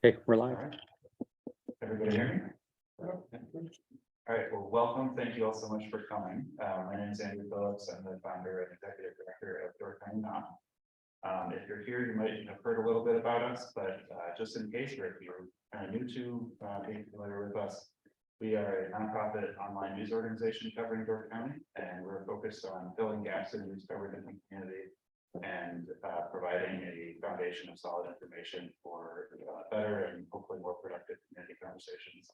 Okay, we're live. All right. Everybody hear me? All right, well, welcome. Thank you all so much for coming. My name is Andrew Phillips. I'm the founder and executive director of Longtime. If you're here, you might have heard a little bit about us, but just in case you're kind of new to being familiar with us, we are a nonprofit online news organization covering York County, and we're focused on filling gaps in news coverage in the community and providing a foundation of solid information for better and hopefully more productive community conversations.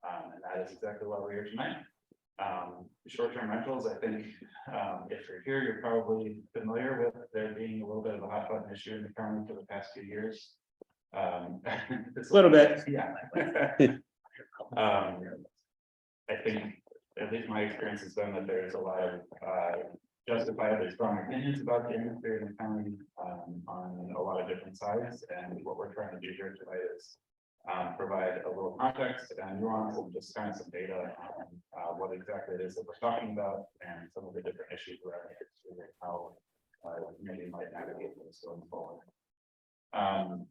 And that is exactly why we're here tonight. Short-term rentals, I think if you're here, you're probably familiar with there being a little bit of a hot button issue in the county for the past few years. A little bit, yeah. I think at least my experience has been that there's a lot of justifiably strong opinions about the industry in the county on a lot of different sides, and what we're trying to do here tonight is provide a little context and nuance and just kind of some data on what exactly it is that we're talking about and some of the different issues around the industry and how the community might navigate this going forward.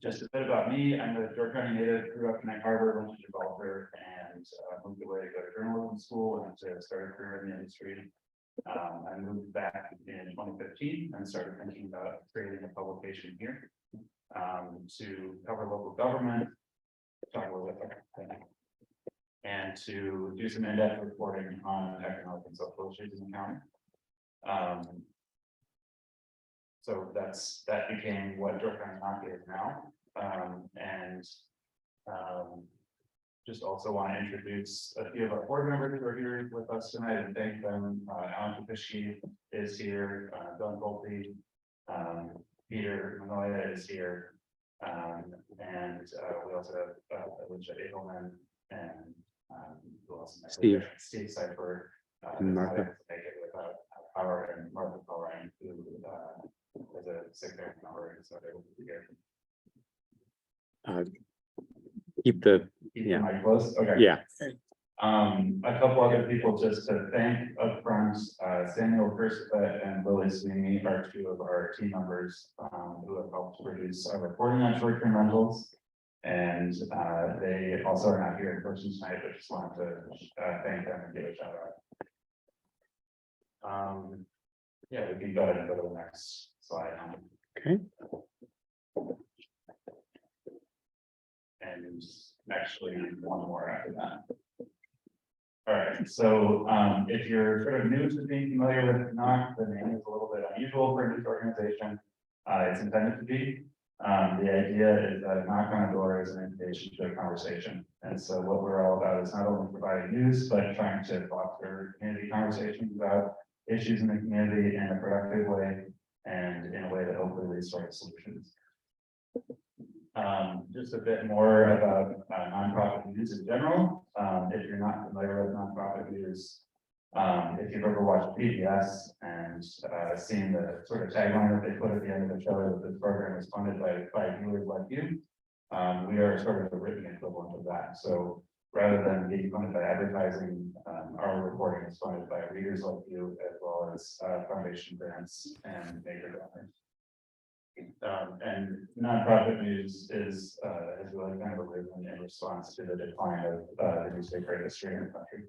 Just a bit about me. I'm a York County native, grew up in Egg Harbor, went to developer, and moved away to go to journalism school and to start a career in the industry. I moved back in 2015 and started thinking about creating a publication here to cover local government, talk a little bit, and to do some in-depth reporting on economic and social issues in the county. So that became what York County is now, just also want to introduce a few of our board members who are here with us tonight and thank them. Alan Kapishki is here, Don Volpe, Peter Manoia is here, and we also have Alicia Edelman and who else? Steve Seifert, Martha without Power, and Martha Colrane, who is a secretary member and so able to be here. Keep the mic close. Okay. Yeah. A couple other people just to thank up front. Samuel Kirstbett and Lily Sweeney are two of our team members who have helped produce our reporting on short-term rentals. And they also are not here in person tonight, but just wanted to thank them and give a shout out. Yeah, we can go ahead and go to the next slide. Okay. And actually one more after that. All right, so if you're sort of new to being familiar with NOC, the name is a little bit unusual for a news organization. It's intended to be. The idea is that knock on a door is an invitation to a conversation. And so what we're all about is not only providing news, but trying to foster community conversations about issues in the community in a productive way and in a way that hopefully leads to solutions. Just a bit more about nonprofit news in general. If you're not familiar with nonprofit news, if you've ever watched PBS and seen the sort of tagline that they put at the end of the show that this program is funded by viewers like you, we are sort of the written equivalent of that. So rather than being funded by advertising, our reporting is funded by readers like you, as well as foundation grants and major donors. And nonprofit news is really kind of arisen in response to the decline of the newspaper industry in the country.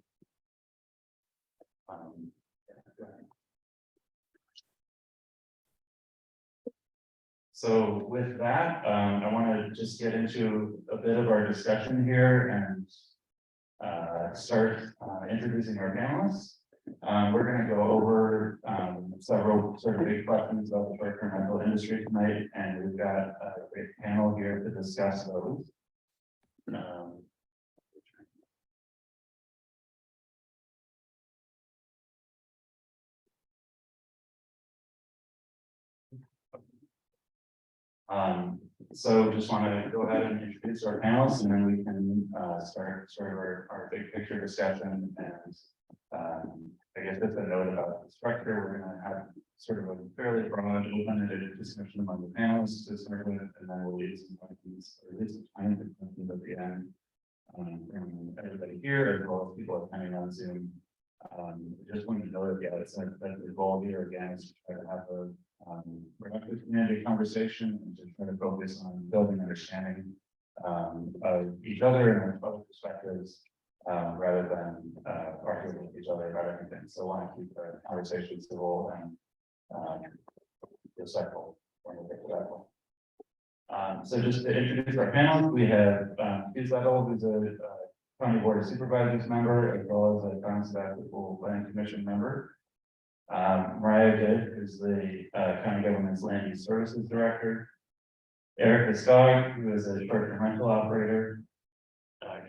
So with that, I want to just get into a bit of our discussion here and start introducing our panelists. We're going to go over several sort of big questions about the short-term rental industry tonight, and we've got a great panel here to discuss those. So just want to go ahead and introduce our panelists, and then we can start sort of our big picture discussion. And I guess just a note about the structure, we're going to have sort of a fairly broad, open-ended discussion among the panelists to start with, and then we'll leave some questions, or at least some time for questions at the end. From everybody here, as well as people attending on Zoom. Just wanted to note that the goal here again is to try to have a productive community conversation and to try to focus on building understanding of each other and other perspectives, rather than arguing with each other about everything. So I want to keep the conversation civil and respectful when we get to that one. So just to introduce our panel, we have Hugh Settle, who's a County Board of Supervisors member, as well as a County Statistical Planning Commission member. Mariah Good, who's the County Government's Land Use Services Director. Erica Skog, who is a short-term rental operator.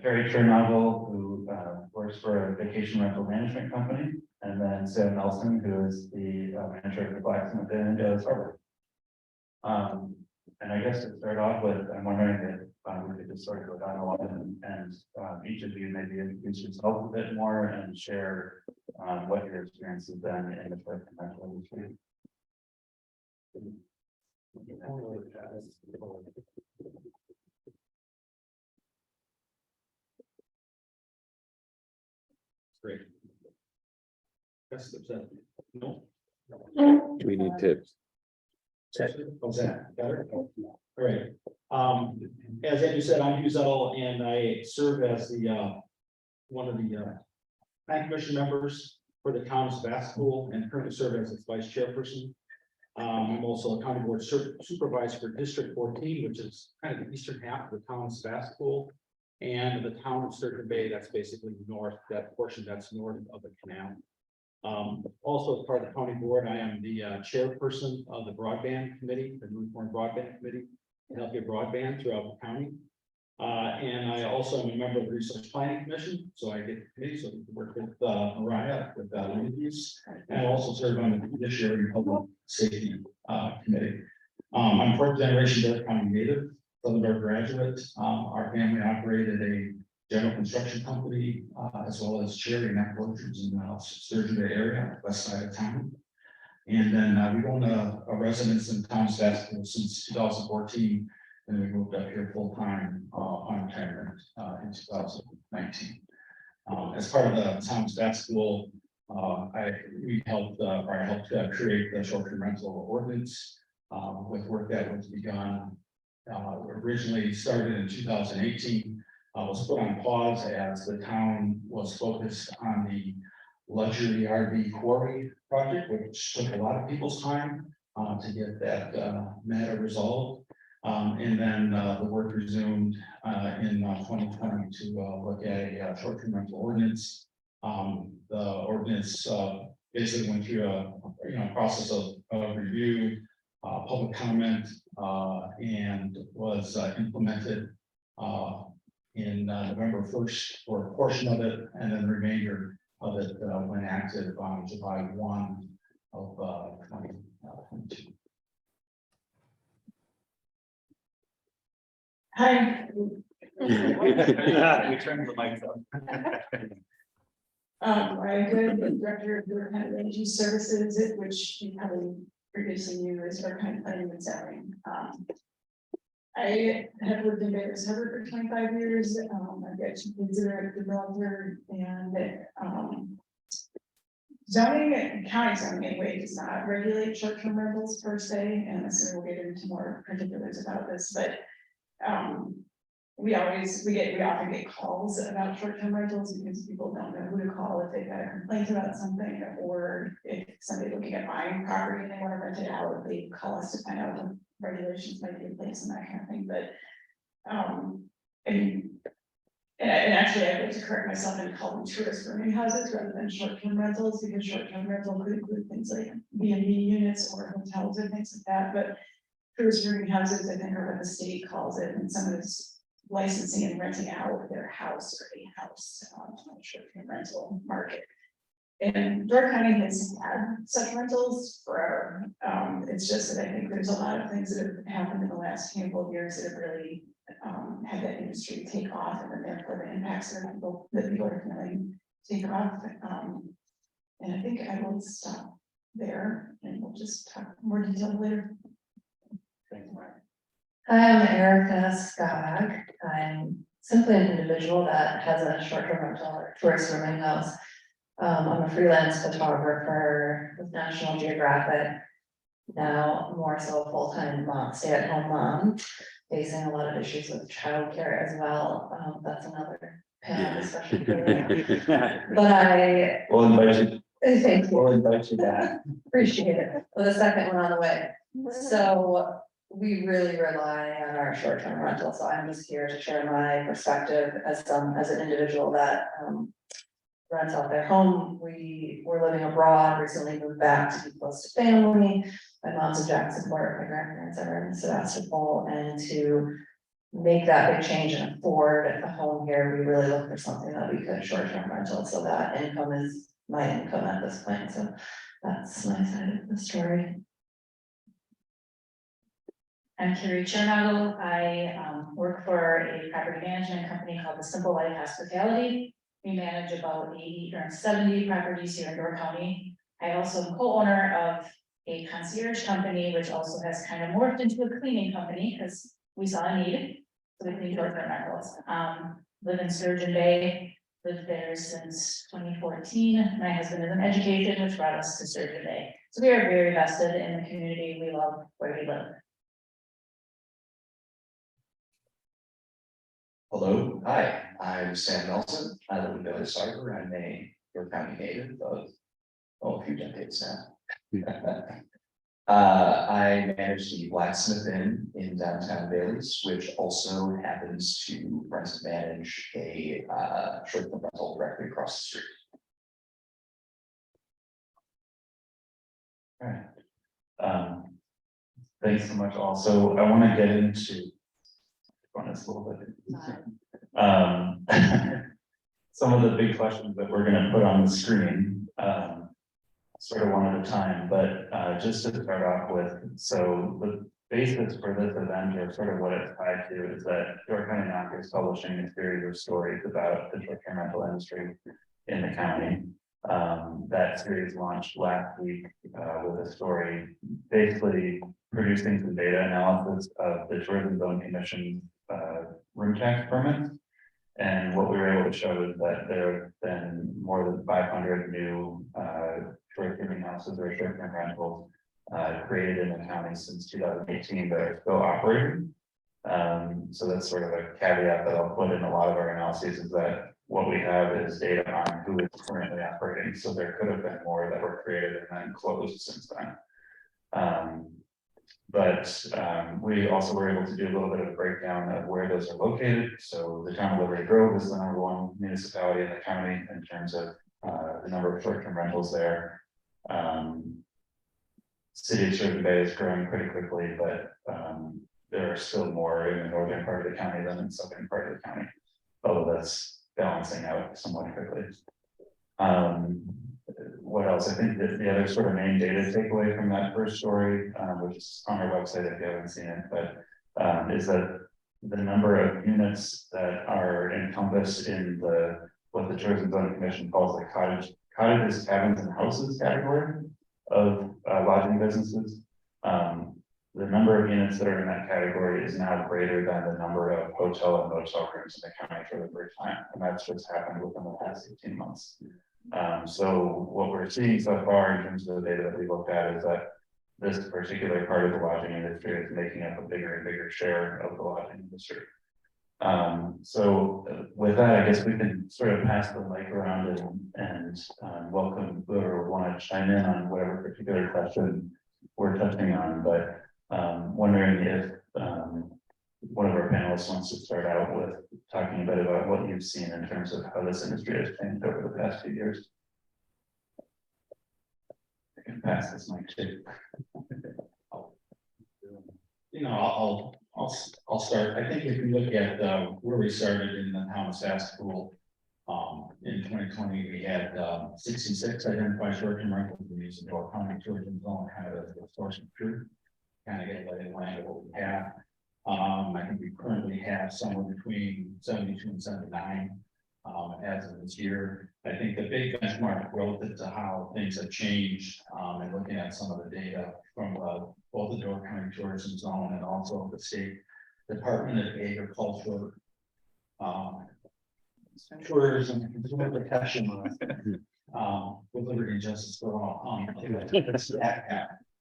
Carrie Chernobyl, who works for a vacation rental management company. And then Sam Nelson, who is the manager of the Blacksmith Inn in Dallas Harbor. And I guess to start off with, I'm wondering if we could just sort of go down a line and each of you maybe introduce yourself a bit more and share what your experience has been in the short-term rental industry. Great. That's the no. Do we need to? How's that? Better? All right. As Andrew said, I'm Hugh Settle, and I serve as the one of the planning commission members for the town of Sebastopol, and currently serve as its vice chairperson. I'm also a county board supervisor for District 14, which is kind of the eastern half of the town of Sebastopol, and the town of Sturgeon Bay. That's basically north, that portion that's north of the canal. Also as part of the county board, I am the chairperson of the broadband committee, the newly formed broadband committee, to help get broadband throughout the county. And I also am a member of the research planning commission, so I get the committee, so we can work with Mariah with land use, and I also serve on the judiciary and public safety committee. I'm fourth generation Dark County native, Southern Dark graduate. Our family operated a general construction company, as well as charity and orchards in the Sturgeon Bay area, west side of town. And then we own a residence in town Sebastopol since 2014, and we moved up here full time on retirement in 2019. As part of the town Sebastopol, we helped create the short-term rental ordinance with work that was begun. Originally started in 2018. Was put on pause as the town was focused on the luxury RV quarry project, which took a lot of people's time to get that matter resolved. And then the work resumed in 2020 to look at a short-term rental ordinance. The ordinance basically went through a process of review, public comment, and was implemented in November 1st for a portion of it, and then the remainder of it went active on July 1 of 2022. Hi. We turned the mics up. I'm good, director of the kind of energy services, which you probably previously knew as our kind of planning and zoning. I have lived in Dallas Harbor for 25 years. I've got 2 kids that are developer, and zoning and county zoning anyway does not regulate short-term rentals per se, and so we'll get into more particulars about this, but we often get calls about short-term rentals because people don't know who to call if they've got a complaint about something, or if somebody's looking at buying property and they want to rent it out, they call us to find out what regulations might be in place and that kind of thing. But and actually I like to correct myself and call them tourist rooming houses rather than short-term rentals, because short-term rental could include things like B&B units or hotels or things like that. But tourist rooming houses, I think, are what the state calls it, and some of this licensing and renting out their house or a house on the short-term rental market. And Dark County has had such rentals forever. It's just that I think there's a lot of things that have happened in the last handful of years that have really had that industry take off, and then therefore the impacts that people are feeling take off. And I think I will stop there, and we'll just talk more detail later. Thanks, Mark. I'm Erica Skog. I'm simply an individual that has a short-term rental or tourist rooming house. I'm a freelance photographer with National Geographic, now more so a full-time mom, stay-at-home mom. facing a lot of issues with childcare as well. That's another panel discussion. for later. But I, We'll invite you, thank you, we'll invite you back. appreciate it. With the second one on the way. So we really rely on our short-term rental, so I'm just here to share my perspective as an individual that rents out their home. We were living abroad, recently moved back to be close to family. My mom's in Jacksonport, my grandparents are in Sebastopol, and to make that big change and afford a home here, we really look for something that we could short-term rental, so that income is my income at this point, so that's my side of the story. I'm Carrie Chernagle. I work for a property management company called the Simple Life Hospitality. We manage about 80 or 70 properties here in Door County. I also am co-owner of a concierge company, which also has kind of morphed into a cleaning company because we saw a need. So we clean short-term rentals. Live in Sturgeon Bay, lived there since 2014. My husband is in education, which brought us to Sturgeon Bay. So we are very vested in the community. We love where we live. Hello, hi, I'm Sam Nelson. I live in Village Harbor. I'm a York County native of, a few decades now. I manage the Blacksmith Inn in downtown Bailey's, which also happens to rent and manage a short-term rental directly across the street. All right. Thanks so much. Also, I want to get into this a little bit. Some of the big questions that we're going to put on the screen, sort of one at a time, but just to start off with, so the basis for this event, or sort of what it's tied to, is that York County NAC is publishing a series of stories about the short-term rental industry in the county. That series launched last week with a story basically producing some data analysis of the Tourism Zone Commission room tax permits. And what we were able to show is that there have been more than 500 new short-term houses or short-term rentals created in the county since 2018 that are still operating. So that's sort of a caveat that I'll put in a lot of our analyses, is that what we have is data on who is currently operating. So there could have been more that were created and then closed since then. But we also were able to do a little bit of a breakdown of where those are located. So the town of Liberty Grove is the #1 municipality in the county in terms of the number of short-term rentals there. City of Sturgeon Bay is growing pretty quickly, but there are still more in the northern part of the county than in the southern part of the county, although that's balancing out somewhat quickly. What else? I think that the other sort of main data takeaway from that first story, which is on our website if you haven't seen it, but is that the number of units that are encompassed in what the Tourism Zone Commission calls the cottages, cabins, and houses category of lodging businesses. The number of units that are in that category is now greater than the number of hotel and motel rooms in the county for the first time, and that's just happened within the past 18 months. So what we're seeing so far in terms of the data that we looked at is that this particular part of the lodging industry is making up a bigger and bigger share of the lodging industry. So with that, I guess we can sort of pass the mic around and welcome whoever would want to chime in on whatever particular question we're touching on, but wondering if one of our panelists wants to start out with talking a bit about what you've seen in terms of how this industry has changed over the past few years. I can pass this mic too. You know, I'll start. I think if you look at where we started in the town of Sebastopol, in 2020, we had 66 identified short-term rentals in the Door County tourism zone, kind of as a source of truth, kind of get a lay of the land of what we have. I think we currently have somewhere between 72 and 79 as of this year. I think the big benchmark relative to how things have changed, and looking at some of the data from both the Door County Tourism Zone and also the State Department of Agriculture, Tourism and Consumer Protection, with Liberty and Justice for All.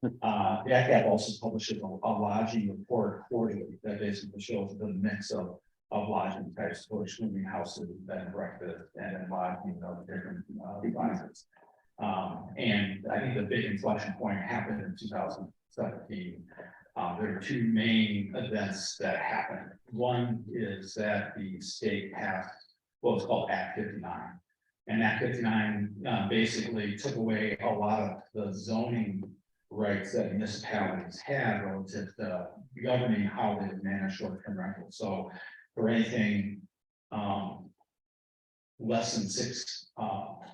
The ACAP also publishes a lodging report quarterly that basically shows the mix of lodging types, which moving houses, bed and breakfast, and then lodging of different classes. And I think the big inflection point happened in 2017. There are two main events that happened. One is that the state passed what's called Act 59. And Act 59 basically took away a lot of the zoning rights that municipalities had relative to governing how they manage short-term rentals. So for anything less than 6,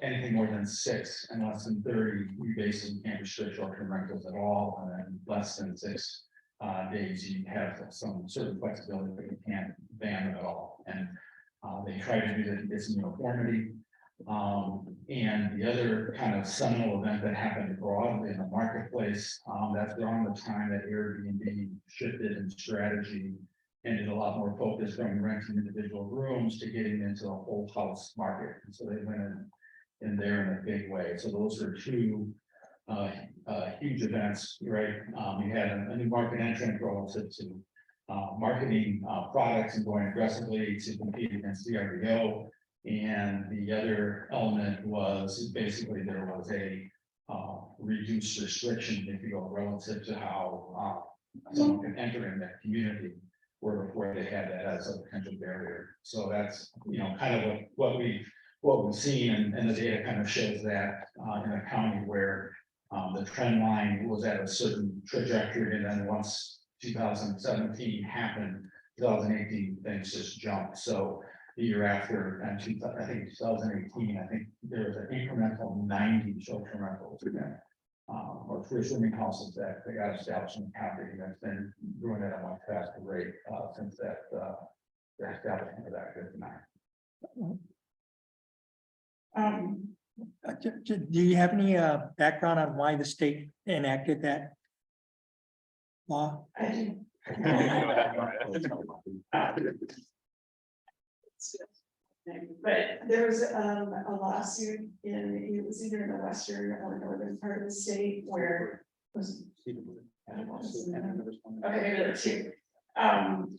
anything more than 6 and less than 30, we basically can't restrict short-term rentals at all. And then less than 6 days, you have some certain flexibility, but you can't ban them at all. And they try to do that to get some uniformity. And the other kind of seminal event that happened broadly in the marketplace, that's around the time that Airbnb shifted in strategy and did a lot more focus from renting individual rooms to getting into the whole house market. And so they went in there in a big way. So those are two huge events, right? We had a new market entrant relative to marketing products and going aggressively to compete against VRBO. And the other element was basically there was a reduced restriction, if you will, relative to how someone can enter in that community, where before they had that as a potential barrier. So that's, you know, kind of what we've seen, and the data kind of shows that in a county where the trend line was at a certain trajectory, and then once 2017 happened, 2018 things just jumped. So the year after, and I think 2018, I think there was an incremental 90 short-term rentals again, or free swimming houses that they got established in the county, and that's been growing at a much faster rate since that the establishment of that 59. Do you have any background on why the state enacted that law? I do. But there was a lawsuit it was either in the western or northern part of the state where was. Okay, maybe there were two.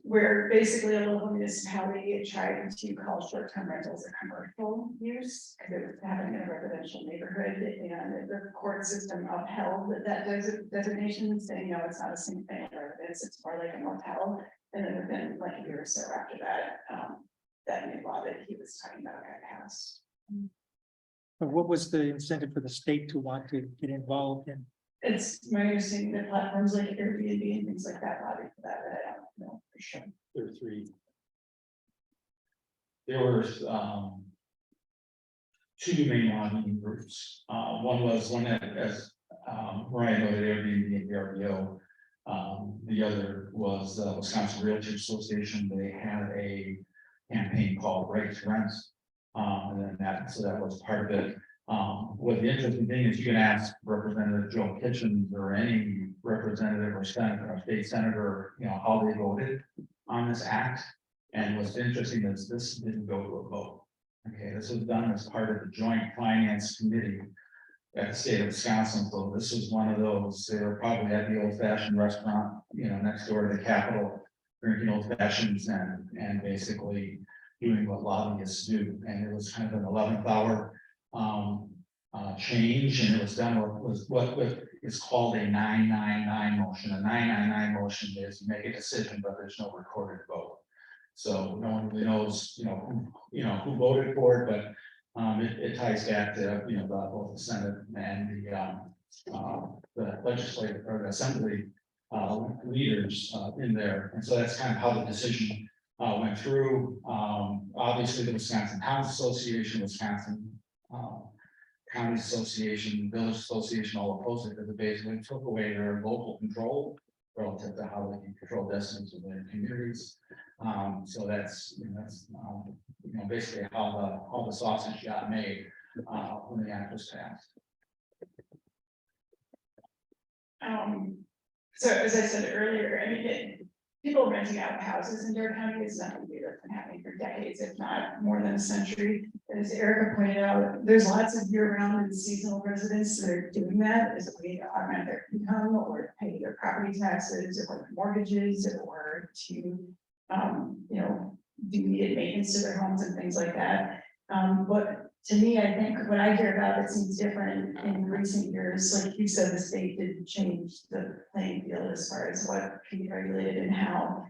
Where basically a local municipality tried to call short-term rentals a commercial use because it was happening in a residential neighborhood, and the court system upheld that designation, saying, no, it's not a single family residence, it's more like a motel. And then within like a year or so after that, that new law that he was talking about got passed. But what was the incentive for the state to want to get involved in? It's my understanding that platforms like Airbnb and things like that lobby for that, but I don't know for sure. There were 3. There were 2 main lobbying groups. One that, as Ryan noted, Airbnb and VRBO. The other was Wisconsin Realty Association. They had a campaign called Right to Rent. And then that was part of it. What the interesting thing is, you can ask Representative Joe Kitchens or any representative or senator or state senator, you know, how they voted on this act. And what's interesting is this didn't go to a vote. Okay, this was done as part of the Joint Finance Committee at the state of Wisconsin. So this was one of those, they were probably at the old fashioned restaurant, you know, next door to the Capitol, drinking old fashions and basically doing what lobbyists do. And it was kind of an 11th hour change, and it was done what is called a 999 motion. A 999 motion is you make a decision, but there's no recorded vote. So no one really knows, who voted for it, but it ties back to, both the Senate and the legislative or the assembly leaders in there. And so that's kind of how the decision went through. Obviously, the Wisconsin Towns Association, Wisconsin County Association, Village Association, all opposed it because it basically took away their local control relative to how they can control destinies within their communities. So that's basically how the sausage got made when the act was passed. So as I said earlier, I mean, people renting out houses in Door County is nothing new. It's been happening for decades, if not more than a century. As Erica pointed out, there's lots of year-round and seasonal residents that are doing that as a way to augment their income or pay their property taxes or mortgages or to, you know, do needed maintenance to their homes and things like that. But to me, I think what I hear about it seems different in recent years. Like you said, the state did change the playing field as far as what can be regulated and how.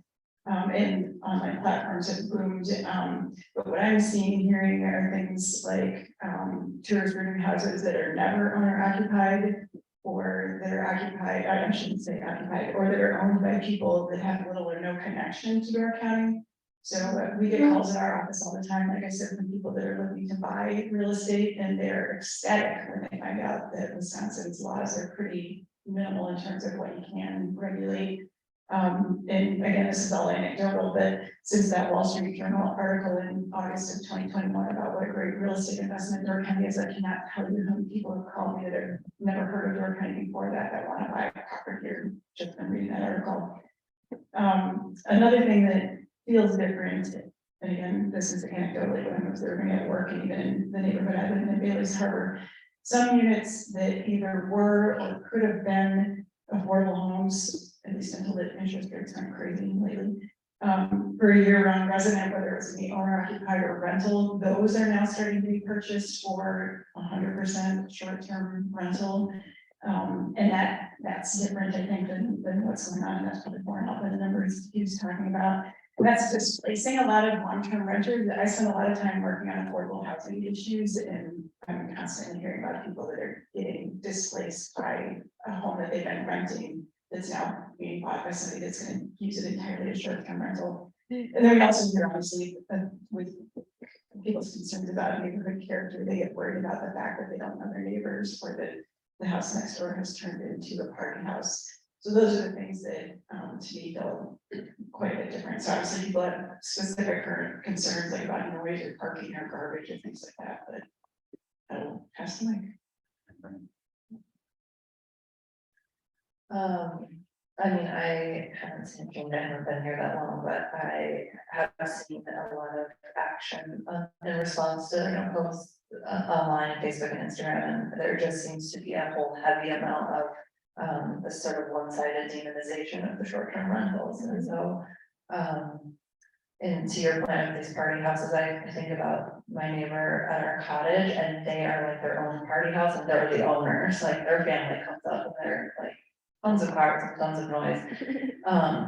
And online platforms have boomed. But what I'm seeing and hearing are things like tourist rooming houses that are never owner occupied or that are occupied, I shouldn't say occupied, or that are owned by people that have little or no connection to Door County. So we get calls at our office all the time, like I said, from people that are looking to buy real estate and they're ecstatic when they find out that Wisconsin's laws are pretty minimal in terms of what you can regulate. And again, this is all anecdotal, but since that Wall Street Journal article in August of 2021 about what a great real estate investment Door County is, I cannot tell you how many people have called me that have never heard of Door County before that want to buy a property here. Just been reading that article. Another thing that feels different, and again, this is anecdotally what I'm observing at work and even in the neighborhood I live in Bailey's Harbor. Some units that either were or could have been affordable homes, at least until the interest rates went crazy lately, for a year-round resident, whether it's in the owner occupied or rental, those are now starting to be purchased for 100% short-term rental. And that's different, I think, than what's going on. That's probably borne out by the numbers he was talking about. And that's displacing a lot of long-term renters. I spend a lot of time working on affordable housing issues, and I'm constantly hearing about people that are getting displaced by a home that they've been renting that's now being bought by somebody that's going to use it entirely as short-term rental. And then we also hear, obviously, with people's concerns about neighborhood character, they get worried about the fact that they don't know their neighbors or that the house next door has turned into a party house. So those are the things that, to me, feel quite a bit different. So obviously people have specific current concerns like about noise or parking or garbage and things like that, but I'll pass the mic. I mean, I haven't seen change, I haven't been here that long, but I have seen a lot of action in response to, you know, posts online, Facebook and Instagram, and there just seems to be a whole heavy amount of this sort of one-sided demonization of the short-term rentals, and so and to your point of these party houses, I think about my neighbor at our cottage, and they are like their own party house, and they're the owners, like their family comes up and they're like tons of cars and tons of noise.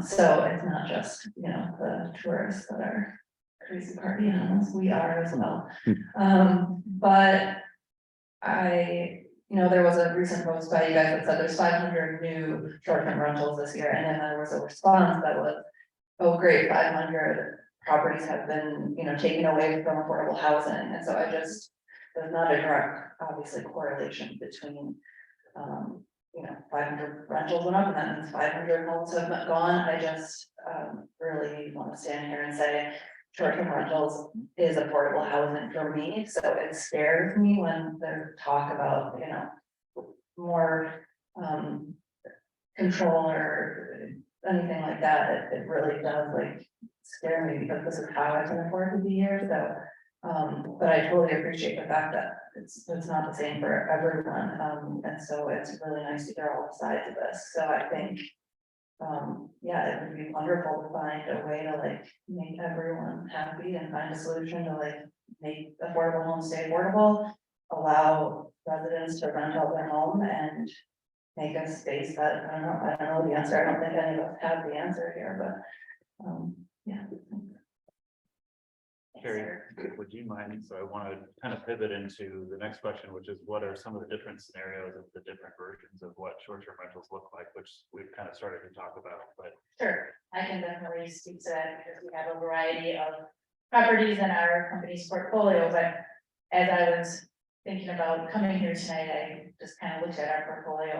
So it's not just, you know, the tourists that are crazy party animals, we are as well. But you know, there was a recent post by you guys that said there's 500 new short-term rentals this year, and then there was a response that was, oh, great, 500 properties have been, you know, taken away from affordable housing, and so there's not a direct, obviously, correlation between, you know, 500 rentals went up, and that means 500 homes have gone. I just really want to stand here and say, short-term rentals is affordable housing for me, so it scares me when there's talk about, you know, more control or anything like that. It really does like scare me because this is how I can afford to be here. So, but I totally appreciate the fact that it's not the same for everyone, and so it's really nice to hear all sides of this. So I think. Yeah, it would be wonderful to find a way to like make everyone happy and find a solution to like make affordable homes stay affordable, allow residents to rent out their home and make a space that, I don't know the answer. I don't think any of us have the answer here, but yeah. Carrie, would you mind? So I want to kind of pivot into the next question, which is what are some of the different scenarios of the different versions of what short-term rentals look like, which we've kind of started to talk about, but. Sure, I can definitely speak to that because we have a variety of properties in our company's portfolio, but as I was thinking about coming here tonight, I just kind of looked at our portfolio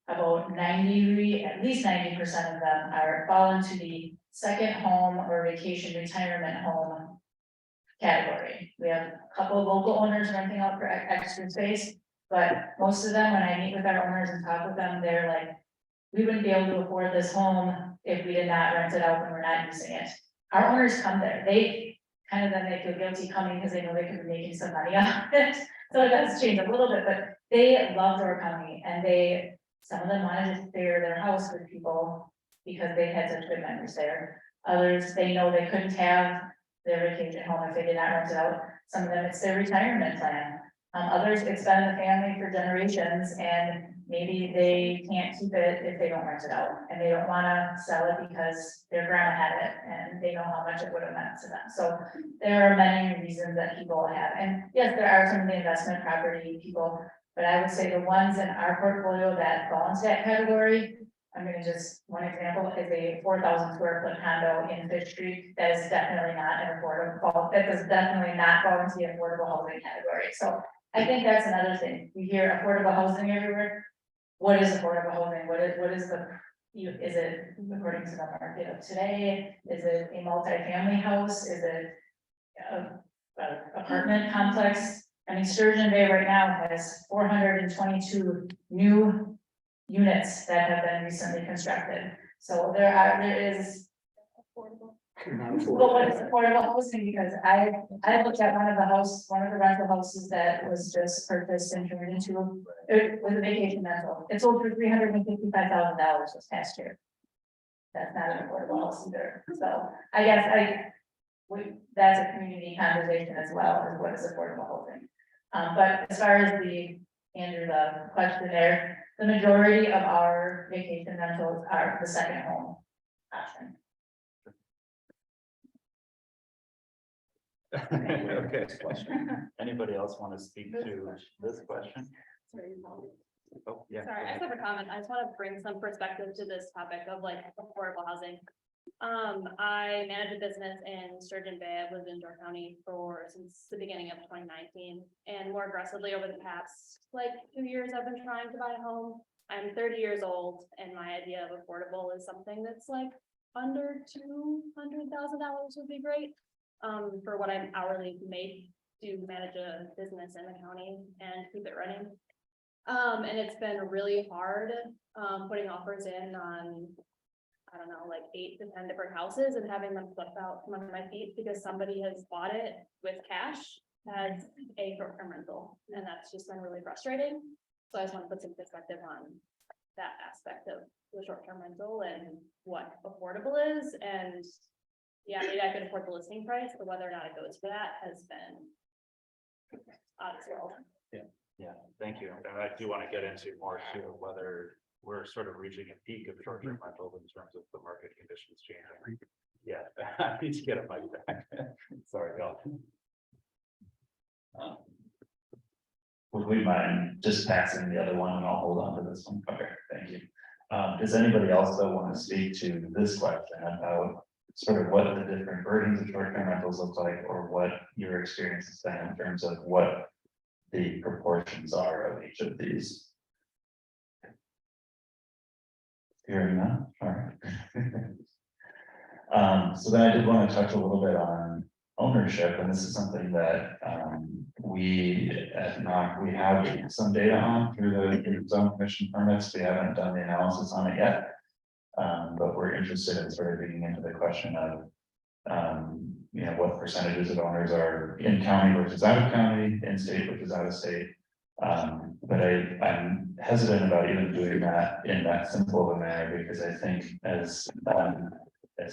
and about at least 90% of them fall into the second home or vacation retirement home category. We have a couple of local owners renting out for extra space, but most of them, when I meet with our owners and talk with them, they're like, we wouldn't be able to afford this home if we did not rent it out when we're not using it. Our owners come there, they kind of then they feel guilty coming because they know they could be making some money off it. So it does change a little bit, but they love Door County and some of them wanted to share their house with people because they had such good memories there. Others, they know they couldn't have their vacation home if they did not rent it out. Some of them, it's their retirement plan. Others, it's been the family for generations and maybe they can't keep it if they don't rent it out. And they don't wanna sell it because their grandma had it and they know how much it would have meant to them. So there are many reasons that people have. And yes, there are some of the investment property people, but I would say the ones in our portfolio that fall into that category, I'm gonna just, one example is a 4,000 square foot condo in Fish Street. That is definitely not an affordable, that does definitely not fall into the affordable housing category. So I think that's another thing. We hear affordable housing everywhere. What is affordable housing? What is is it according to the market of today? Is it a multifamily house? Is it a apartment complex? I mean, Sturgeon Bay right now has 422 new units that have been recently constructed. So there is. Well, what is affordable housing? Because I looked at one of the rental houses that was just purchased and turned into, it was a vacation rental. It sold for $355,000 this past year. That's not an affordable house either. So I guess that's a community conversation as well as what is affordable housing. But as far as Andrew, the question there, the majority of our vacation rentals are the second home option. Okay, anybody else want to speak to this question? Oh, yeah. Sorry, I just have a comment. I just want to bring some perspective to this topic of like affordable housing. I manage a business in Sturgeon Bay. I've lived in Door County since the beginning of 2019, and more aggressively over the past like 2 years, I've been trying to buy a home. I'm 30 years old, and my idea of affordable is something that's like under $200,000 would be great. For what I'm hourly made to manage a business in the county and keep it running. And it's been really hard, putting offers in on, I don't know, like 8 to 10 different houses and having them flip out from under my feet because somebody has bought it with cash as a short-term rental. And that's just been really frustrating. So I just want to put some perspective on that aspect of the short-term rental and what affordable is. And yeah, maybe I could afford the listing price, but whether or not it goes for that has been odd as well. Yeah, thank you. And I do want to get into more too, whether we're sort of reaching a peak of short-term rentals in terms of the market conditions changing. Yeah, I need to get a mic back. Sorry, y'all. Would we mind just passing the other one and I'll hold on to this one? Okay, thank you. Does anybody else though want to speak to this question about sort of what the different versions of short-term rentals look like, or what your experience has been in terms of what the proportions are of each of these? Hearing that, all right. So then I did want to touch a little bit on ownership, and this is something that we at NOC, we have some data on through the zone commission permits. We haven't done the analysis on it yet. But we're interested in sort of digging into the question of, you know, what percentages of owners are in county versus out of county, in state versus out of state. But I'm hesitant about even doing that in that simple of a manner, because I think as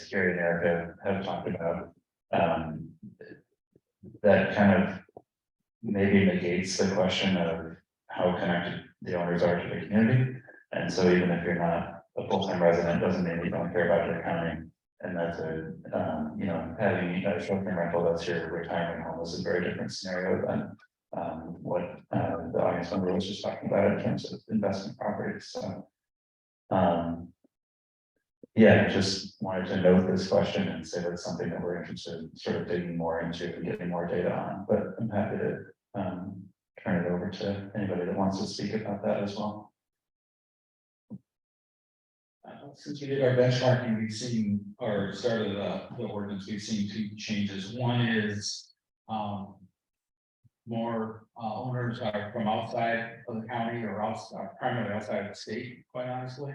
Carrie and Erica have talked about, that kind of maybe negates the question of how connected the owners are to the community. And so even if you're not a full-time resident, doesn't mean you don't care about your county. And that's you know, having a short-term rental that's your retirement home is a very different scenario than what the audience member was just talking about in terms of investment properties. So yeah, just wanted to note this question and say that's something that we're interested in sort of digging more into and getting more data on, but I'm happy to turn it over to anybody that wants to speak about that as well. Since we did our benchmarking, we've seen, or started the ordinance, we've seen 2 changes. One is more owners are from outside of the county or primarily outside of the state, quite honestly.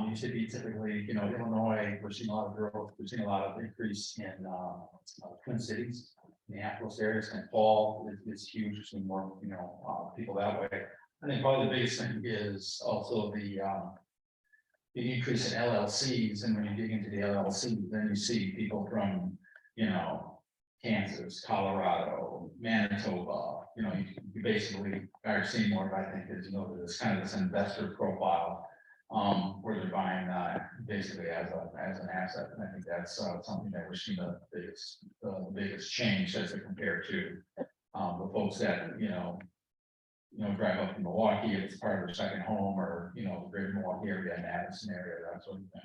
Used to be typically, Illinois, we're seeing a lot of growth, we're seeing a lot of increase in, Twin Cities. Minneapolis area, St. Paul is huge, we're seeing more, people that way. I think probably the biggest thing is also the increase in LLCs, and when you dig into the LLCs, then you see people from, Kansas, Colorado, Manitoba, you basically are seeing more, I think, is, this kind of this investor profile. Where they're buying, basically as an asset, and I think that's, something that we're seeing the biggest change as compared to, the folks that, drive up from Milwaukee, if it's part of their second home, or, the greater Milwaukee area, Madison area, that sort of thing.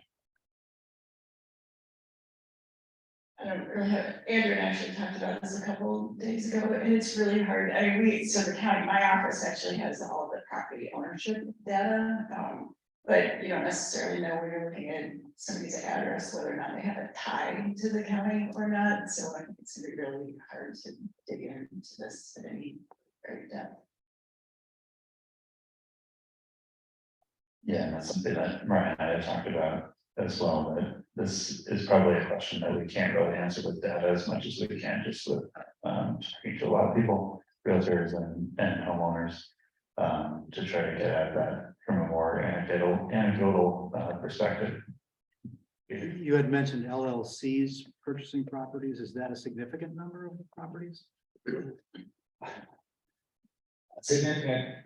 I don't really have, Andrew and I actually talked about this a couple days ago, and it's really hard. I mean, so the county, my office actually has all of the property ownership data. But you don't necessarily know when you're looking at somebody's address, whether or not they have a tie to the county or not. So I think it's gonna be really hard to dig into this at any great depth. Yeah, and that's something that Mariah and I have talked about as well, that this is probably a question that we can't really answer with data as much as we can just with, speaking to a lot of people, realtors and homeowners, to try to get at that from a more anecdotal perspective. You had mentioned LLCs purchasing properties. Is that a significant number of properties? Significant,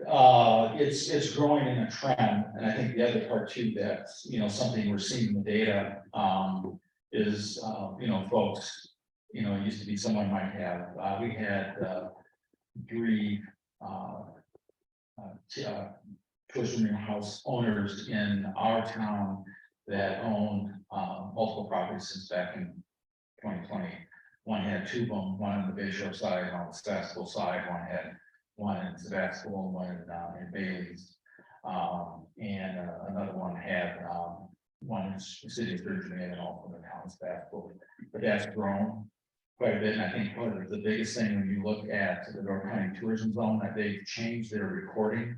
it's growing in a trend, and I think the other part too, that, something we're seeing in the data, is, folks, it used to be someone might have, we had, 3, tuition house owners in our town that owned, multiple properties since back in 2020. One had 2 of them, one on the Bay Shore side, one on the Sebastopol side, one in Sebastopol and one in Bailey's. And another one had, one in the city of Virginia and also in the town of Sebastopol. But that's grown quite a bit, and I think part of the biggest thing when you look at the Door County Tourism Zone, that they've changed their recording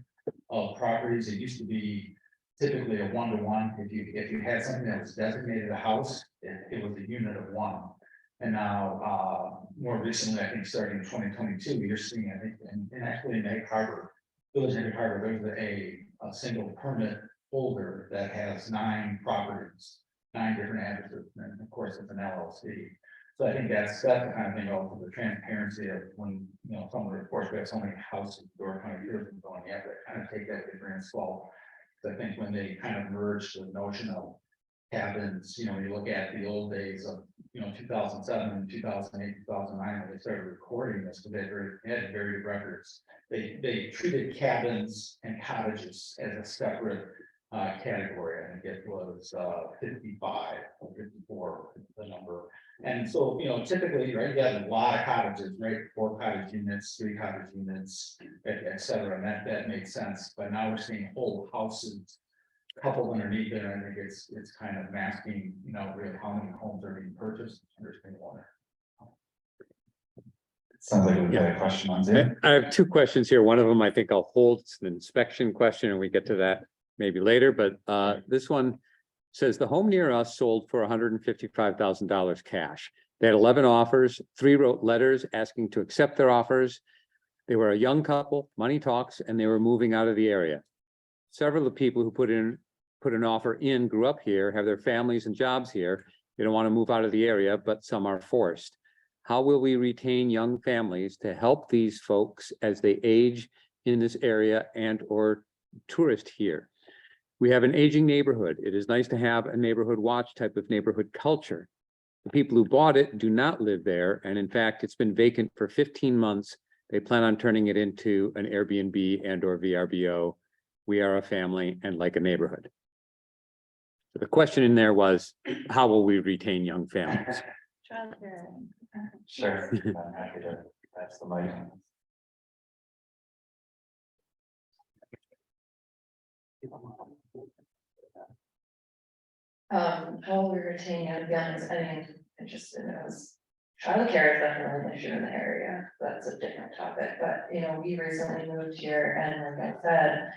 of properties. It used to be typically a 1-to-1. If you had something that was designated a house, it was a unit of 1. And now, more recently, I think starting in 2022, you're seeing, I think, and actually in Egg Harbor, Village of Egg Harbor, there's a single permit holder that has 9 properties, 9 different addresses, and of course, it's an LLC. So I think that's the kind of thing, also the transparency of when, someone reports we have so many houses, Door County Tourism going, you have to kind of take that with a grain of salt. I think when they kind of merged the notion of cabins, you look at the old days of, 2007, 2008, 2009, when they started recording this, because they had very good records. They treated cabins and cottages as a separate category. I think it was 55 or 54, the number. And so, typically, right, you have a lot of cottages, right? 4 cottage units, 3 cottage units, et cetera, and that makes sense. But now we're seeing whole houses coupled underneath there. I think it's kind of masking, really how many homes are being purchased under single owner. Sounds like we've got a question on Zoom. I have 2 questions here. One of them I think I'll hold. It's an inspection question and we get to that maybe later, but this one says the home near us sold for $155,000 cash. They had 11 offers, 3 wrote letters asking to accept their offers. They were a young couple, money talks, and they were moving out of the area. Several of the people who put an offer in grew up here, have their families and jobs here. They don't want to move out of the area, but some are forced. How will we retain young families to help these folks as they age in this area and or tourist here? We have an aging neighborhood. It is nice to have a neighborhood watch type of neighborhood culture. The people who bought it do not live there. And in fact, it's been vacant for 15 months. They plan on turning it into an Airbnb and or VRBO. We are a family and like a neighborhood. So the question in there was, how will we retain young families? Sure, I'm happy to pass the mic. How will we retain young families? I mean, it just, childcare is definitely an issue in the area. That's a different topic, but we recently moved here and like I said,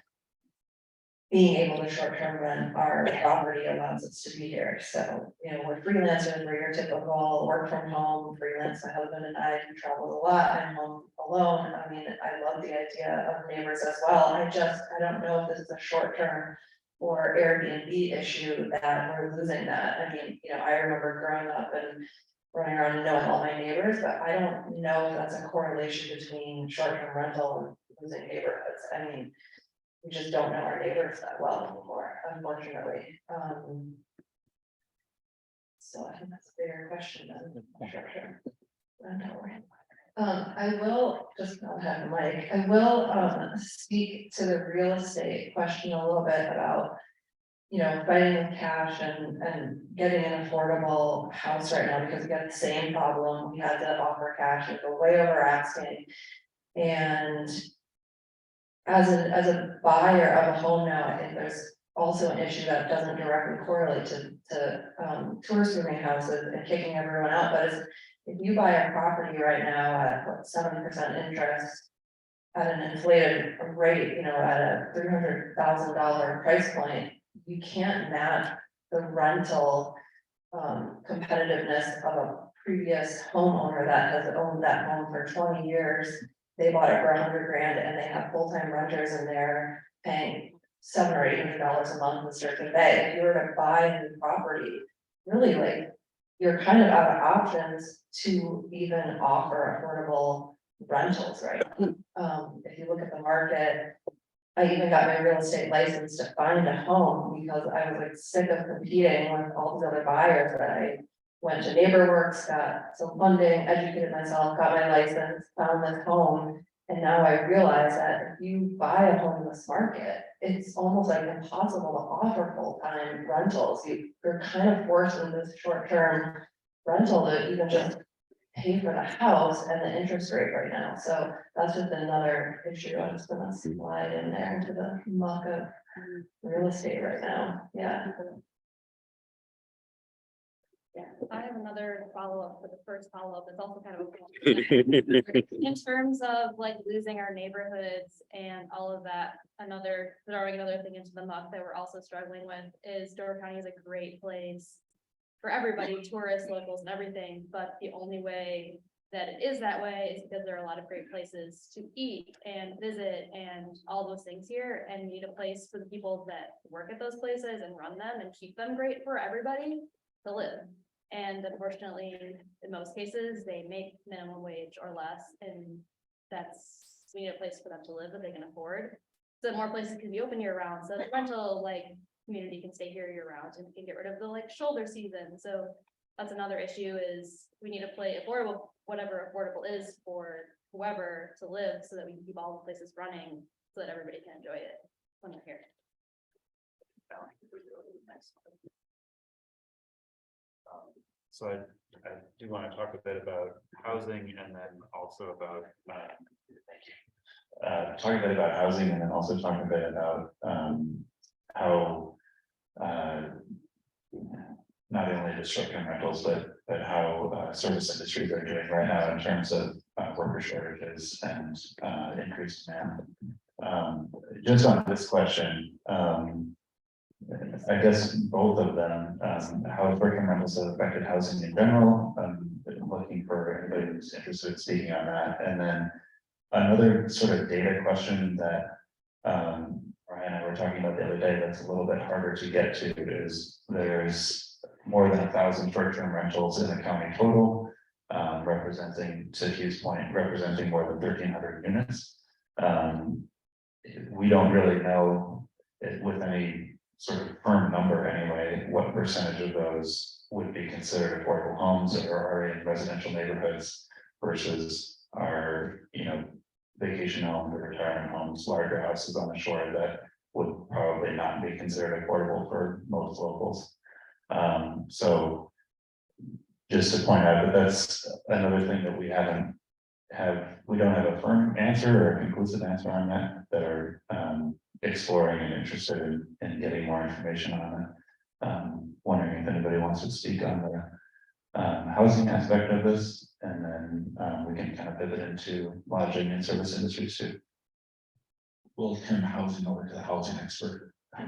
being able to short-term rent our property allows us to be here. So, you know, we're freelancers, we're your typical work from home freelance. My husband and I do travel a lot. I'm home alone. I mean, I love the idea of neighbors as well. I don't know if this is a short-term or Airbnb issue that we're losing that. I mean, you know, I remember growing up and running around and knowing all my neighbors, but I don't know if that's a correlation between short-term rental and losing neighborhoods. I mean, we just don't know our neighbors that well anymore, unfortunately. So I think that's a bigger question than short-term rental. I will just not have the mic. I will speak to the real estate question a little bit about, you know, fighting with cash and getting an affordable house right now, because we got the same problem. We had to offer cash and go way over asking. And as a buyer of a home now, I think there's also an issue that doesn't directly correlate to tourist moving houses and kicking everyone out, but if you buy a property right now at what, 7% interest at an inflated rate, you know, at a $300,000 price point, you can't match the rental competitiveness of a previous homeowner that has owned that home for 20 years. They bought it for $100,000 and they have full-time renters in there paying $700 or $800 a month in Sturgeon Bay. If you were to buy a new property, really, like, you're kind of out of options to even offer affordable rentals, right? If you look at the market, I even got my real estate license to find a home because I was like sick of competing with all these other buyers. That I went to NeighborWorks, got some funding, educated myself, got my license, found this home. And now I realize that if you buy a home in this market, it's almost like impossible to offer full-time rentals. You're kind of forced into this short-term rental to even just pay for the house and the interest rate right now. So that's just another issue. I'm just gonna slide in there into the muck of real estate right now. Yeah. Yeah, I have another follow-up for the first follow-up. It's also kind of a in terms of like losing our neighborhoods and all of that. Throwing another thing into the muck that we're also struggling with is Door County is a great place for everybody, tourists, locals, and everything. But the only way that it is that way is because there are a lot of great places to eat and visit and all those things here, and need a place for the people that work at those places and run them and keep them great for everybody to live. And unfortunately, in most cases, they make minimum wage or less, and we need a place for them to live that they can afford. So more places can be open year round, so the rental community can stay here year round, and we can get rid of the shoulder season. So that's another issue, is we need to play affordable, whatever affordable is for whoever to live, so that we can keep all the places running, so that everybody can enjoy it when they're here. So I do want to talk a bit about housing, and then also about talking a bit about housing, and then also talking a bit about how not only the short-term rentals, but how service industries are doing right now in terms of worker shortages and increased demand. Just on this question, I guess both of them, how short-term rentals have affected housing in general. Looking for anybody who's interested in speaking on that. And then another sort of data question that Ryan and I were talking about the other day that's a little bit harder to get to is there's more than 1,000 short-term rentals in the county total, representing, to Hugh's point, representing more than 1,300 units. We don't really know with any sort of firm number anyway, what percentage of those would be considered affordable homes or are in residential neighborhoods versus our, vacation homes or retirement homes, larger houses on the shore that would probably not be considered affordable for most locals. So just to point out that that's another thing that we don't have a firm answer or a conclusive answer on that are exploring and interested in getting more information on it. Wondering if anybody wants to speak on the housing aspect of this, and then we can kind of pivot into lodging and service industries too. We'll turn housing over to the housing expert. I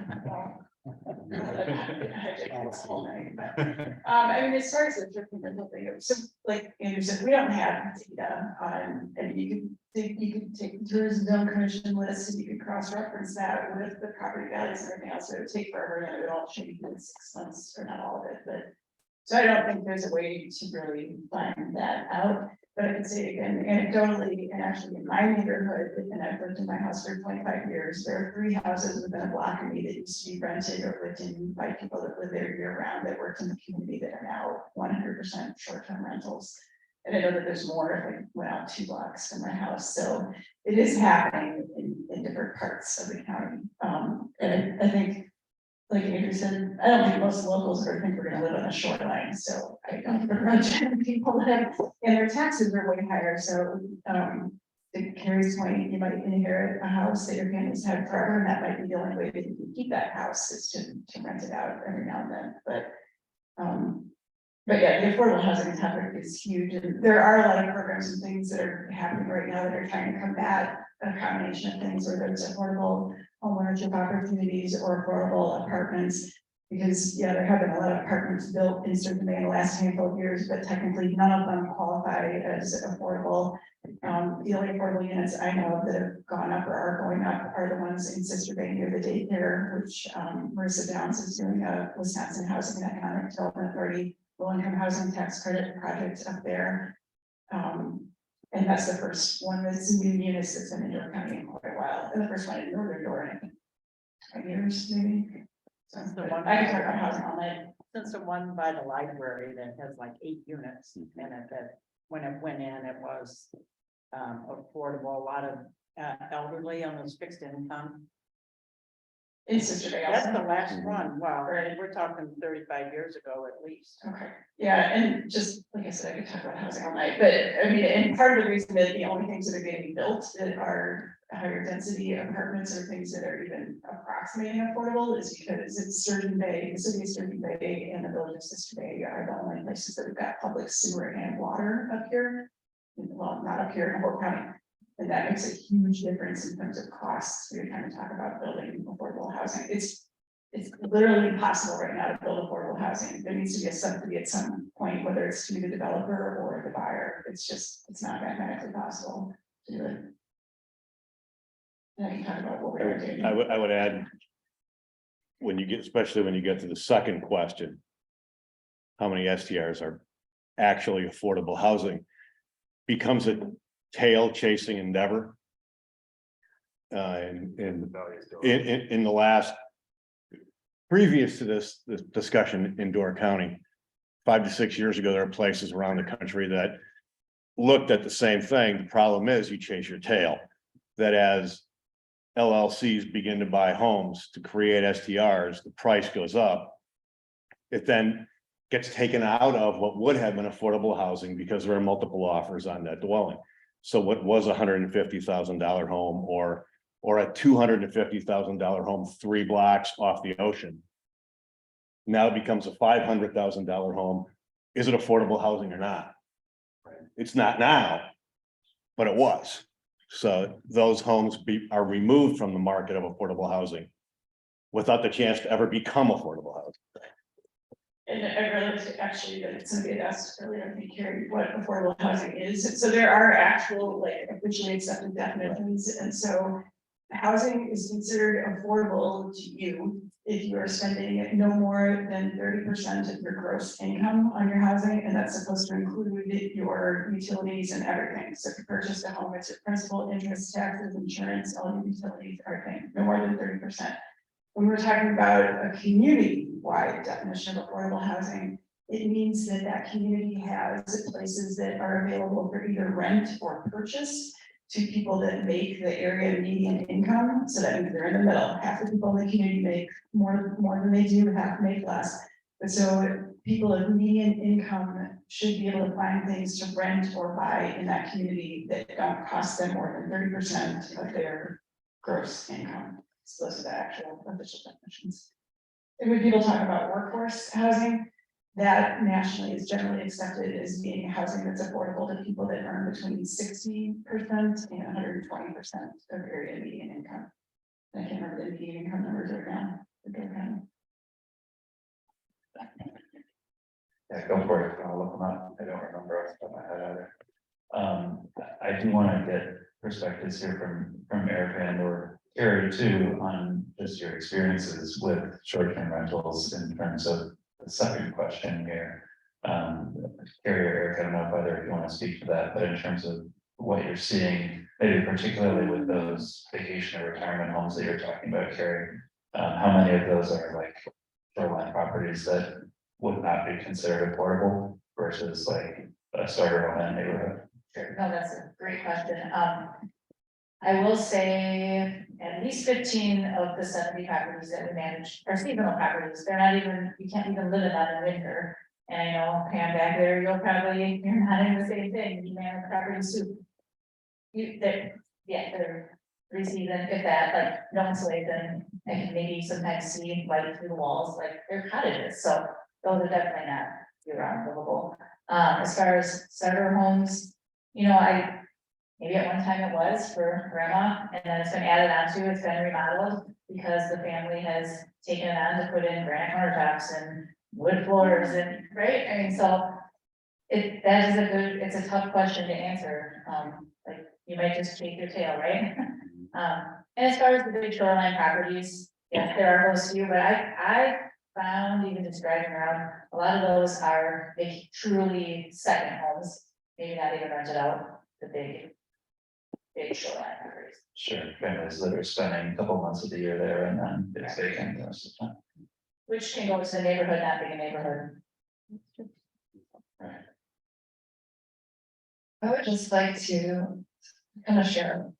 mean, as far as the short-term rental thing, it was just like Andrew said, we don't have data on, and you could take the tourism zone commission list, and you could cross-reference that with the property values and everything else, so it would take forever, and it would all change in 6 months, or not all of it, but. So I don't think there's a way to really find that out, but I can say again, anecdotally, and actually in my neighborhood, and I've lived in my house for 25 years, there are 3 houses within a block of me that used to be rented or lived in by people that live there year round, that worked in the community, that are now 100% short-term rentals. And I know that there's more if I went out 2 blocks from my house, so it is happening in different parts of the county. And I think, like Andrew said, I don't think most locals are think we're gonna live on the shoreline, so I don't begrudge people that, and their taxes are way higher, so, to Carrie's point, you might inherit a house that your family's had forever, and that might be the only way that you can keep that house, is to rent it out every now and then, but yeah, the affordable housing topic is huge, and there are a lot of programs and things that are happening right now that are trying to combat a combination of things, whether it's affordable homeownership opportunities or affordable apartments. Because, yeah, there have been a lot of apartments built in Sturgeon Bay in the last handful of years, but technically none of them qualify as affordable. The only affordable units I know of that have gone up or are going up are the ones in Sister Bay near the daycare, which Marissa Downs is doing a Wisconsin Housing and Economic Development Authority low-income housing tax credit project up there. And that's the first one that's new units that's been in York County in quite a while, and the first one in Northern Door, I think 20 years maybe. So The one- I can talk about housing all night. Since the one by the library that has like 8 units in it, that when it went in, it was affordable, a lot of elderly on those fixed income. In Sister Bay That's also. the last one. Wow, Right. we're talking 35 years ago at least. Okay, yeah, and just like I said, I could talk about housing all night, but I mean, and part of the reason that the only things that are getting built that are higher density apartments or things that are even approximating affordable is because it's Sturgeon Bay, the city of Sturgeon Bay and the village of Sister Bay are the only places that have got public sewer and water up here. Well, not up here in Hope County. And that makes a huge difference in terms of costs. We're trying to talk about building affordable housing. It's literally impossible right now to build affordable housing. There needs to be a subsidy at some point, whether it's to the developer or the buyer. It's not mathematically possible to do it. And I can talk about what we're doing. I would add, especially when you get to the second question, how many STRs are actually affordable housing, becomes a tail chasing endeavor. In the last, previous to this discussion in Door County, 5 to 6 years ago, there are places around the country that looked at the same thing. The problem is you chase your tail. That as LLCs begin to buy homes to create STRs, the price goes up. It then gets taken out of what would have been affordable housing because there are multiple offers on that dwelling. So what was $150,000 home or a $250,000 home 3 blocks off the ocean now it becomes a $500,000 home. Is it affordable housing or not? It's not now, but it was. So those homes are removed from the market of affordable housing without the chance to ever become affordable housing. And I realized actually that somebody had asked earlier, I think, Carrie, what affordable housing is. So there are actual, like, officially accepted definitions, and so housing is considered affordable to you if you are spending no more than 30% of your gross income on your housing, and that's supposed to include your utilities and everything. So if you purchased a home, it's your principal, interest, taxes, insurance, all your utilities, everything, no more than 30%. When we're talking about a community-wide definition of affordable housing, it means that that community has places that are available for either rent or purchase to people that make the area median income. So that means they're in the middle. Half the people in the community make more than they do, half make less. But so people of median income should be able to find things to rent or buy in that community that don't cost them more than 30% of their gross income. So those are the actual official definitions. And when people talk about workforce housing, that nationally is generally accepted as being housing that's affordable to people that earn between 60% and 120% of area median income. I can't remember the income numbers right now. Yeah, go for it. I'll look them up. I don't remember off the top of my head either. I do want to get perspectives here from Erica and or Carrie too, on just your experiences with short-term rentals in terms of the second question here. Carrie or Erica, I don't know whether you want to speak to that, but in terms of what you're seeing, maybe particularly with those vacation or retirement homes that you're talking about, Carrie, how many of those are like shoreline properties that would not be considered affordable versus like a starter home in a neighborhood? No, that's a great question. I will say at least 15 of the 70 properties that we manage are seasonal properties. They're not even, you can't even live in that in winter. And I know Pam back there, you're not in the same thing, you manage properties too. They're three-season, if that, like, no insulation, I can maybe sometimes see light through the walls, like, they're cottages, so those are definitely not year-round livable. As far as starter homes, maybe at one time it was for grandma, and then it's been added on to, it's been remodeled, because the family has taken it on to put in granite countertops and wood floors and, right, I mean, so. It's a tough question to answer, like, you might just shake your tail, right? And as far as the big shoreline properties, yes, there are those few, but I found, even just driving around, a lot of those are big, truly second homes, maybe not even rented out, the big shoreline properties. Sure, families that are spending a couple months of the year there and then it's vacant the rest of the time. Which can go to the neighborhood, not being a neighborhood. I would just like to kind of share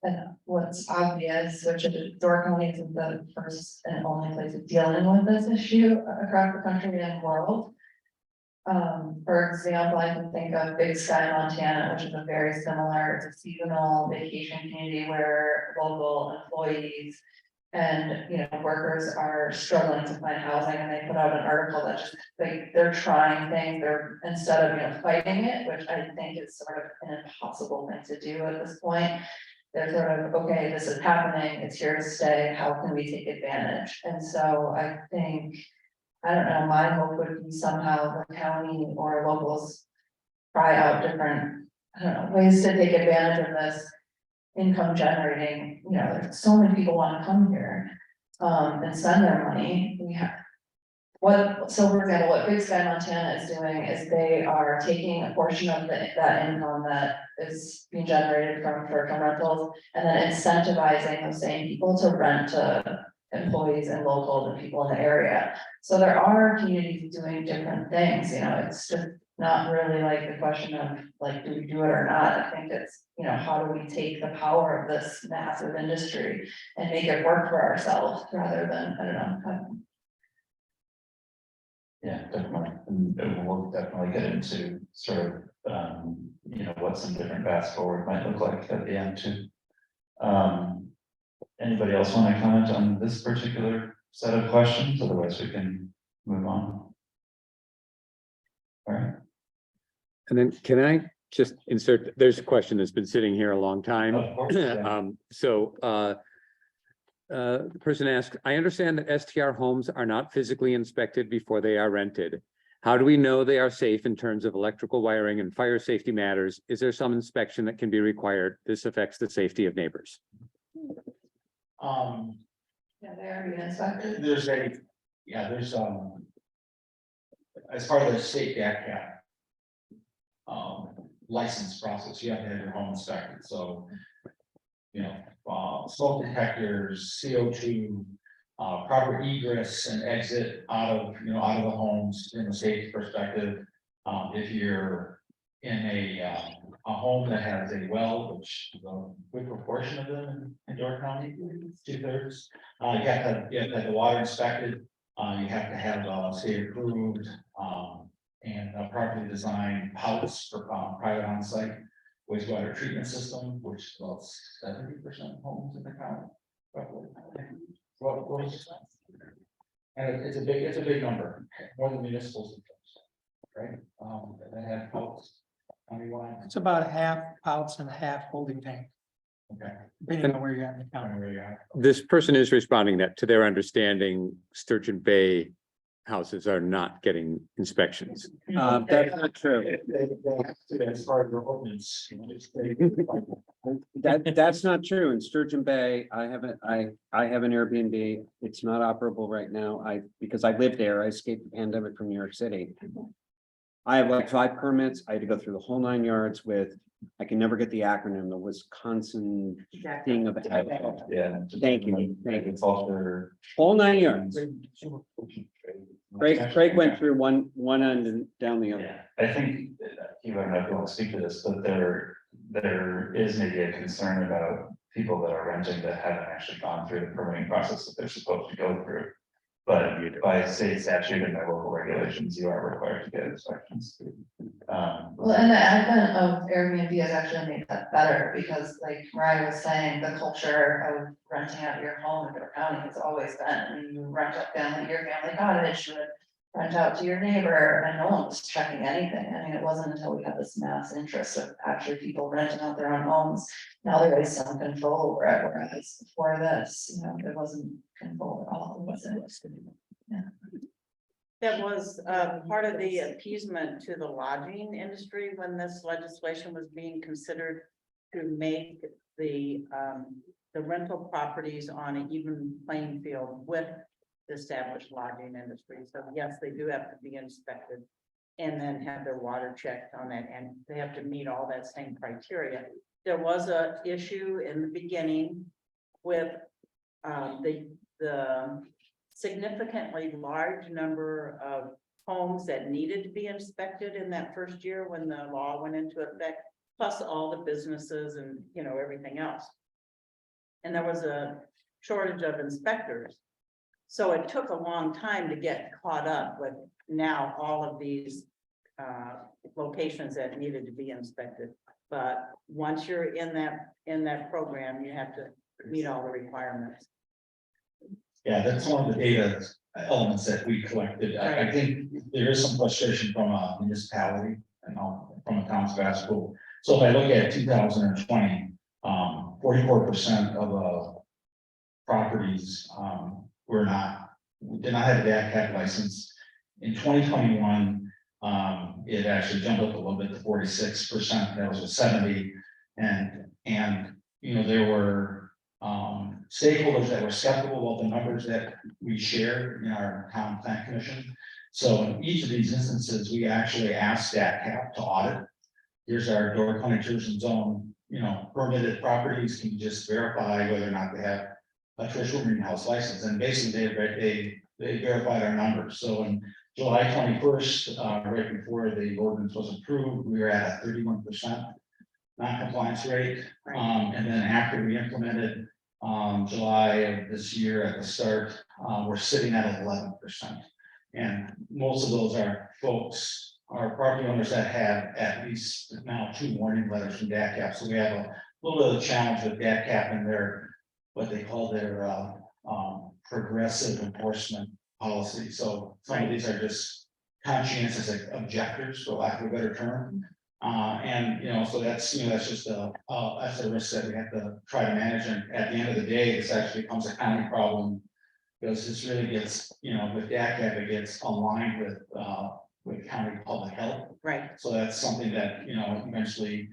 what's obvious, which is Door County isn't the first and only place of dealing with this issue across the country and world. For example, I can think of Big Sky, Montana, which is a very similar, it's a seasonal vacation community where local employees and, workers are struggling to find housing, and they put out an article that just, they're trying things, they're, instead of, fighting it, which I think is sort of an impossible thing to do at this point. They're sort of, okay, this is happening, it's here to stay, how can we take advantage? And so I think, I don't know, my hope would be somehow the county or locals try out different, I don't know, ways to take advantage of this income generating, there's so many people want to come here, and spend their money. So for example, what Big Sky, Montana is doing is they are taking a portion of that income that is being generated from short-term rentals and then incentivizing those same people to rent to employees and locals and people in the area. So there are communities doing different things, it's just not really like the question of like, do we do it or not? I think it's, how do we take the power of this massive industry and make it work for ourselves rather than, I don't know. Yeah, definitely. And we'll definitely get into sort of, what some different paths forward might look like at the end too. Anybody else want to comment on this particular set of questions? Otherwise we can move on. All right. And then can I just insert, there's a question that's been sitting here a long time. Of course, yeah. The person asked, I understand that STR homes are not physically inspected before they are rented. How do we know they are safe in terms of electrical wiring and fire safety matters? Is there some inspection that can be required? This affects the safety of neighbors. Yeah, they are being inspected. There's as part of the state DACA license process, you have to have your home inspected, so. Smoke detectors, CO2, proper egress and exit out of the homes in the safety perspective. If you're in a home that has a well, which is a good proportion of them in Door County, 2/3, you have to have the water inspected. You have to have state approved and properly designed pouts for private on-site wastewater treatment system, which is about 70% of homes in the county. Roughly. And it's a big number, more than municipals, right? That have pouts. It's about half pouts and half holding tank. Okay. depending on where you're at in the county. Where you are. This person is responding that to their understanding, Sturgeon Bay houses are not getting inspections. That's not true. As part of your ordinance. That's not true. In Sturgeon Bay, I have an Airbnb. It's not operable right now. Because I lived there, I escaped the pandemic from New York City. I have like 5 permits. I had to go through the whole 9 yards with, I can never get the acronym, the Wisconsin thing of. Yeah. Thank you, thank you. Agriculture. Whole 9 yards. Craig went through one end and down the other. Yeah, I think, you don't know if you want to speak to this, but there is maybe a concern about people that are renting that haven't actually gone through the permitting process that they're supposed to go through. But by state statute and by local regulations, you are required to get inspections. Well, and the advent of Airbnb has actually made that better, because like Mariah was saying, the culture of renting out your home in Door County has always been, I mean, you rent out your family cottage, you would rent out to your neighbor, and no one was checking anything. I mean, it wasn't until we had this mass interest of actually people renting out their own homes. Now there is some control over it, whereas before this, you know, there wasn't control at all, was it? That was part of the appeasement to the lodging industry when this legislation was being considered, to make the rental properties on an even playing field with the established lodging industry. So yes, they do have to be inspected and then have their water checked on that, and they have to meet all that same criteria. There was a issue in the beginning with the significantly large number of homes that needed to be inspected in that first year when the law went into effect, plus all the businesses and, you know, everything else. And there was a shortage of inspectors. So it took a long time to get caught up with now all of these locations that needed to be inspected. But once you're in that program, you have to meet all the requirements. Yeah, that's one of the data elements that we collected. I think there is some frustration from a municipality and from a townspeople. So if I look at 2020, 44% of properties did not have a DAC license. In 2021, it actually jumped up a little bit to 46%. That was a 70, and you know, there were stakeholders that were skeptical of the numbers that we shared in our town plan commission. So in each of these instances, we actually asked DAC to audit. Here's our Door County Tourism Zone, you know, permitted properties. Can you just verify whether or not they have a traditional greenhouse license? And basically they verified our numbers. So in July 21st, right before the ordinance was approved, we were at a 31% non-compliance rate. And then after we implemented July of this year at the start, we're sitting at 11%. And most of those are property owners that have at least now 2 warning letters from DACAP. So we have a little bit of a challenge with DACAP and their, what they call their progressive enforcement policy. So some of these are just conscientious objectors, for lack of a better term. And, you know, so that's, you know, that's just that's a risk that we have to try to manage. And at the end of the day, this actually becomes a county problem, because this really gets, you know, with DACAP, it gets aligned with county public health. Right. So that's something that, you know, eventually,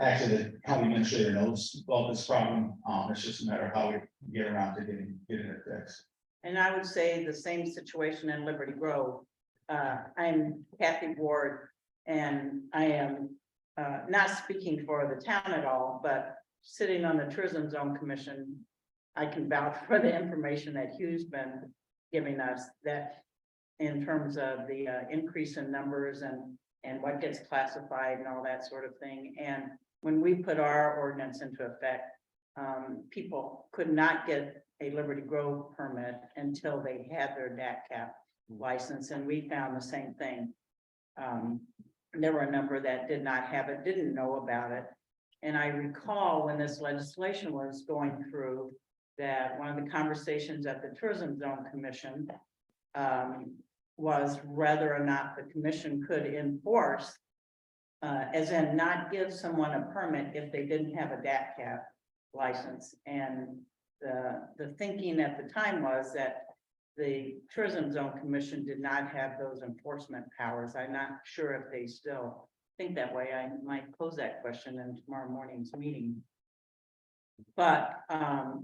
actually the county administrator knows about this problem. It's just a matter of how we get around to getting it fixed. And I would say the same situation in Liberty Grove. I'm Kathy Ward, and I am not speaking for the town at all, but sitting on the Tourism Zone Commission, I can vouch for the information that Hugh's been giving us, that in terms of the increase in numbers and what gets classified and all that sort of thing. And when we put our ordinance into effect, people could not get a Liberty Grove permit until they had their DACAP license, and we found the same thing. There were a number that did not have it, didn't know about it. And I recall when this legislation was going through, that one of the conversations at the Tourism Zone Commission was whether or not the commission could enforce, as in not give someone a permit if they didn't have a DACAP, license. And the thinking at the time was that the Tourism Zone Commission did not have those enforcement powers. I'm not sure if they still think that way. I might pose that question in tomorrow morning's meeting. But,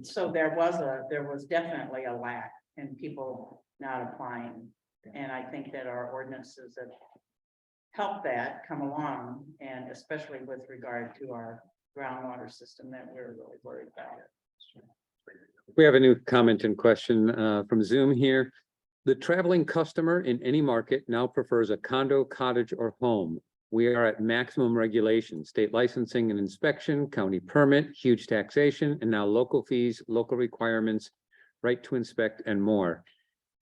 so there was definitely a lack in people not applying. And I think that our ordinances have helped that come along, and especially with regard to our groundwater system that we're really worried about. We have a new comment and question from Zoom here. The traveling customer in any market now prefers a condo, cottage, or home. We are at maximum regulation, state licensing and inspection, county permit, huge taxation, and now local fees, local requirements, right to inspect, and more.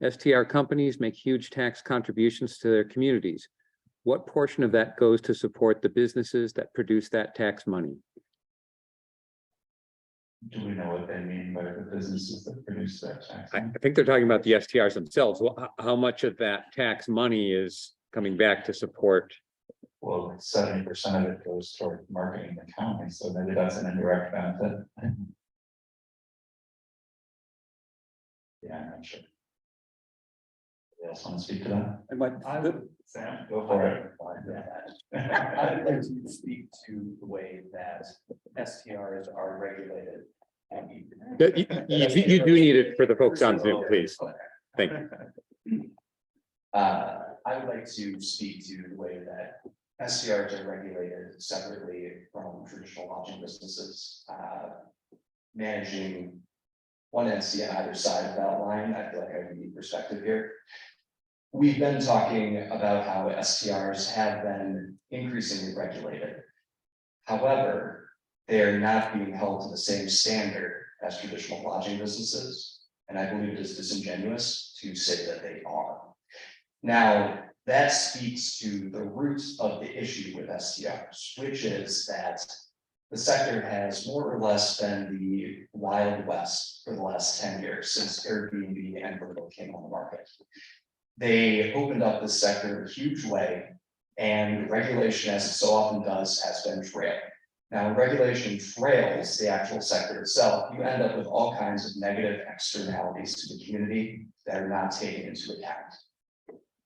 STR companies make huge tax contributions to their communities. What portion of that goes to support the businesses that produce that tax money? Do we know what they mean by the businesses that produce that tax? I think they're talking about the STRs themselves. Well, how much of that tax money is coming back to support? Well, 70% of it goes toward marketing the county, so maybe that's an indirect benefit. Yeah, I'm not sure. You else want to speak to that? Sam, go for it. I would like to speak to the way that STRs are regulated. You do need it for the folks on Zoom, please. Thank you. I would like to speak to the way that STRs are regulated separately from traditional lodging businesses. Managing one entity on either side of that line, I feel like I have a unique perspective here. We've been talking about how STRs have been increasingly regulated. However, they are not being held to the same standard as traditional lodging businesses, and I believe it is disingenuous to say that they are. Now, that speaks to the roots of the issue with STRs, which is that the sector has more or less been the Wild West for the last 10 years since Airbnb and VRBO came on the market. They opened up the sector in a huge way, and regulation, as it so often does, has been trailed. Now, when regulation trails the actual sector itself, you end up with all kinds of negative externalities to the community that are not taken into account.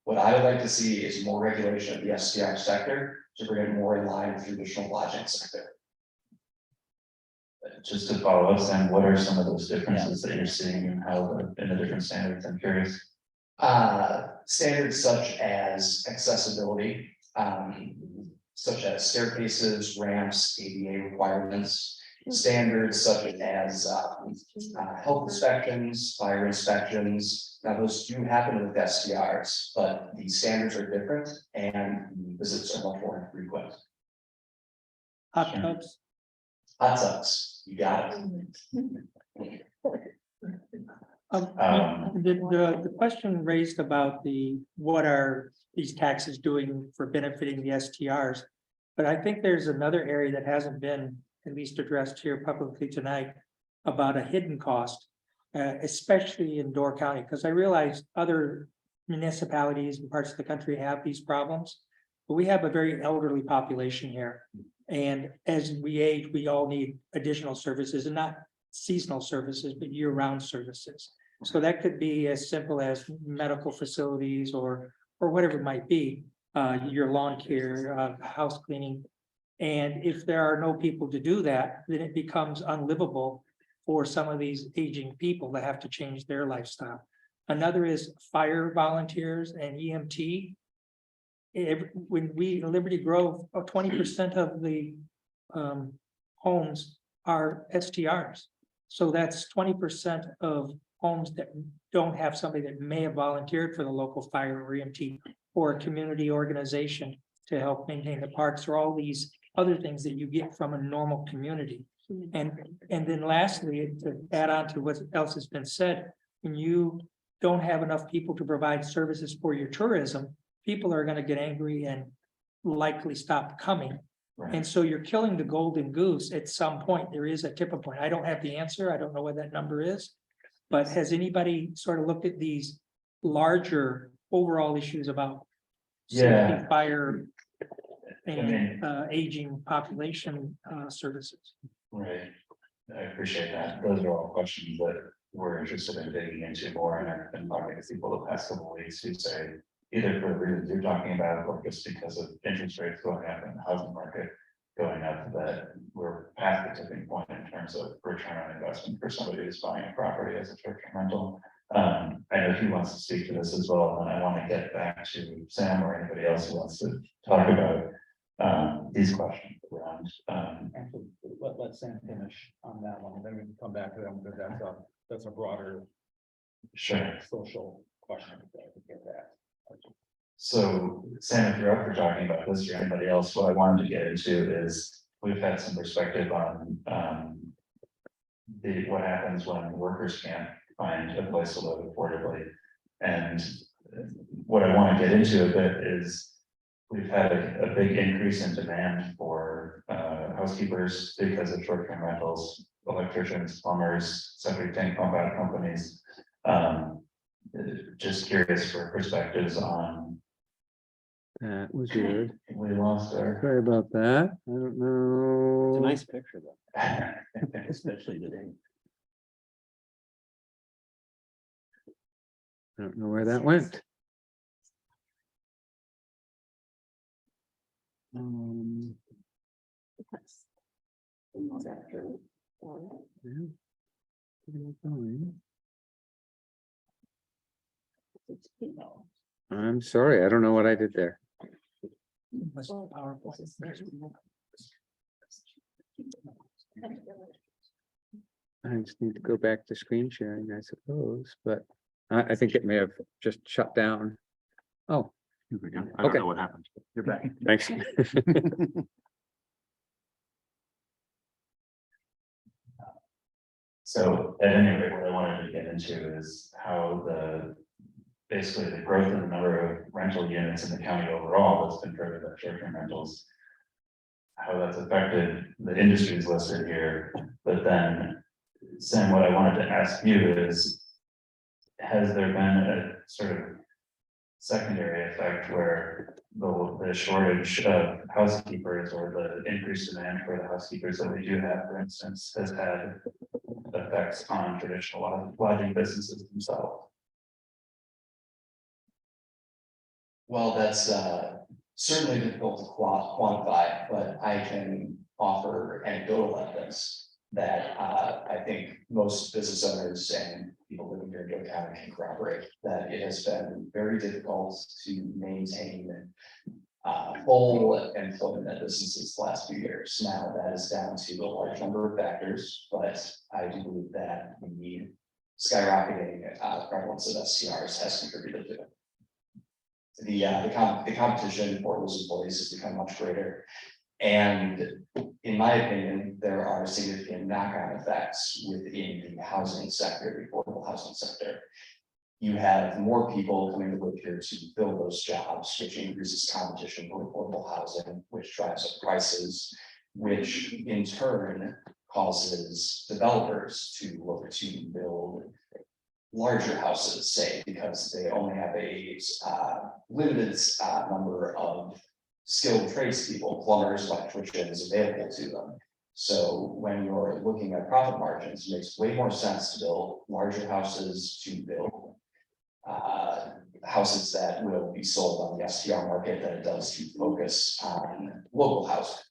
What I would like to see is more regulation of the STR sector to bring it more in line with the traditional lodging sector. Just to follow up, Sam, what are some of those differences that you're seeing and how in the different standards? I'm curious. Standards such as accessibility, such as staircases, ramps, ADA requirements, standards such as health inspections, fire inspections. Now, those do happen with STRs, but the standards are different and the visits are much more infrequent. Hot tubs. Hot tubs, you got it. The question raised about what are these taxes doing for benefiting the STRs? But I think there's another area that hasn't been at least addressed here publicly tonight about a hidden cost, especially in Door County, because I realize other municipalities and parts of the country have these problems, but we have a very elderly population here. And as we age, we all need additional services, and not seasonal services, but year-round services. So that could be as simple as medical facilities or whatever it might be, your lawn care, house cleaning. And if there are no people to do that, then it becomes unlivable for some of these aging people that have to change their lifestyle. Another is fire volunteers and EMT. When we in Liberty Grove, 20% of the homes are STRs. So that's 20% of homes that don't have somebody that may have volunteered for the local fire or EMT or a community organization to help maintain the parks, or all these other things that you get from a normal community. And then lastly, to add on to what else has been said, when you don't have enough people to provide services for your tourism, people are going to get angry and likely stop coming. Right. And so you're killing the golden goose at some point. There is a tipping point. I don't have the answer. I don't know what that number is. But has anybody sort of looked at these larger overall issues about safety, fire, and aging population services? Right. I appreciate that. Those are all questions that we're interested in digging into more, and I've been talking to people the past couple of weeks who say, either for the reasons you're talking about, or just because of interest rates going up and the housing market going up, that we're past the tipping point in terms of return on investment for somebody who's buying a property as a short-term rental. I know he wants to speak to this as well, and I want to get back to Sam or anybody else who wants to talk about these questions around. Actually, let Sam finish on that one, and then we can come back to them, because that's a broader Sure. social question. Get that. So Sam, if you're up for talking about this or anybody else, what I wanted to get into is we've had some perspective on what happens when workers can't find a place to live affordably. And what I want to get into a bit is we've had a big increase in demand for housekeepers because of short-term rentals, electricians, plumbers, septic tank pump out companies. Just curious for perspectives on. That was weird. We lost our. Sorry about that. I don't know. It's a nice picture though. Especially today. I don't know where that went. I'm sorry, I don't know what I did there. I just need to go back to screen sharing, I suppose, but I think it may have just shut down. Oh, I don't Okay. know what happened. You're back. thanks. So at any rate, what I wanted to get into is how basically the growth in the number of rental units in the county overall that's been driven by short-term rentals. How that's affected the industries listed here, but then Sam, what I wanted to ask you is, has there been a sort of secondary effect where the shortage of housekeepers or the increased demand for the housekeepers that we do have, for instance, has had effects on traditional lodging businesses themselves? Well, that's certainly difficult to quantify, but I can offer anecdotal evidence that I think most business owners and people living here in York County can corroborate that it has been very difficult to maintain full employment at businesses the last few years. Now, that is down to a large number of factors, but I do believe that the skyrocketing prevalence of STRs has contributed to it. The competition for those employees has become much greater. And in my opinion, there are significant knock-on effects within the housing sector, the affordable housing sector. You have more people coming to live here to fill those jobs, which increases competition for affordable housing, which drives up prices, which in turn causes developers to look to build larger houses, say, because they only have a limited number of skilled tradespeople, plumbers, electricians available to them. So when you're looking at profit margins, it makes way more sense to build larger houses, to build houses that will be sold on the STR market than it does to focus on local housing.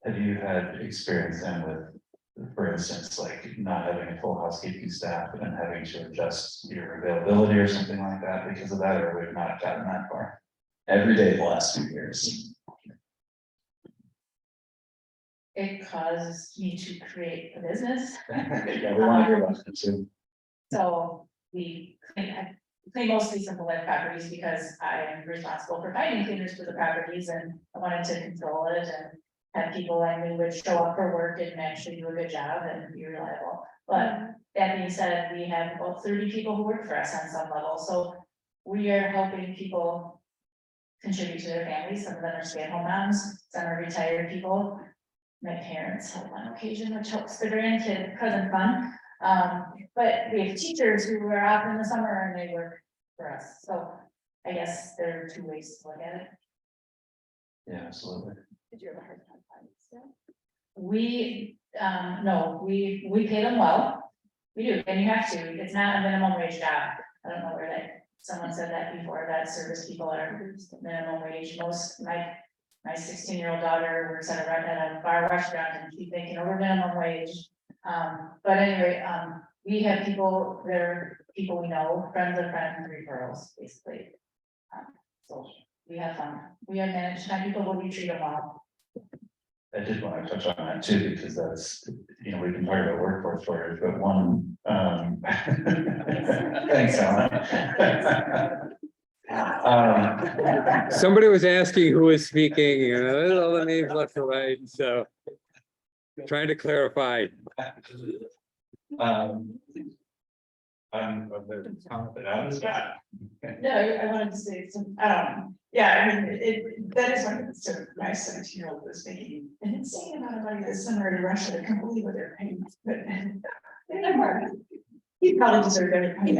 Have you had experience then with, for instance, like not having a full housekeeping staff and having to adjust your availability or something like that because of that, or we've not gotten that far? Every day the last 2 years. It caused me to create a business. Yeah, we want to hear about it too. So I clean mostly simple life properties because I am responsible for finding cleaners for the properties, and I wanted to control it and have people I knew would show up for work and actually do a good job and be reliable. But that being said, we have about 30 people who work for us on some level, so we are helping people contribute to their families. Some of them are stay-at-home moms, some are retired people. My parents help on occasion, which helps the grandkid cousin fun. But we have teachers who are out in the summer and they work for us. So I guess there are two ways to look at it. Yeah, absolutely. Did you have a hard time finding staff? No, we pay them well. We do, and you have to, it's not a minimum wage job. I don't know where that, someone said that before, that service people are minimum wage. My 16-year-old daughter works at a bar restaurant and she's making over minimum wage. But anyway, we have people, they're people we know, friends of friends, referrals, basically. So we have managed to find people, but we treat them well. I did want to touch on that too, because that's, you know, we can talk about workforce shortage, but one, thanks, Alan. Somebody was asking who was speaking, and all the names left and right, so. Trying to clarify. No, I wanted to say some, yeah, I mean, that is one of the sort of my 17-year-old was making an insane amount of money this summer in Russia. I can't believe what they're paying, but he probably deserved everything.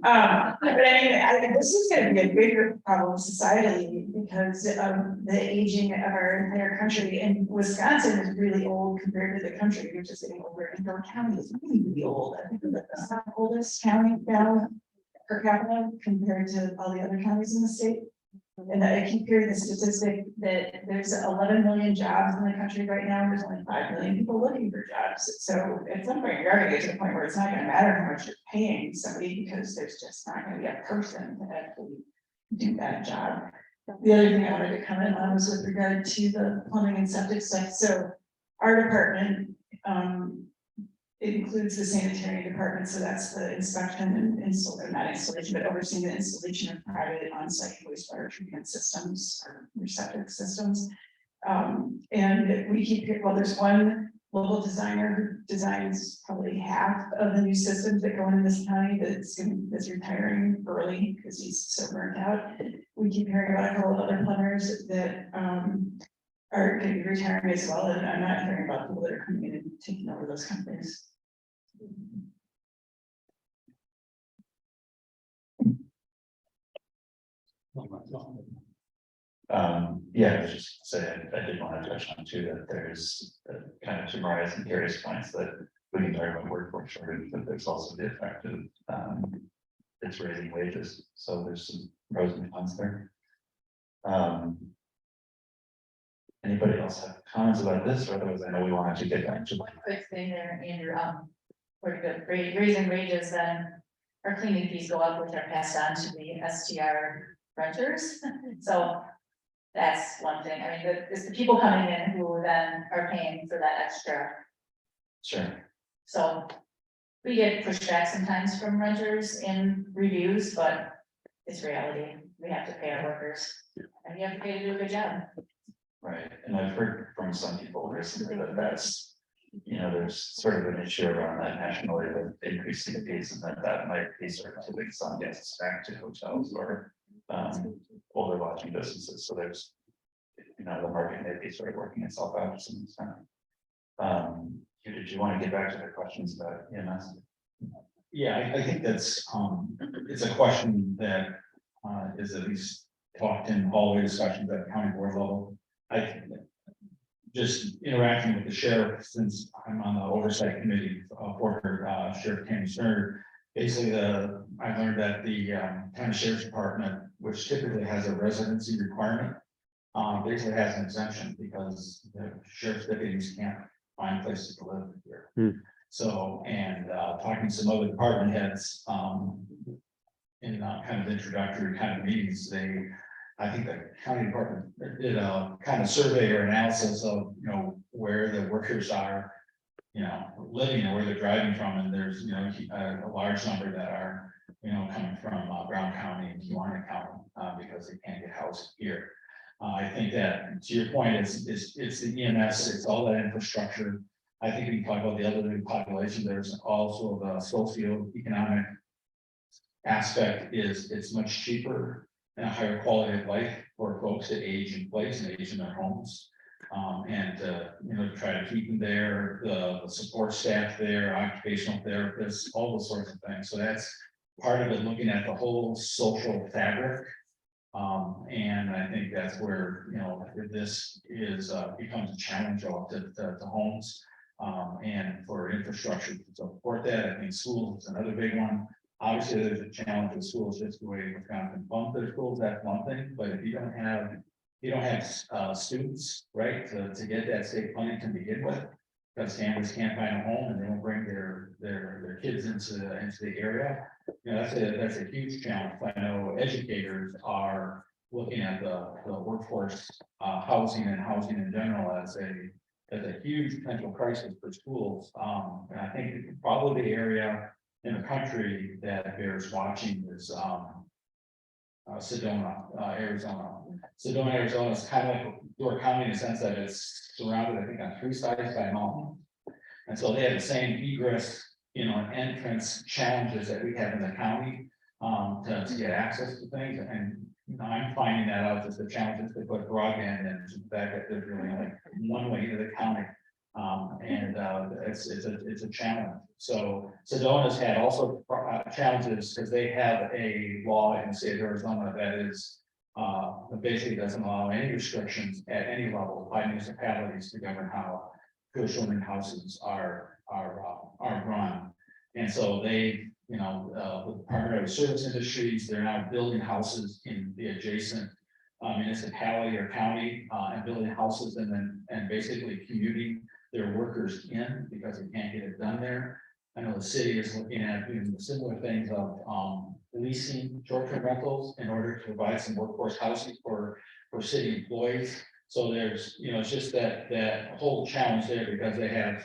But I mean, this is going to be a bigger problem societally because of the aging of our entire country. And Wisconsin is really old compared to the country, which is getting older. And Door County is really, really old. I think that's the oldest county now per capita compared to all the other counties in the state. And I keep hearing the statistic that there's 11 million jobs in the country right now, and there's only 5 million people looking for jobs. So at some point, you're going to get to the point where it's not going to matter how much you're paying somebody because there's just not going to be a person to actually do that job. The other thing I wanted to comment on was with regard to the plumbing and septic stuff. So our department, it includes the sanitary department, so that's the inspection and not installation, but overseeing the installation of private on-site wastewater treatment systems or septic systems. And we keep, well, there's one local designer who designs probably half of the new systems that go into this county that's retiring early because he's so burnt out. We keep hearing about a couple of other plumbers that are going to be retiring as well, and I'm not hearing about people that are coming in and taking over those companies. Yeah, I was just saying, I did want to touch on too, that there's kind of two Mariah's and Gary's points that we can talk about workforce shortage, but there's also the effect of it's raising wages, so there's some pros and cons there. Anybody else have comments about this, or otherwise I know we wanted to get back to. One quick thing there, Andrew, we're good, raising wages, then our cleaning fees go up, which are passed on to the STR renters. So that's one thing. I mean, it's the people coming in who then are paying for that extra. Sure. So we get pushback sometimes from renters in reviews, but it's reality. We have to pay our workers and you have to pay to do a good job. Right, and I've heard from some people recently that that's, you know, there's sort of an issue around that nationally with increasing the fees, and that might be sort of tipping some guests back to hotels or older lodging businesses. So there's, you know, the market may be sort of working itself out to some extent. Did you want to get back to the questions about EMS? Yeah, I think that's, it's a question that is at least talked in hallway discussions at the county board level. I just interacting with the sheriff, since I'm on the oversight committee for Sheriff Tammy Stern. Basically, I learned that the county sheriff's department, which typically has a residency requirement, basically has an exemption because the sheriff's deputies can't find places to live here. So, and talking to some other department heads in kind of introductory kind of meetings, I think the county department did a kind of survey or analysis of, you know, where the workers are, you know, living or where they're driving from, and there's, you know, a large number that are, you know, coming from Brown County and Kewanee County because they can't get housed here. I think that, to your point, it's the EMS, it's all that infrastructure. I think we can talk about the elderly population. There's also the socioeconomic aspect is it's much cheaper and a higher quality of life for folks that age in place and age in their homes. And you know, try to keep them there, the support staff there, occupational therapists, all those sorts of things. So that's part of it, looking at the whole social fabric And I think that's where, if this is, becomes a challenge to homes. And for infrastructure to support that, I think schools is another big one. Obviously, there's a challenge with schools, just the way Wisconsin funds their schools, that's one thing, but if you don't have students, right, to get that state funding to begin with. Because families can't find a home and they don't bring their kids into the area. That's a huge challenge. I know educators are looking at the workforce, housing and housing in general as a huge potential crisis for schools. And I think probably the area in the country that bears watching is Sedona, Arizona. Sedona, Arizona is kind of like Door County in the sense that it's surrounded, I think, on 3 sides by a mountain. And so they have the same egress, and entrance challenges that we have in the county, to get access to things. And I'm finding that out as the challenges to put broadband in, the fact that there's really only one way to the county. And it's a challenge. So Sedona's had also challenges because they have a law in the state of Arizona that is basically doesn't allow any restrictions at any level by municipalities to govern how children houses are run. And so they, with primary service industries, they're now building houses in the adjacent municipality or county, and building houses and basically commuting their workers in because they can't get it done there. I know the city is looking at doing similar things of leasing short-term rentals in order to provide some workforce housing for city employees. So there's, it's just that whole challenge there because they have,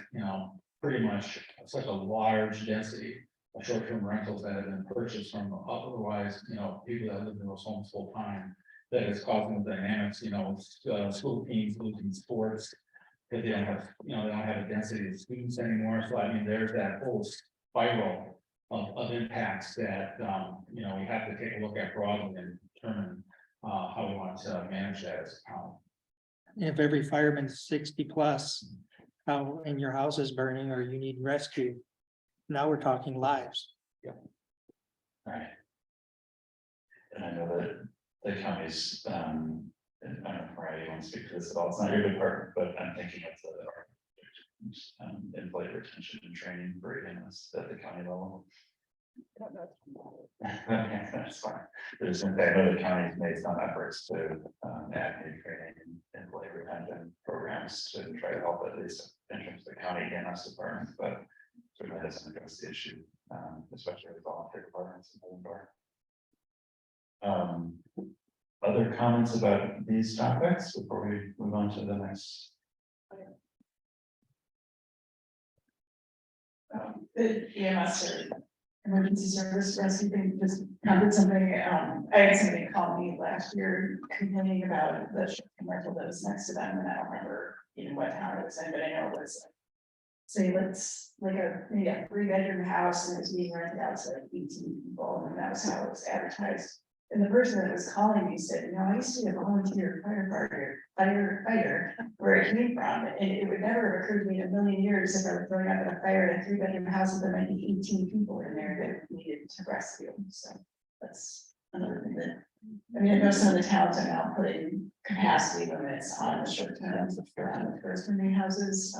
pretty much such a large density of short-term rentals that have been purchased from otherwise, people that live in those homes full time. That is causing the dynamics, school teams losing sports. Because they don't have, they don't have a density of students anymore. So I mean, there's that whole spiral of impacts that, we have to take a look at broadly and determine how we want to manage that as a county. If every fireman's 60+, and your house is burning or you need rescue, now we're talking lives. Right. And I know that the county's, and I don't know if Mariah wants to speak to this at all, it's not your department, but I'm thinking of the employee retention and training for analysts at the county level. Okay, that's fine. There's, I know the county's made some efforts to add new training and employee retention programs to try to help at least in terms of the county EMS department, but certainly doesn't address the issue, especially with volunteer departments in Illinois. Other comments about these topics before we move on to the next? The EMS or emergency service rescue thing just covered something. I had somebody call me last year complaining about the short-term rental that was next to them, and I don't remember even what town it was in, but I know it was. Say let's like maybe a 3-bedroom house and it was being rented out to like 18 people, and that was how it was advertised. And the person that was calling me said, I used to be a volunteer firefighter where it came from, and it would never have occurred to me in a million years if I were throwing up in a fire in a 3-bedroom house and there might be 18 people in there that needed to rescue. So that's another thing that, I mean, I know some of the towns are now putting capacity limits on the short term around the first remain houses,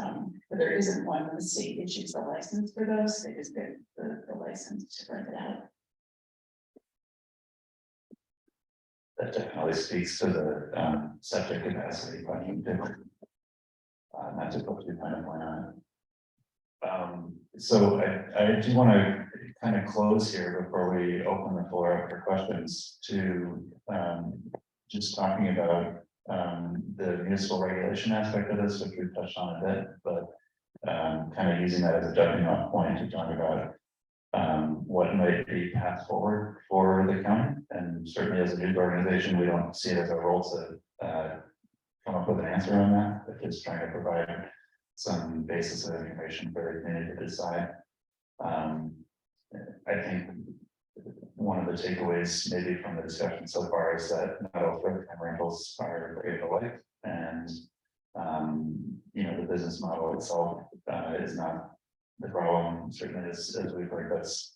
but there isn't one when the state issues the license for those. They just get the license to rent it out. That definitely speaks to the septic capacity question too. Not to put too fine a point on it. So I do want to kind of close here before we open the floor up for questions to just talking about the municipal regulation aspect of this, which we've touched on a bit, but kind of using that as a jumping off point to talk about what might be path forward for the county. And certainly as a news organization, we don't see it as our role to come up with an answer on that, but just trying to provide some basis of information for the community to decide. I think one of the takeaways maybe from the discussion so far is that not all short-term rentals are great for life, and the business model itself is not the problem. Certainly as we've heard, that's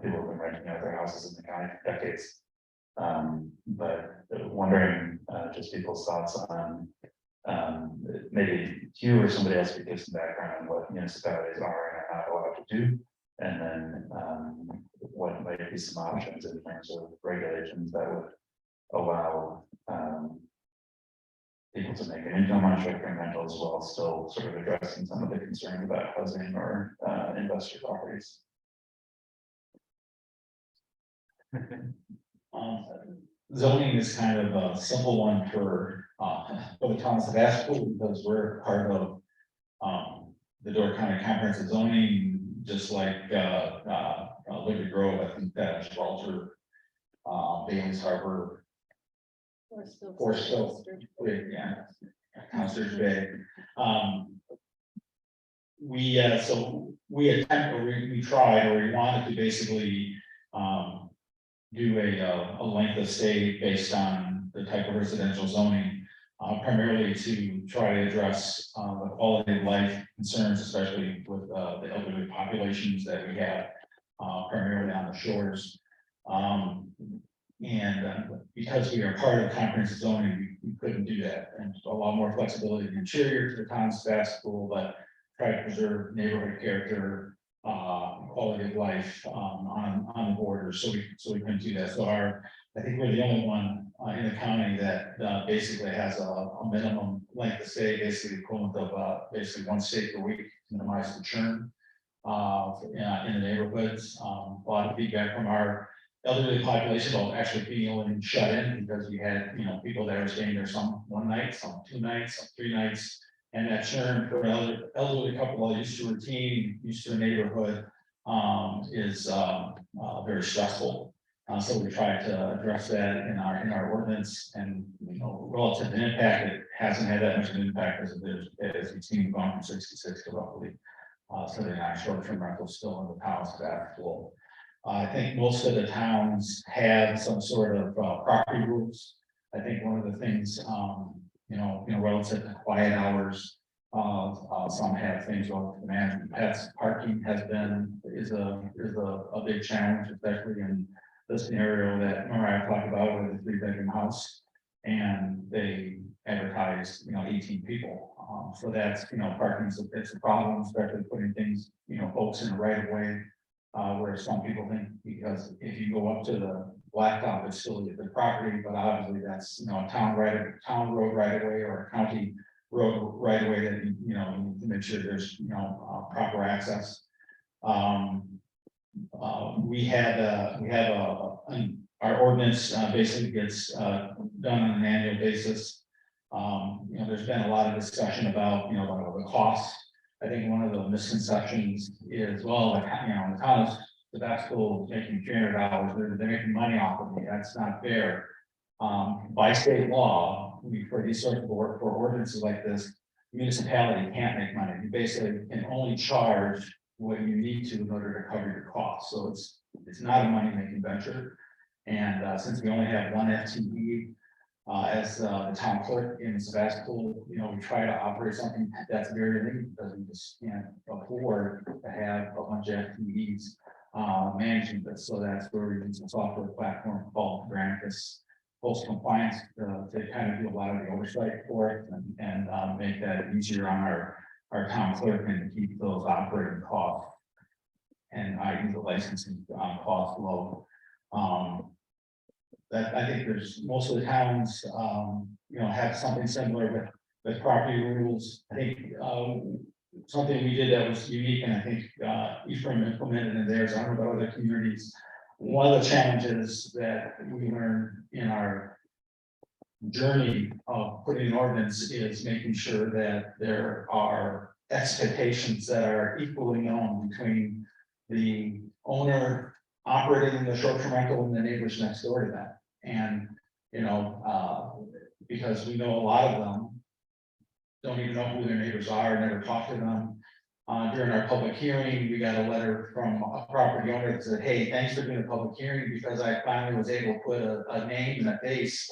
people have been renting out their houses in the county for decades. But wondering, just people's thoughts on, maybe you or somebody else could give some background on what municipalities are and are not allowed to do. And then, what might be some options in terms of regulations that would allow, people to make an income on short-term rentals while still sort of addressing some of the concerns about housing or, investor properties. Zoning is kind of a simple one for the towns of Asheville, because we're part of the Door County Comprehensive Zoning, just like Liberty Grove. I think that Walter, Bailey's Harbor, Forest yeah, Counselor's Bay. We tried, or we wanted to basically do a length of stay based on the type of residential zoning, primarily to try to address the quality of life concerns, especially with the elderly populations that we have, primarily on the shores. Because we are part of comprehensive zoning, we couldn't do that, and a lot more flexibility to interior to the town's staff school, but try to preserve neighborhood character, quality of life on the border. So we couldn't do that. So I think we're the only one in the county that basically has a minimum length of stay, basically equivalent of basically one stay per week to minimize the churn in the neighborhoods. A lot of feedback from our elderly population about actually feeling shut in, because we had, people that were staying there some one night, some 2 nights, some 3 nights. And that churn for an elderly couple used to routine, used to a neighborhood, is very stressful. So we tried to address that in our ordinance, and relative to impact, it hasn't had that much of an impact as we've seen, gone from 66 to roughly 79 short-term rentals still in the towns of Asheville. I think most of the towns have some sort of property rules. I think one of the things, relative to quiet hours, some have things relative to management pets. Parking is a big challenge, especially in the scenario that Mariah talked about with a 3-bedroom house, and they advertised 18 people. So that's parking it's a problem, especially putting things, folks in the right of way. Where some people think, because if you go up to the blacktop, it's still the property, but obviously that's, a town road right away, or a county road right away, that, you need to make sure there's, proper access. We have our ordinance basically gets done on an annual basis. There's been a lot of discussion about, the cost. I think one of the misconceptions is, well, the town is the best school making $300, they're making money off of me. That's not fair. By state law, for these sorts of for ordinances like this, municipality can't make money. You basically can only charge what you need to in order to cover your costs. So it's not a money-making venture. And since we only have one FTE, as the town clerk in Sebastopol, we try to operate something that's very limited, because we just can't afford to have a bunch of FTEs managing this. So that's where we use a software platform called Granicus Post Compliance to kind of do a lot of the oversight for it, and make that easier on our town clerk, and to keep those operating costs and use the licensing cost low. That I think there's most of the towns, have something similar with property rules. I think something we did that was unique, and I think Ephraim implemented in theirs. I don't know about other communities. One of the challenges that we learned in our journey of putting an ordinance is making sure that there are expectations that are equally known between the owner operating the short-term rental and the neighbors next door to them. And, because we know a lot of them don't even know who their neighbors are, never talk to them. During our public hearing, we got a letter from a property owner that said, hey, thanks for doing a public hearing, because I finally was able to put a name and a face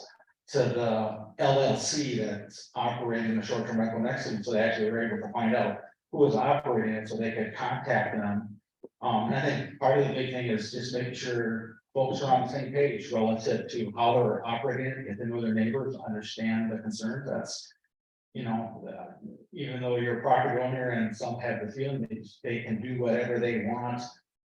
to the LLC that's operating the short-term rental next to them. So they actually were able to find out who was operating it, so they could contact them. And I think part of the big thing is just making sure folks are on the same page relative to how they're operating, get to know their neighbors, understand the concerns, that's. Even though you're a property owner and some have the feeling they can do whatever they want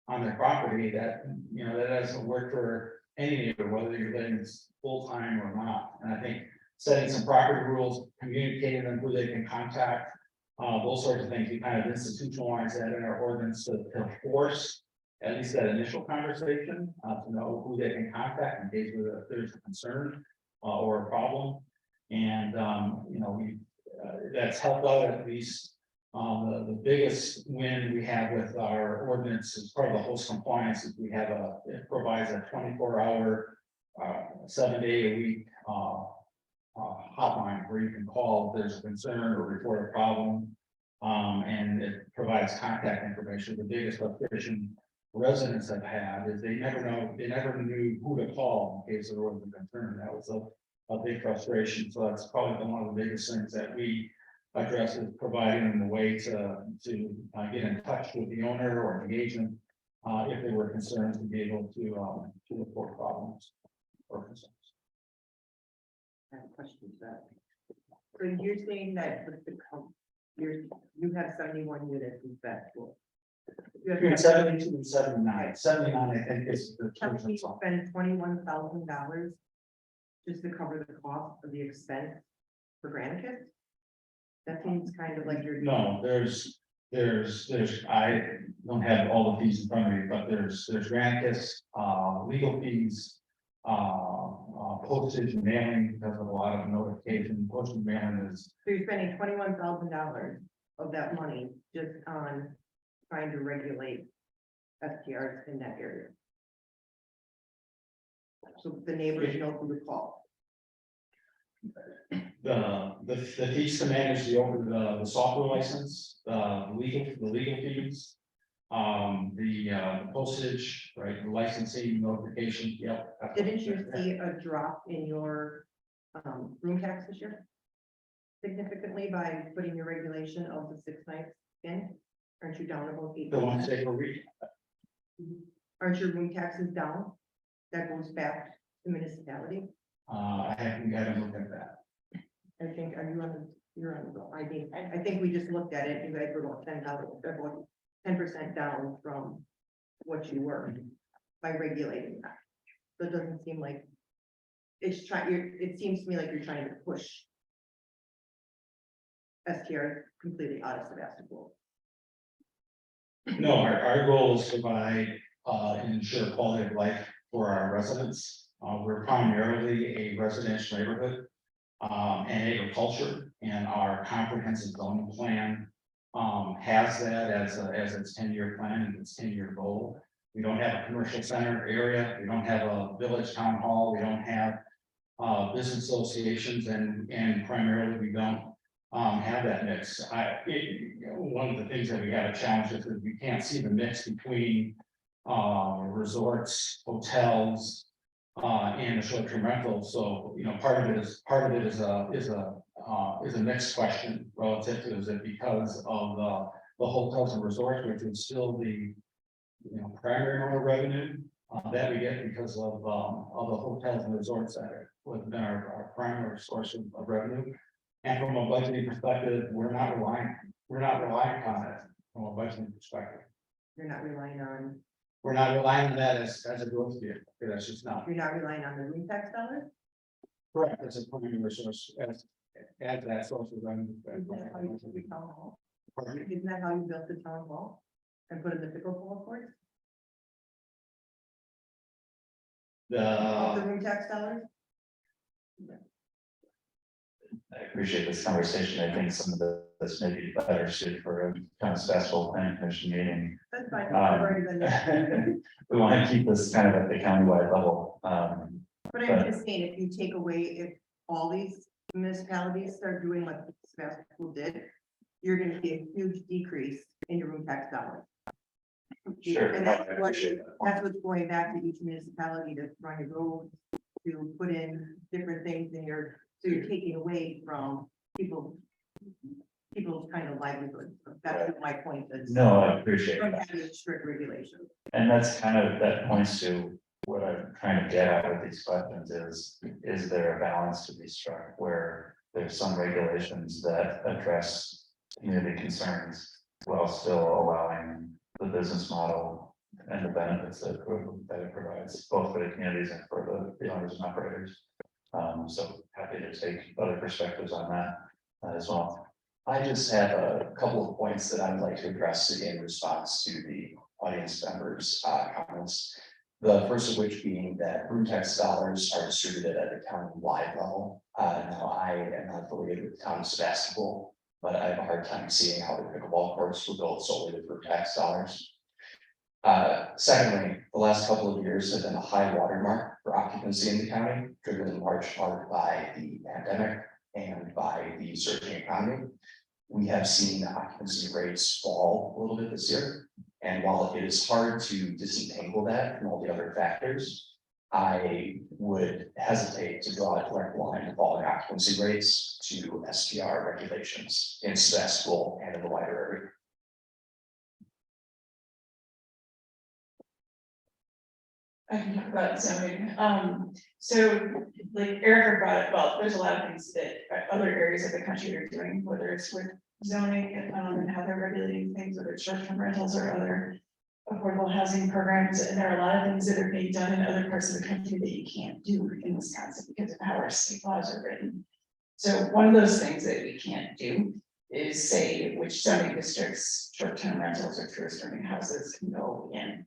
on their property, that, that doesn't work for any neighbor, whether you're living full-time or not. And I think setting some property rules, communicating them who they can contact, those sorts of things, we kind of institutionalize that in our ordinance to force at least that initial conversation, to know who they can contact in case there's a concern, or a problem. And, that's helped out at least. The biggest win we have with our ordinance is part of the host compliance is we have it provides a 24-hour, 7-day-a-week, hotline where you can call if there's a concern or report a problem. And it provides contact information. The biggest frustration residents have had is they never knew who to call in case there was a concern. That was a big frustration. So that's probably one of the biggest things that we address, is providing them a way to get in touch with the owner or the agent if they were concerned, to be able to report problems or concerns. I have a question to that. So you're saying that with the you have 71 units in that pool. You have Between 72 and 79. 79, I think, is the How term. can you spend $21,000 just to cover the cost of the expense for Granicus? That seems kind of like you're. No, I don't have all the fees in front of me, but there's Granicus, legal fees, postage and mailing, because of a lot of notification, postage and mailing is. So you're spending $21,000 of that money just on trying to regulate STRs in that area. So the neighbors know who to call. The fees to manage the software license, the legal fees. The postage, right, the licensing notification, yep. Didn't you see a drop in your room tax this year? Significantly by putting your regulation of the 6 nights in? Aren't you down about 8? The one day per week. Aren't your room taxes down? That goes back to municipality. I haven't looked at that. I think, you're on the, I think we just looked at it, you guys were about 10% down from what you were by regulating that. So it doesn't seem like it seems to me like you're trying to push STR completely out of Sebastopol. No, our goal is to provide, ensure quality of life for our residents. We're primarily a residential neighborhood, and agriculture, and our comprehensive zoning plan has that as its 10-year plan and its 10-year goal. We don't have a commercial center area, we don't have a village town hall, we don't have business associations, and primarily we don't have that mix. One of the things that we have a challenge with is we can't see the mix between resorts, hotels, and a short-term rental. So, part of it is a mixed question relative to, is it because of the hotels and resorts, which is still the primary owner revenue that we get because of the hotels and resorts that have been our primary source of revenue. And from a budgeting perspective, we're not relying on it from a budgeting perspective. You're not relying on. We're not relying on that as a growth vehicle. That's just not You're not relying on the room tax dollars? correct. It's a primary resource as that source of revenue. Isn't that how you built the town hall? Pardon me? Isn't that how you built the town hall? And put in the pickleball courts? The room tax dollars? I appreciate this conversation. I think some of this may be better suited for a kind of special planning commission meeting. That's fine. I've already been there. We want to keep this kind of at the countywide level. But I'm just saying, if you take away, if all these municipalities start doing what Sebastopol did, you're gonna see a huge decrease in your room tax dollars. Sure, And I that's appreciate that. that's what's going back to each municipality to run your roads, to put in different things in your, so you're taking away from people's kind of livelihood. That's what my point is. No, I appreciate From that. having strict regulations. And that's kind of, that points to what I'm trying to get at with these questions is there a balance to be struck where there's some regulations that address community concerns while still allowing the business model and the benefits that it provides, both for the communities and for the owners and operators. So happy to take other perspectives on that as well. I just have a couple of points that I would like to address in response to the audience members' comments. The first of which being that room tax dollars are distributed at a county-wide level. Now I am not affiliated with the town of Sebastopol, but I have a hard time seeing how the pickleball courts were built solely with room tax dollars. Secondly, the last couple of years have been a high watermark for occupancy in the county, driven in large part by the pandemic and by the surging economy. We have seen occupancy rates fall a little bit this year. And while it is hard to disentangle that from all the other factors, I would hesitate to draw a direct line of falling occupancy rates to STR regulations in Sebastopol and in the wider area. I can talk about zoning. So like Erica brought it, well, there's a lot of things that other areas of the country are doing, whether it's with zoning and how they're regulating things, whether it's short-term rentals or other affordable housing programs. And there are a lot of things that are being done in other parts of the country that you can't do in Wisconsin because of how our state laws are written. So one of those things that we can't do is say which zoning districts short-term rentals or tourist renting houses can go in.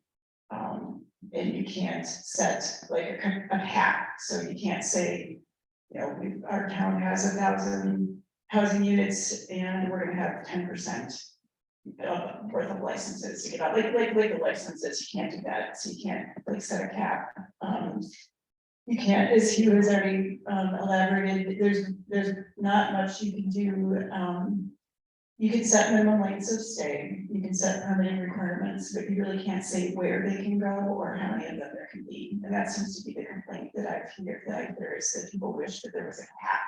And you can't set like a cap, so you can't say, you know, our town has 1,000 housing units and we're gonna have 10% worth of licenses to get out, like the licenses, you can't do that, so you can't like set a cap. You can't, as Hugh has already elaborated, there's not much you can do. You can set minimum lengths of stay, you can set permitting requirements, but you really can't say where they can go or how many of them there can be. And that seems to be the complaint that I've heard, that there is, that people wish that there was a cap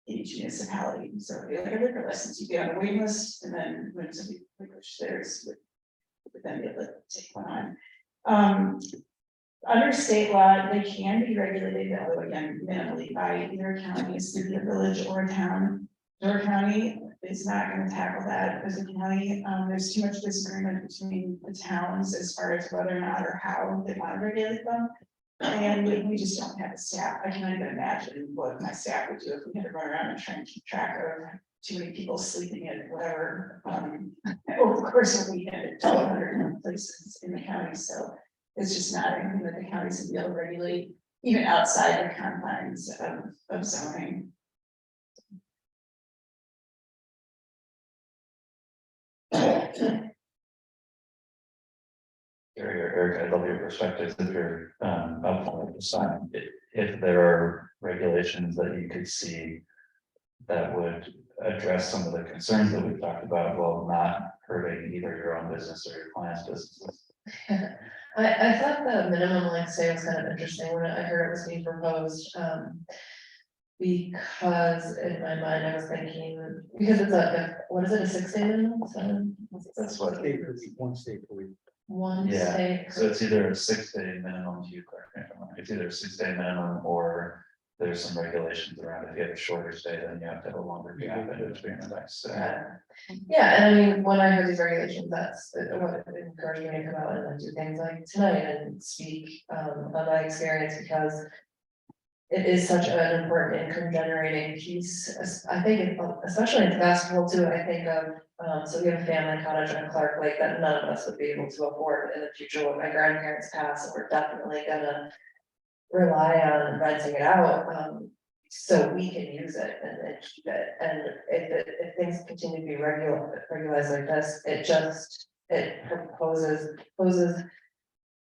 in each municipality. So it'd be like a liquor license, you'd be on a waiting list, and then when somebody which there's would then be able to take one on. Under state law, they can be regulated, although again, minimally by either a county, a city, a village, or a town. Door County is not going to tackle that as a county. There's too much disagreement between the towns as far as whether or not or how they want to regulate them. And we just don't have a staff. I can't even imagine what my staff would do if we had to run around and try and keep track of too many people sleeping in whatever over the course of a weekend at 1,200 places in the county. So it's just not anything that the counties would be able to regulate, even outside the confines of zoning. Eric, I love your perspective if you're up for the sign. If there are regulations that you could see that would address some of the concerns that we've talked about while not hurting either your own business or your client's businesses. I thought the minimum length stay was kind of interesting when I heard it was being proposed. Because in my mind, I was thinking, because it's what is it, a 6-day minimum? That's what. One state per week. One Yeah, stay. so it's either a 6-day minimum, it's either a 6-day minimum or there's some regulations around if you have a shorter stay, then you have to have a longer gap in between the next. Yeah, and I mean, when I heard these regulations, that's what encouraged me to come out and do things like tonight and speak on my experience, because it is such an important income generating piece. I think, especially in basketball too, I think of, so we have a family cottage on Clark Lake that none of us would be able to afford in the future when my grandparents pass, and we're definitely gonna rely on renting it out, so we can use it and keep it. And if things continue to be regularized like this, it poses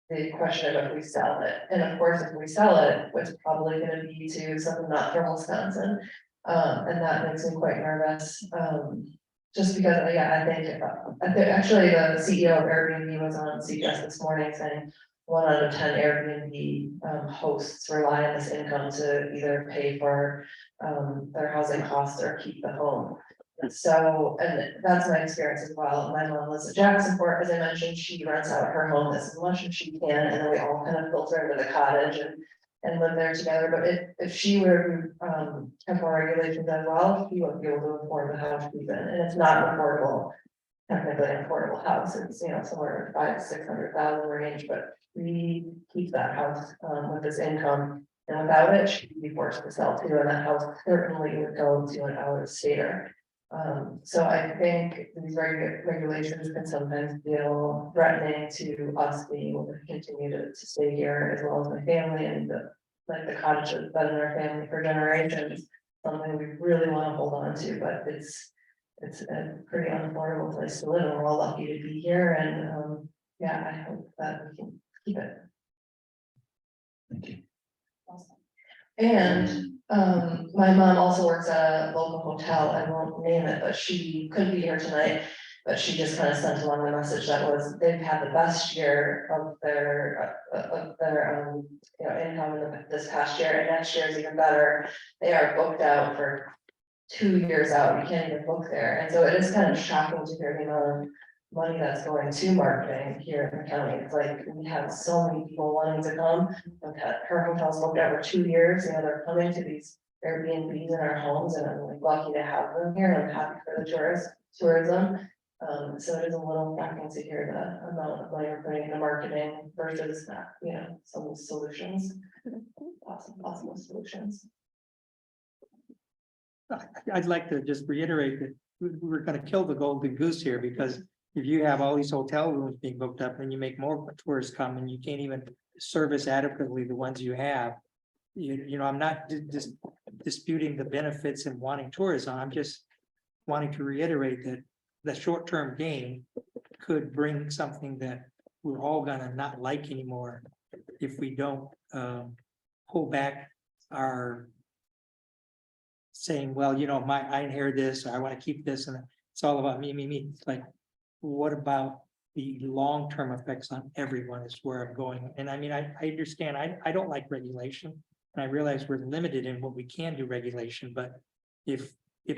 the question of if we sell it. And of course, if we sell it, it's probably gonna be to someone not from Wisconsin. And that makes me quite nervous. Just because, yeah, I think actually the CEO of Airbnb was on CBS this morning saying 1 out of 10 Airbnb hosts rely on this income to either pay for their housing costs or keep the home. So, and that's my experience as well. My mom lives in Jacksonport, as I mentioned, she rents out her home as much as she can, and then we all kind of filter into the cottage and live there together. But if she were to have more regulations as well, she wouldn't be able to afford the house she's in, and it's not an affordable, technically an affordable house. It's, you know, somewhere in 500,000-600,000 range, but we keep that house with this income. And without it, she'd be forced to sell too, and that house certainly would go to an out of stater. So I think these regulations can sometimes feel threatening to us being able to continue to stay here, as well as my family and like the cottage that's been in our family for generations. Something we really want to hold on to, but it's a pretty unaffordable place to live, and we're all lucky to be here, and yeah, I hope that we can keep it. Thank you. And my mom also works at a local hotel, I won't name it, but she could be here tonight. But she just kind of sent along the message that was, they've had the best year of their you know, income in this past year, and next year is even better. They are booked out for 2 years out, you can't even book there, and so it is kind of shocking to hear the amount of money that's going to marketing here in the county. It's like, we have so many people wanting to come. Her hotel's booked out for 2 years, you know, they're coming to these Airbnbs in our homes, and I'm like lucky to have them here, and I'm happy for the tourism. So it is a little shocking to hear the amount of money we're putting into marketing versus, you know, some solutions, possible solutions. I'd like to just reiterate that we're gonna kill the golden goose here, because if you have all these hotel rooms being booked up and you make more tourists come and you can't even service adequately the ones you have. You know, I'm not disputing the benefits and wanting tourism. I'm just wanting to reiterate that the short-term gain could bring something that we're all gonna not like anymore if we don't pull back our saying, well, you know, I inherit this, or I want to keep this, and it's all about me. It's like, what about the long-term effects on everyone is where I'm going. And I mean, I understand, I don't like regulation, and I realize we're limited in what we can do regulation, but if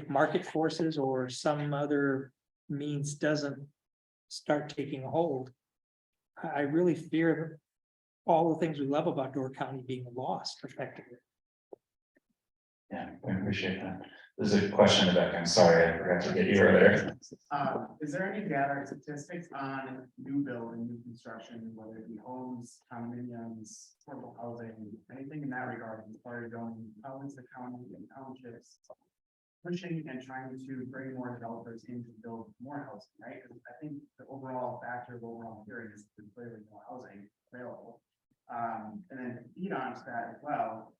market forces or some other means doesn't start taking a hold, I really fear all the things we love about Door County being lost effectively. Yeah, I appreciate that. There's a question in the back. I'm sorry, I forgot to get you earlier. Is there any data or statistics on new build and new construction, whether it be homes, condominiums, affordable housing, anything in that regard, as far as going, how is the county and townships pushing and trying to bring more developers in to build more housing, right? Because I think the overall factor of overall hearing is there's clearly more housing available. And then to feed on to that as well,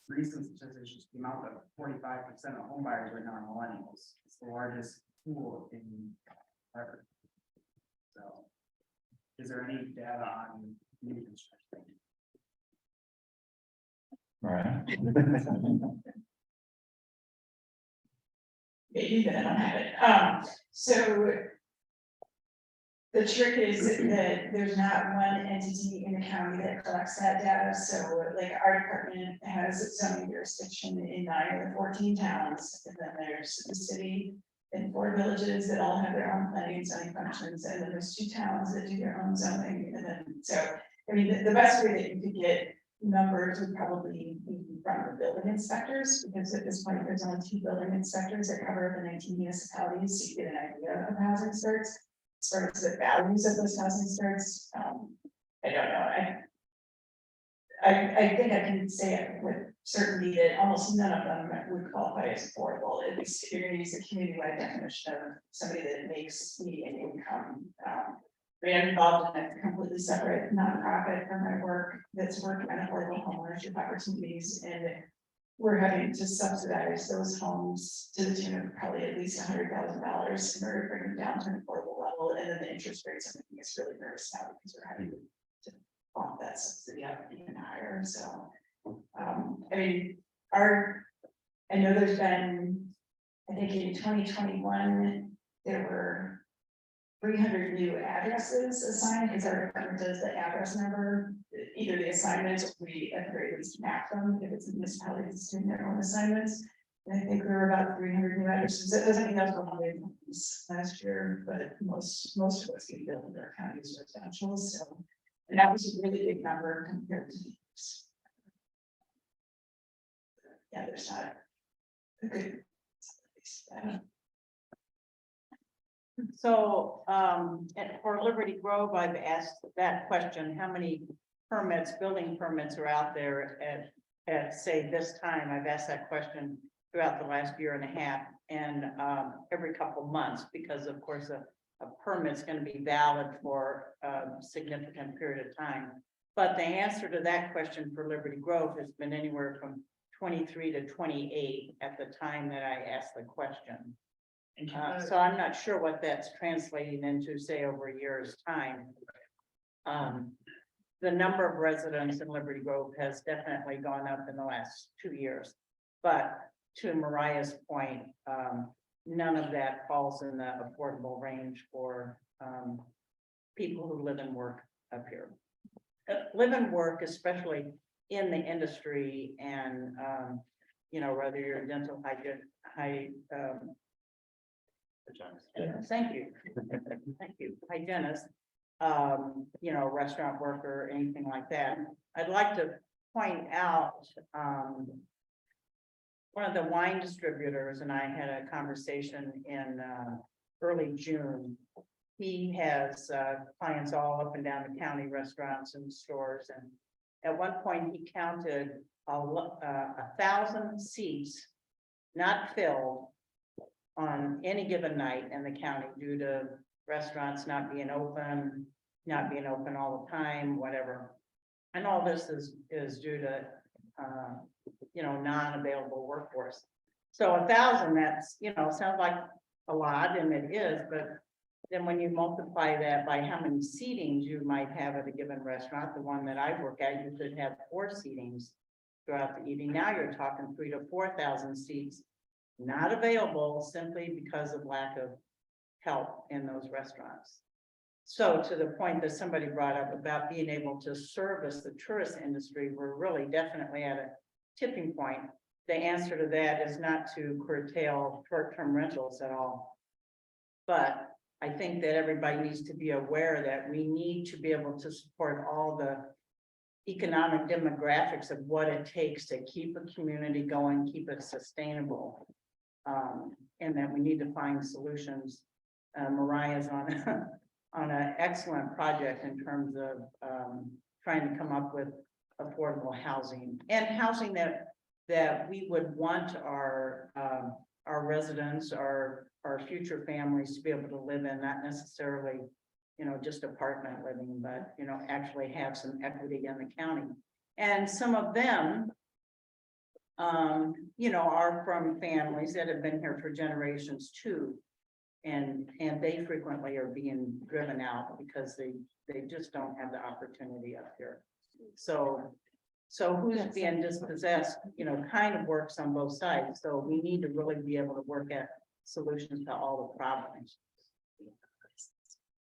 recent statistics just came out that 45% of home buyers right now are millennials. It's the largest pool in ever. So, is there any data on new construction? All right. Maybe, but I don't have it. So the trick is that there's not one entity in the county that collects that data. So like our department has zoning jurisdiction in 9 of the 14 towns. And then there's the city and 4 villages that all have their own planning and zoning functions. And then there's 2 towns that do their own zoning. And then, so, I mean, the best way that you could get numbers would probably be from the building inspectors, because at this point, there's only 2 building inspectors that cover the 19 municipalities, so you get an idea of housing starts. As far as the values of those housing starts, I don't know. I think I can say with certainty that almost none of them would qualify as affordable. At least if you're going to use a community-wide definition of somebody that makes median income. I'm involved in a completely separate nonprofit from my work that's working on affordable homeownership opportunities, and we're having to subsidize those homes to the tune of probably at least $100,000 in order to bring them down to an affordable level. And then the interest rates, I think, is really nervous now because we're having to bump that subsidy up even higher. So, I mean, I know there's been, I think in 2021, there were 300 new addresses assigned, because our department does the address number, either the assignments, or we at the very least map them if it's a municipality that's doing their own assignments. I think we were about 300 new addresses. It doesn't mean that's what we did last year, but most of us get billed in our counties residential, so. And that was a really big number compared to these. Yeah, there's not a good. So, and for Liberty Grove, I've asked that question, how many permits, building permits are out there at say this time? I've asked that question throughout the last year and a half, and every couple of months, because of course a permit's gonna be valid for a significant period of time. But the answer to that question for Liberty Grove has been anywhere from 23 to 28 at the time that I asked the question. So I'm not sure what that's translating into, say, over a year's time. The number of residents in Liberty Grove has definitely gone up in the last 2 years. But to Mariah's point, none of that falls in the affordable range for people who live and work up here. Live and work, especially in the industry and, you know, whether you're a dental thank you. Thank you. Hygienist, you know, restaurant worker, anything like that. I'd like to point out, one of the wine distributors and I had a conversation in early June. He has clients all up and down the county, restaurants and stores. And at one point he counted 1,000 seats not filled on any given night in the county due to restaurants not being open all the time, whatever. And all this is due to, you know, non-available workforce. So 1,000, that's, you know, sounds like a lot, and it is, but then when you multiply that by how many seatings you might have at a given restaurant, the one that I work at, you should have 4 seatings throughout the evening. Now you're talking 3,000 to 4,000 seats not available simply because of lack of help in those restaurants. So to the point that somebody brought up about being able to service the tourist industry, we're really definitely at a tipping point. The answer to that is not to curtail short-term rentals at all. But I think that everybody needs to be aware that we need to be able to support all the economic demographics of what it takes to keep a community going, keep it sustainable. And that we need to find solutions. Mariah's on an excellent project in terms of trying to come up with affordable housing and housing that we would want our residents, our future families to be able to live in, not necessarily, you know, just apartment living, but, you know, actually have some equity in the county. And some of them, you know, are from families that have been here for generations too. And they frequently are being driven out because they just don't have the opportunity up here. So who's being dispossessed, you know, kind of works on both sides. So we need to really be able to work at solutions to all the problems.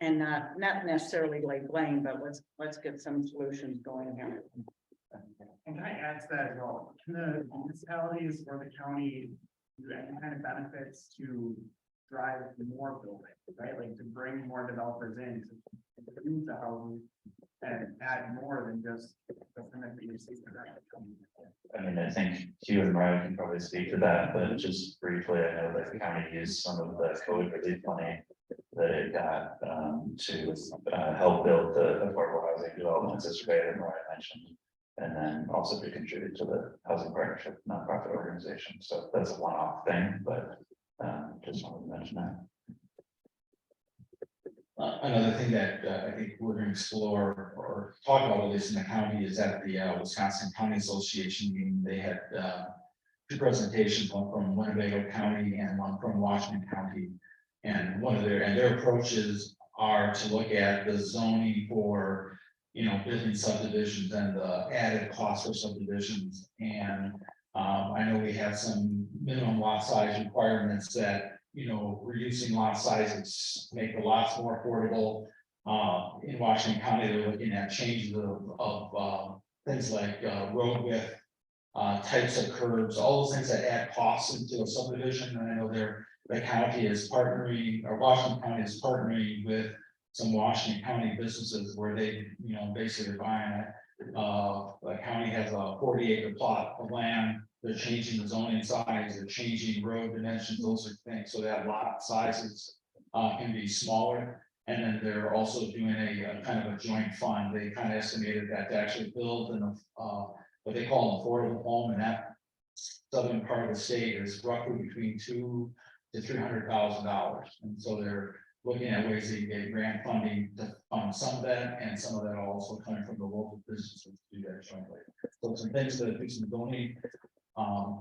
And not necessarily lay blame, but let's get some solutions going here. And can I add to that as well? Can the municipalities or the county do any kind of benefits to drive more building, right? Like to bring more developers in to improve the housing and add more than just the permit that you see. I mean, I think Hugh and Ryan can probably speak to that, but just briefly, I know that the county used some of the COVID relief money that it got to help build the affordable housing developments as Ray and Ryan mentioned. And then also to contribute to the housing partnership nonprofit organization. So that's a one-off thing, but just wanted to mention that. Another thing that I think we're going to explore or talk about, at least in the county, is at the Wisconsin County Association meeting. They had 2 presentations, one from Winnebago County and one from Washington County. And one of their approaches are to look at the zoning for, you know, business subdivisions and the added cost for subdivisions. And I know we have some minimum lot size requirements that, you know, reducing lot sizes make the lots more affordable. In Washington County, they're looking at changes of things like road width types of curbs, all those things that add costs into a subdivision, and I know the county is partnering, or Washington County is partnering with some Washington County businesses where they, basically buying it. The county has a 40-acre plot of land, they're changing the zoning size, they're changing road dimensions, those are things, so that lot sizes can be smaller. And then they're also doing a kind of a joint fund, they kind of estimated that to actually build what they call an affordable home in that southern part of the state is roughly between $200,000 to $300,000. And so they're looking at ways to get grant funding to fund some of that, and some of that also coming from the local businesses to do that jointly. So some things that do some zoning,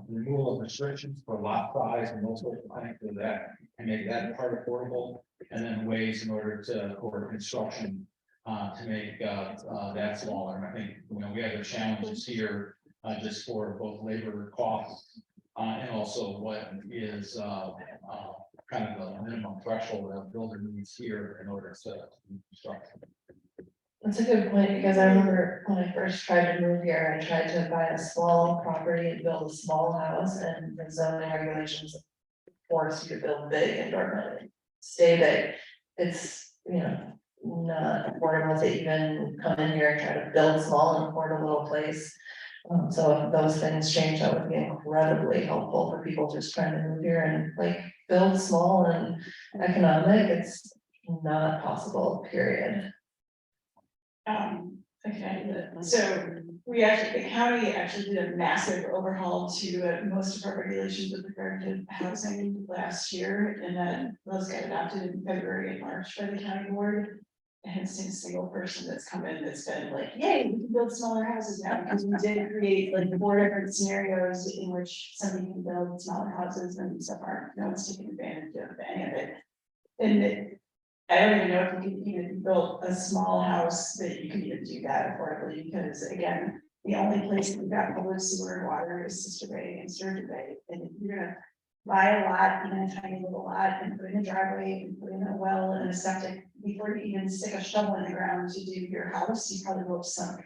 removal of restrictions for lot size and those sorts of things for that, and make that part affordable, and then ways in order to, for construction, to make that smaller. And I think, we have the challenges here, just for both labor costs, and also what is kind of the minimum threshold that a builder needs here in order to construct. That's a good point, because I remember when I first tried to move here, I tried to buy a small property and build a small house, and the zoning regulations force you to build big and Dortmund, stay big. It's, not affordable to even come in here and try to build small and afford a little place. So if those things change, that would be incredibly helpful for people just trying to move here and build small and economic. It's not possible, period. Okay, so the county actually did a massive overhaul to most of our regulations with regard to housing last year, and then those got adopted in February and March by the county board. I haven't seen a single person that's come in that's been like, yay, we can build smaller houses now, because we did create 4 different scenarios in which somebody can build smaller houses and stuff no one's taking advantage of any of it. And I don't even know if you can even build a small house that you can even do that affordably, because again, the only place that we've got public sewer and water is Sister Bay and Sturgeon Bay. And if you're gonna buy a lot, even a tiny little lot, and put in a driveway and put in a well and a septic, before you even stick a shovel in the ground to do your house, you probably will have sunk.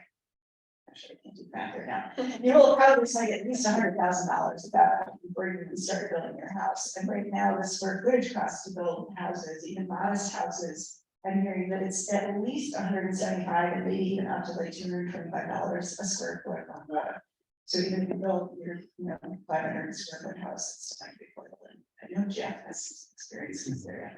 Actually, I can't do math right now. You will probably sunk at least $100,000 of that before you even start building your house. And right now, the square footage cost to build houses, even modest houses, I'm hearing that it's at least $175 and maybe even up to $225 a square foot on water. So even if you build your, 500 square foot house, it's not gonna be affordable. I know Jeff has experience in this area.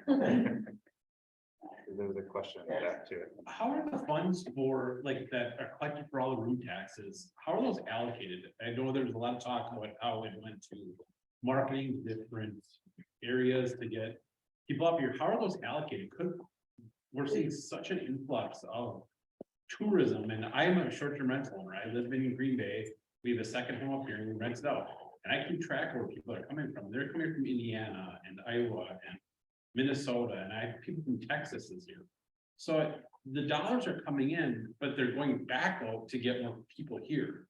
There was a question about that too. How are the funds for that are collected for all the room taxes? How are those allocated? I know there's a lot of talk about how it went to marketing different areas to get people up here. How are those allocated? We're seeing such an influx of tourism, and I'm a short-term rental owner. I live in Green Bay. We have a second home up here and we rent it out. And I keep track of where people are coming from. They're coming from Indiana and Iowa and Minnesota, and I have people from Texas this year. So the dollars are coming in, but they're going back out to get more people here.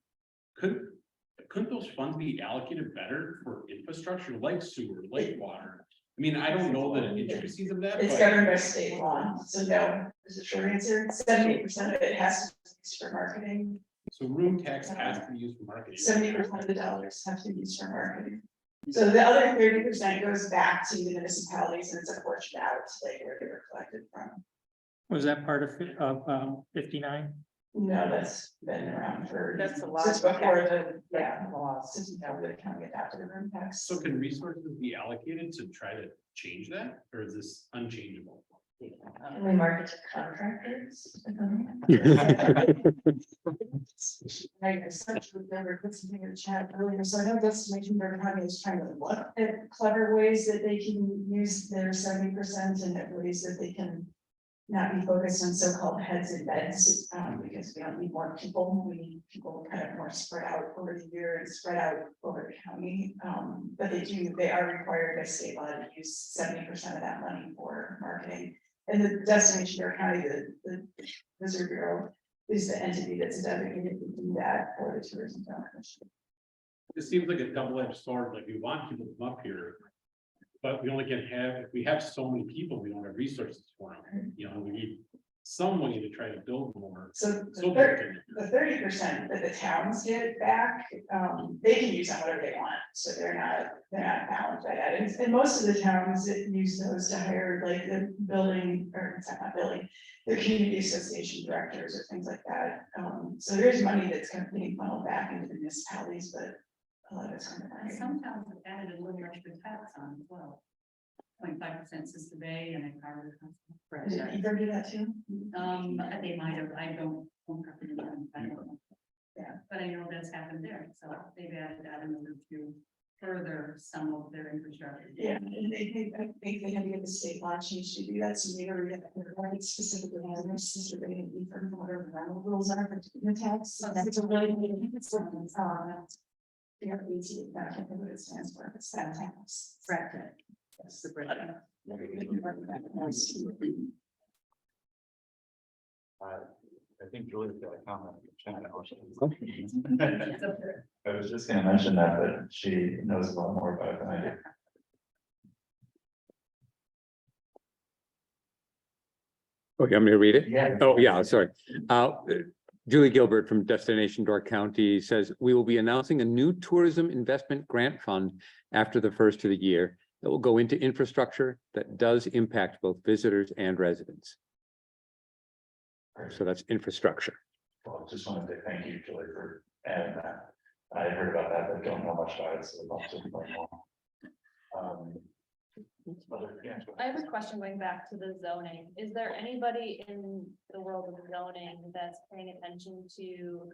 Couldn't those funds be allocated better for infrastructure like sewer, like water? I mean, I don't know the intricacies of that. It's governed by state law, so no, is the short answer. 78% of it has to be used for marketing. So room tax has to be used for marketing. 70% of the dollars have to be used for marketing. So the other 30% goes back to the municipalities, and it's apportioned out where they were collected from. Was that part of 59? No, that's been around for. That's a lot. Since before since before the county adopted the room tax. So can resources be allocated to try to change that, or is this unchangeable? Can we market to contractors? I essentially never put something in the chat earlier, so I know Destination Burger County is trying to look at clever ways that they can use their 70% and at ways that they can not be focused on so-called heads and beds, because we don't need more people. We need people kind of more spread out over the year and spread out over the county. But they are required by state law to use 70% of that money for marketing. And the Destination Burger County, the Visitor Bureau is the entity that's dedicated to do that for the tourism commission. It seems like a double-edged sword, we want people to come up here. But we only can have, if we have so many people, we don't have resources for them. We need some money to try to build more. So So the 30% that the towns get back, they can use on whatever they want, so they're not bound by that. And most of the towns that use those to hire like the building, or it's not building, the community association directors or things like that. So there's money that's kind of being funneled back into the municipalities, but a lot of it's kind of. Some towns have added a little extra tax on as well. 0.5% Sister Bay and a car. Did you do that too? They might have, I don't know. Yeah. But I know that's happened there, so they've added that in order to further some of their infrastructure. Yeah, and I think they had to get the state law change to do that, so they already get the right specifically on their sister rating from whatever the rental rules are for the tax. So that's a really, it's yeah, BT, I can't think what it stands for, it's that tax. Bracket. Yes, the I think Julie's got a comment. I was just gonna mention that, but she knows a lot more about it than I do. Oh, you want me to read it? Yeah. Oh, yeah, sorry. Julie Gilbert from Destination Door County says, we will be announcing a new tourism investment grant fund after the first of the year that will go into infrastructure that does impact both visitors and residents. So that's infrastructure. Well, just wanted to thank you, Julie, for adding that. I heard about that, but don't know much about it, so I'll just learn more. I have a question going back to the zoning. Is there anybody in the world of zoning that's paying attention to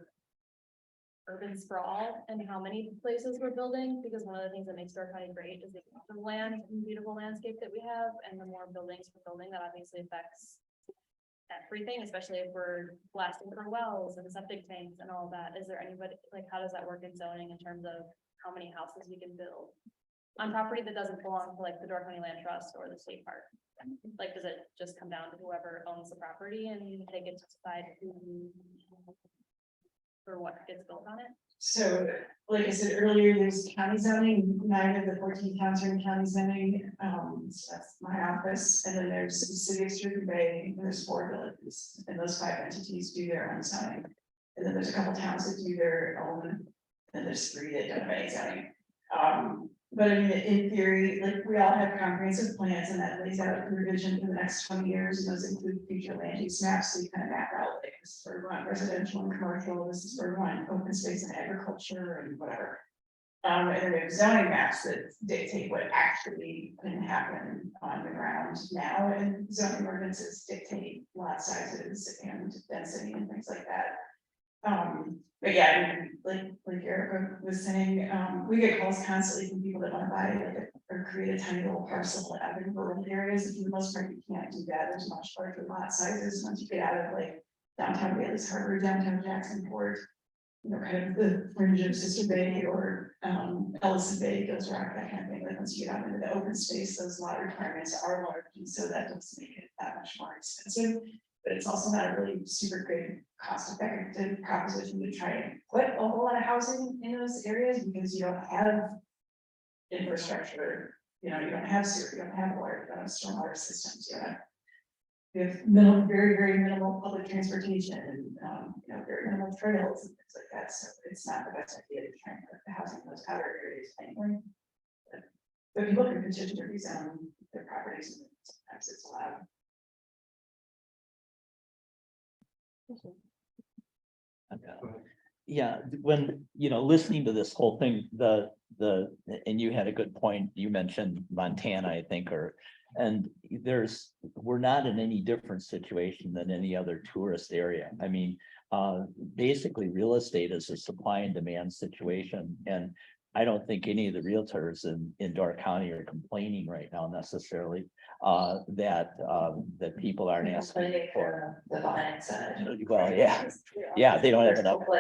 urban sprawl and how many places we're building? Because one of the things that makes Door County great is the amount of land and beautiful landscape that we have, and the more buildings we're building, that obviously affects everything, especially if we're blasting for wells and septic tanks and all that. Is there anybody, like, how does that work in zoning in terms of how many houses we can build on property that doesn't belong to like the Door County Land Trust or the state park? Like, does it just come down to whoever owns the property and they get to decide who or what gets built on it? So, like I said earlier, there's county zoning, 9 of the 14 towns are in county zoning, so that's my office, and then there's the city of Sturgeon Bay, and there's 4 villages, and those 5 entities do their own zoning. And then there's a couple towns that do their own, and there's 3 that don't have any zoning. But I mean, in theory, like, we all have comprehensive plans, and that lays out the revision for the next 20 years, and those include future land use maps, so you kind of map out, like, this is where we want residential and commercial, this is where we want open space and agriculture and whatever. And then we have zoning maps that dictate what actually can happen on the ground now, and zoning ordinances dictate lot sizes and density and things like that. But yeah, I mean, like Erica was saying, we get calls constantly from people that want to buy like or create a tiny little parcel out in rural areas, and for the most part, you can't do that. There's much larger lot sizes once you get out of like downtown Bailey's Harbor, downtown Jacksonport, you know, kind of the fringe of Sister Bay or Ellison Bay, Gills Rock, that kind of thing. Like once you get out into the open space, those lot requirements are large, and so that does make it that much more expensive. But it's also not a really super great cost-effective proposition to try and put a whole lot of housing in those areas because you don't have infrastructure, you know, you don't have sewer, you don't have water, you don't have stormwater systems, you have minimal, very, very minimal public transportation and, you know, very minimal trails and things like that. So it's not the best idea to try and put the housing in those outer areas anyway. But if you look at petition to rezone their properties, sometimes it's allowed. Yeah, when, you know, listening to this whole thing, and you had a good point, you mentioned Montana, I think, and we're not in any different situation than any other tourist area. I mean, basically, real estate is a supply and demand situation, and I don't think any of the realtors in Door County are complaining right now necessarily, that people aren't asking for. The buying side. Well, yeah, they don't have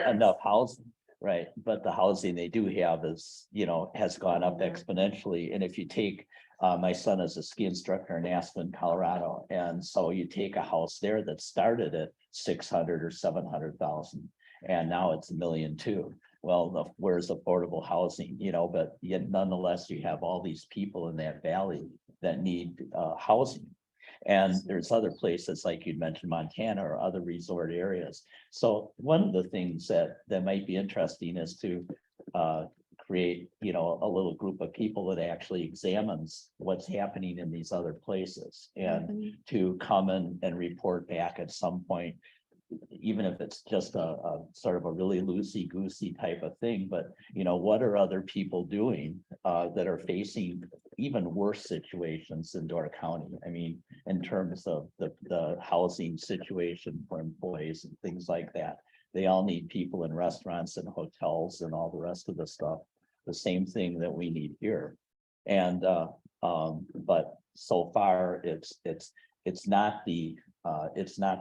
enough housing, right? But the housing they do have is, you know, has gone up exponentially. And if you take, my son is a ski instructor in Aspen, Colorado, and so you take a house there that started at 600 or 700,000, and now it's $1.2 million. Well, where's affordable housing, you know, but yet nonetheless, you have all these people in that valley that need housing. And there's other places like you'd mentioned Montana or other resort areas. So one of the things that might be interesting is to create, you know, a little group of people that actually examines what's happening in these other places and to come and report back at some point, even if it's just a sort of a really loosey-goosey type of thing, but you know, what are other people doing that are facing even worse situations in Door County? I mean, in terms of the housing situation for employees and things like that. They all need people in restaurants and hotels and all the rest of the stuff. The same thing that we need here. And but so far it's not the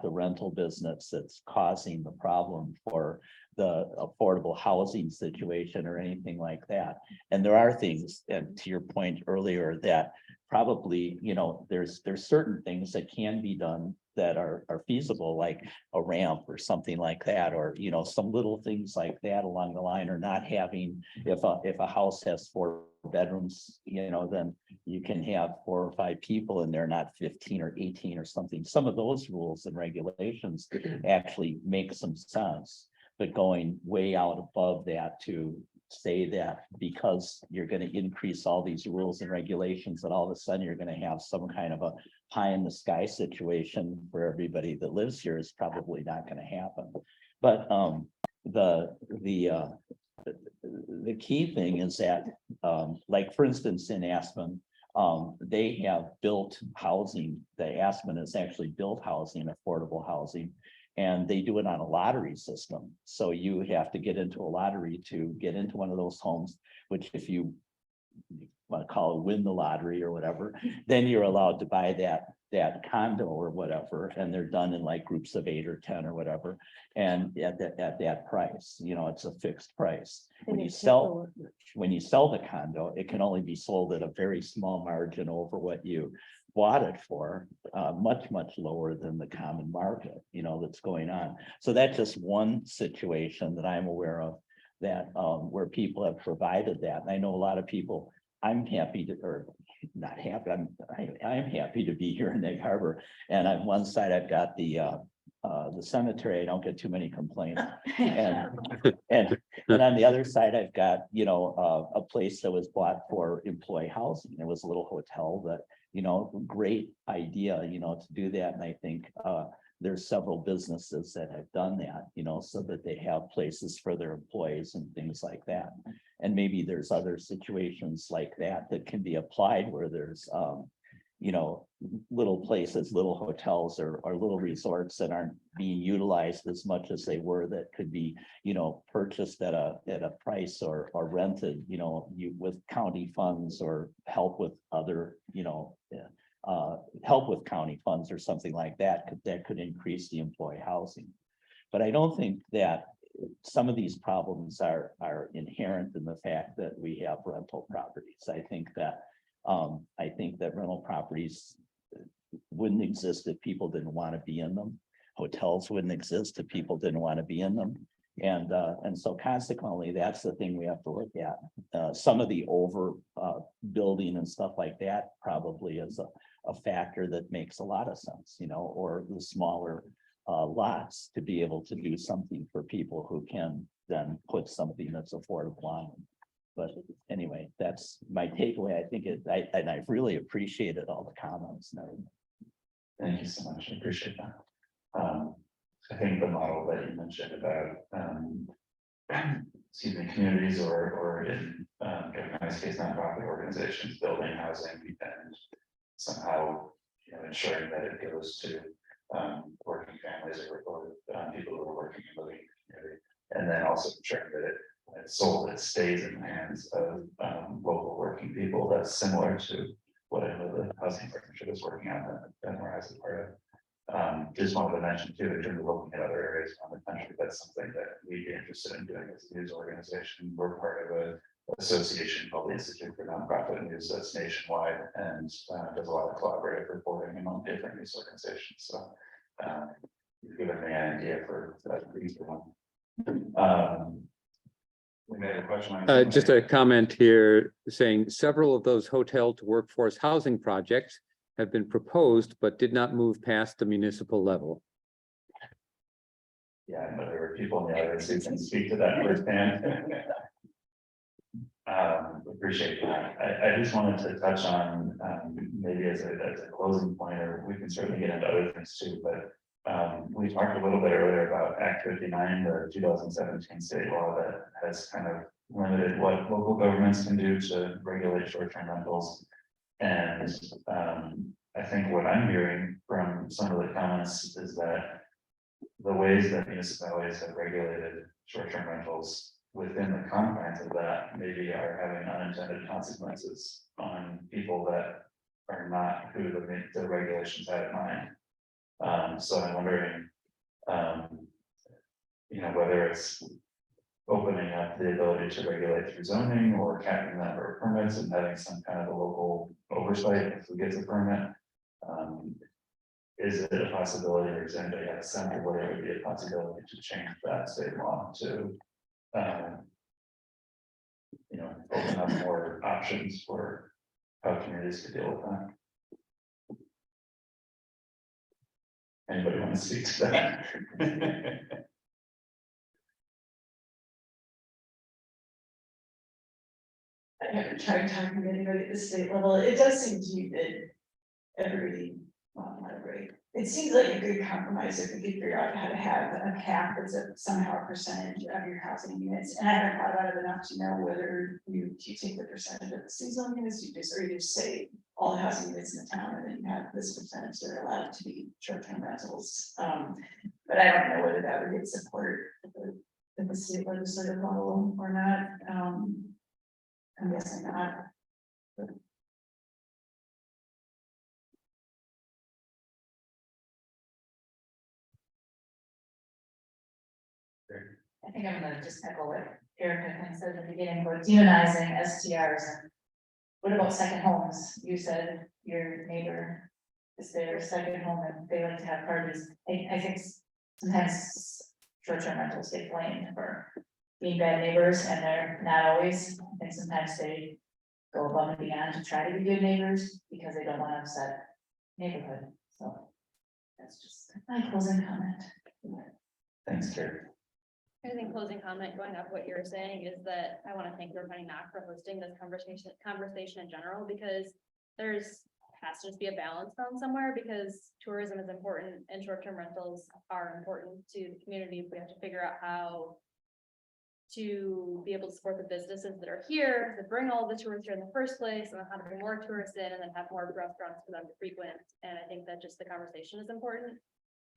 rental business that's causing the problem for the affordable housing situation or anything like that. And there are things, and to your point earlier, that probably, you know, there's certain things that can be done that are feasible, like a ramp or something like that, or, you know, some little things like that along the line, or not having, if a house has 4 bedrooms, you know, then you can have 4 or 5 people and they're not 15 or 18 or something. Some of those rules and regulations actually make some sense, but going way out above that to say that because you're going to increase all these rules and regulations and all of a sudden you're going to have some kind of a pie in the sky situation for everybody that lives here is probably not going to happen. But the key thing is that like for instance in Aspen, they have built housing. The Aspen has actually built housing, affordable housing, and they do it on a lottery system. So you have to get into a lottery to get into one of those homes, which if you want to call it win the lottery or whatever, then you're allowed to buy that condo or whatever, and they're done in like groups of 8 or 10 or whatever, and at that price, you know, it's a fixed price. When you sell the condo, it can only be sold at a very small margin over what you bought it for, much lower than the common market, you know, that's going on. So that's just one situation that I'm aware of that where people have provided that. And I know a lot of people. I'm happy to, or not happy. I'm happy to be here in Egg Harbor. And on one side, I've got the cemetery. I don't get too many complaints. And on the other side, I've got, you know, a place that was bought for employee housing. It was a little hotel that, you know, great idea, you know, to do that. And I think there's several businesses that have done that, you know, so that they have places for their employees and things like that. And maybe there's other situations like that that can be applied where there's, you know, little places, little hotels or little resorts that aren't being utilized as much as they were, that could be, you know, purchased at a price or rented, you know, with county funds or help with other, you know, help with county funds or something like that could increase the employee housing. But I don't think that some of these problems are inherent in the fact that we have rental properties. I think that rental properties wouldn't exist if people didn't want to be in them. Hotels wouldn't exist if people didn't want to be in them. And so consequently, that's the thing we have to look at. Some of the over building and stuff like that probably is a factor that makes a lot of sense, you know, or the smaller lots to be able to do something for people who can then put something that's affordable on them. But anyway, that's my takeaway. I think and I've really appreciated all the comments and everything. Thank you so much. I appreciate that. I think the model that you mentioned about, excuse me, communities or in this case, nonprofit organizations building housing and somehow, you know, ensuring that it goes to working families or people who are working and living in the community, and then also ensuring that when it's sold, it stays in the hands of local working people. That's similar to what I know the housing partnership is working on and where as a part of. Just wanted to mention too, in terms of looking at other areas around the country, that's something that we'd be interested in doing as a news organization. We're part of an association called the Institute for Nonprofit News that's nationwide and does a lot of collaborative reporting among different news organizations. So you've given me an idea for that piece of one. We made a question. Just a comment here saying several of those hotel to workforce housing projects have been proposed but did not move past the municipal level. Yeah, but there were people in the audience who can speak to that firsthand. Appreciate that. I just wanted to touch on, maybe as a closing point, or we can certainly get into other things too, but. We talked a little bit earlier about Act 59, the 2017 state law that has kind of limited what local governments can do to regulate short-term rentals. And I think what I'm hearing from some of the comments is that the ways that municipalities have regulated short-term rentals within the confines of that maybe are having unintended consequences on people that are not who the regulations had in mind. So I'm wondering, whether it's opening up the ability to regulate through zoning or capping the number of permits and having some kind of a local oversight if we get the permit. Is it a possibility, or does anybody have a sense of whether it would be a possibility to change that state law to, open up more options for how communities could deal with that? Anybody want to speak to that? I haven't tried talking to anybody at the state level. It does seem to me that everybody, well, not everybody, it seems like a good compromise if we could figure out how to have a cap that's somehow a percentage of your housing units. And I haven't thought about it enough to know whether you take the percentage of the seasonal units, or you just say all the housing units in the town, and then you have this percentage that are allowed to be short-term rentals. But I don't know whether that would get support at the state legislative level or not. I'm guessing not. I think I'm gonna just echo what Erica kind of said at the beginning, about demonizing STRs. And what about second homes? You said your neighbor is their second home and they like to have parties. I think sometimes short-term rentals get blamed for being bad neighbors, and they're not always. I think sometimes they go above and beyond to try to be good neighbors because they don't want to upset neighborhood. So that's just my closing comment. Thanks, Terry. I think closing comment going off what you're saying is that I want to thank York County NAC for hosting this conversation in general, because has to just be a balance found somewhere, because tourism is important and short-term rentals are important to the community. We have to figure out how to be able to support the businesses that are here, that bring all the tourists here in the first place, and how to bring more tourists in, and then have more restaurants for them to frequent. And I think that just the conversation is important.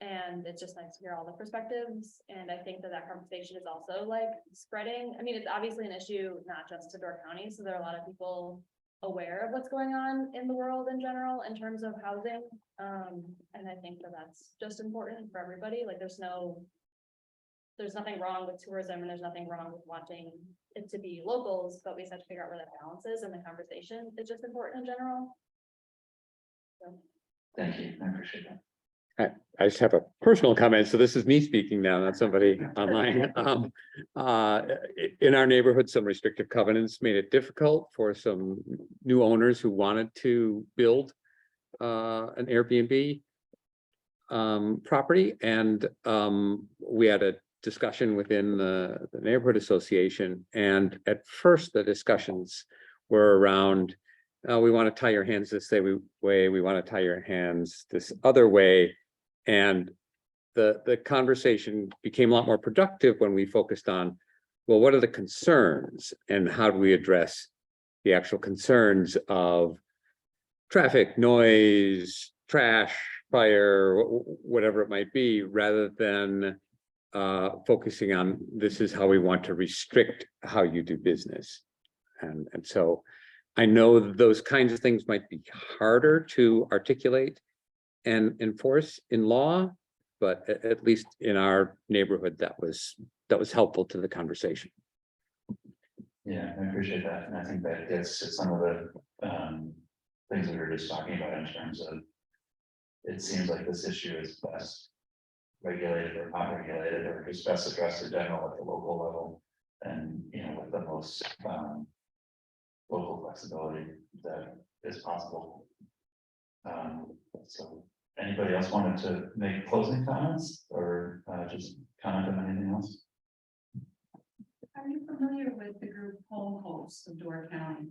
And it's just nice to hear all the perspectives. And I think that conversation is also like spreading. I mean, it's obviously an issue, not just to Door County. So there are a lot of people aware of what's going on in the world in general, in terms of housing. And I think that that's just important for everybody. Like there's nothing wrong with tourism, and there's nothing wrong with wanting it to be locals, but we just have to figure out where that balance is, and the conversation is just important in general. So. Thank you, I appreciate that. I just have a personal comment. So this is me speaking now, not somebody online. In our neighborhood, some restrictive covenants made it difficult for some new owners who wanted to build an Airbnb property. And we had a discussion within the neighborhood association. And at first, the discussions were around, we want to tie your hands this way, we want to tie your hands this other way. And the conversation became a lot more productive when we focused on, well, what are the concerns and how do we address the actual concerns of traffic, noise, trash, fire, whatever it might be, rather than focusing on this is how we want to restrict how you do business. And so I know those kinds of things might be harder to articulate and enforce in law, but at least in our neighborhood, that was helpful to the conversation. Yeah, I appreciate that, and I think that gets to some of the things that we were just talking about in terms of, it seems like this issue is best regulated or not regulated, or just best addressed in general at the local level, and with the most local flexibility that is possible. So anybody else wanted to make closing comments or just comment on anything else? Are you familiar with the group Home Hosts of Door County?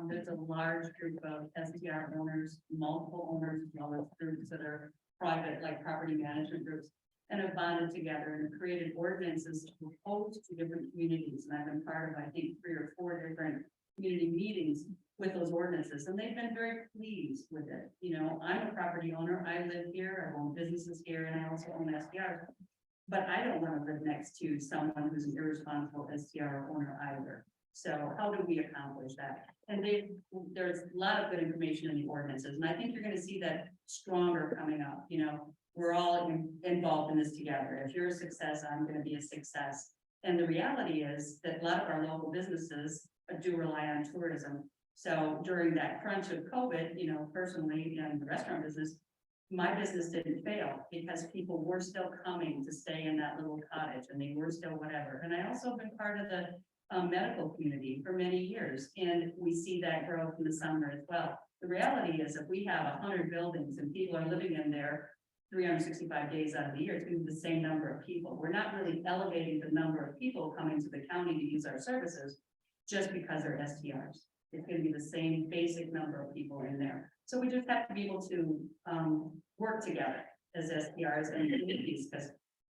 There's a large group of SDR owners, multiple owners, as well as groups that are private, like property management groups, and have bonded together and created ordinances to host to different communities. And I've been part of, I think, 3 or 4 different community meetings with those ordinances, and they've been very pleased with it. You know, I'm a property owner, I live here, I own businesses here, and I also own SDR. But I don't want to live next to someone who's an irresponsible STR owner either. So how do we accomplish that? And there's a lot of good information in the ordinances, and I think you're going to see that stronger coming up. You know, we're all involved in this together. If you're a success, I'm going to be a success. And the reality is that a lot of our local businesses do rely on tourism. So during that crunch of COVID, you know, personally in the restaurant business, my business didn't fail because people were still coming to stay in that little cottage and they were still whatever. And I also been part of the medical community for many years, and we see that growth in the summer as well. The reality is if we have 100 buildings and people are living in there 365 days out of the year, it's going to be the same number of people. We're not really elevating the number of people coming to the county to use our services just because they're STRs. It's going to be the same basic number of people in there. So we just have to be able to work together as SDRs and communities, because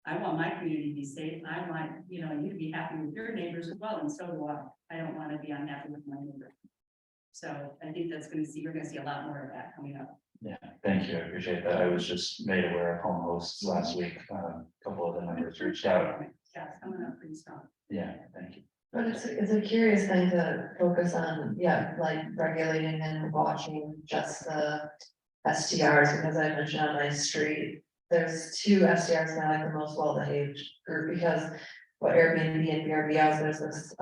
I want my community to be safe. I want, you know, you to be happy with your neighbors as well, and so do I. I don't want to be unhappy with my neighbor. So I think that's going to see, we're going to see a lot more of that coming up. Yeah, thank you. I appreciate that. I was just made aware of home hosts last week. A couple of the members reached out. Yeah, it's coming up pretty strong. Yeah, thank you. But it's a curious thing to focus on, yeah, like regulating and watching just the STRs, because I mentioned on my street, there's 2 STRs now, like the most well-behaved group, because what Airbnb and VRBO, there's this,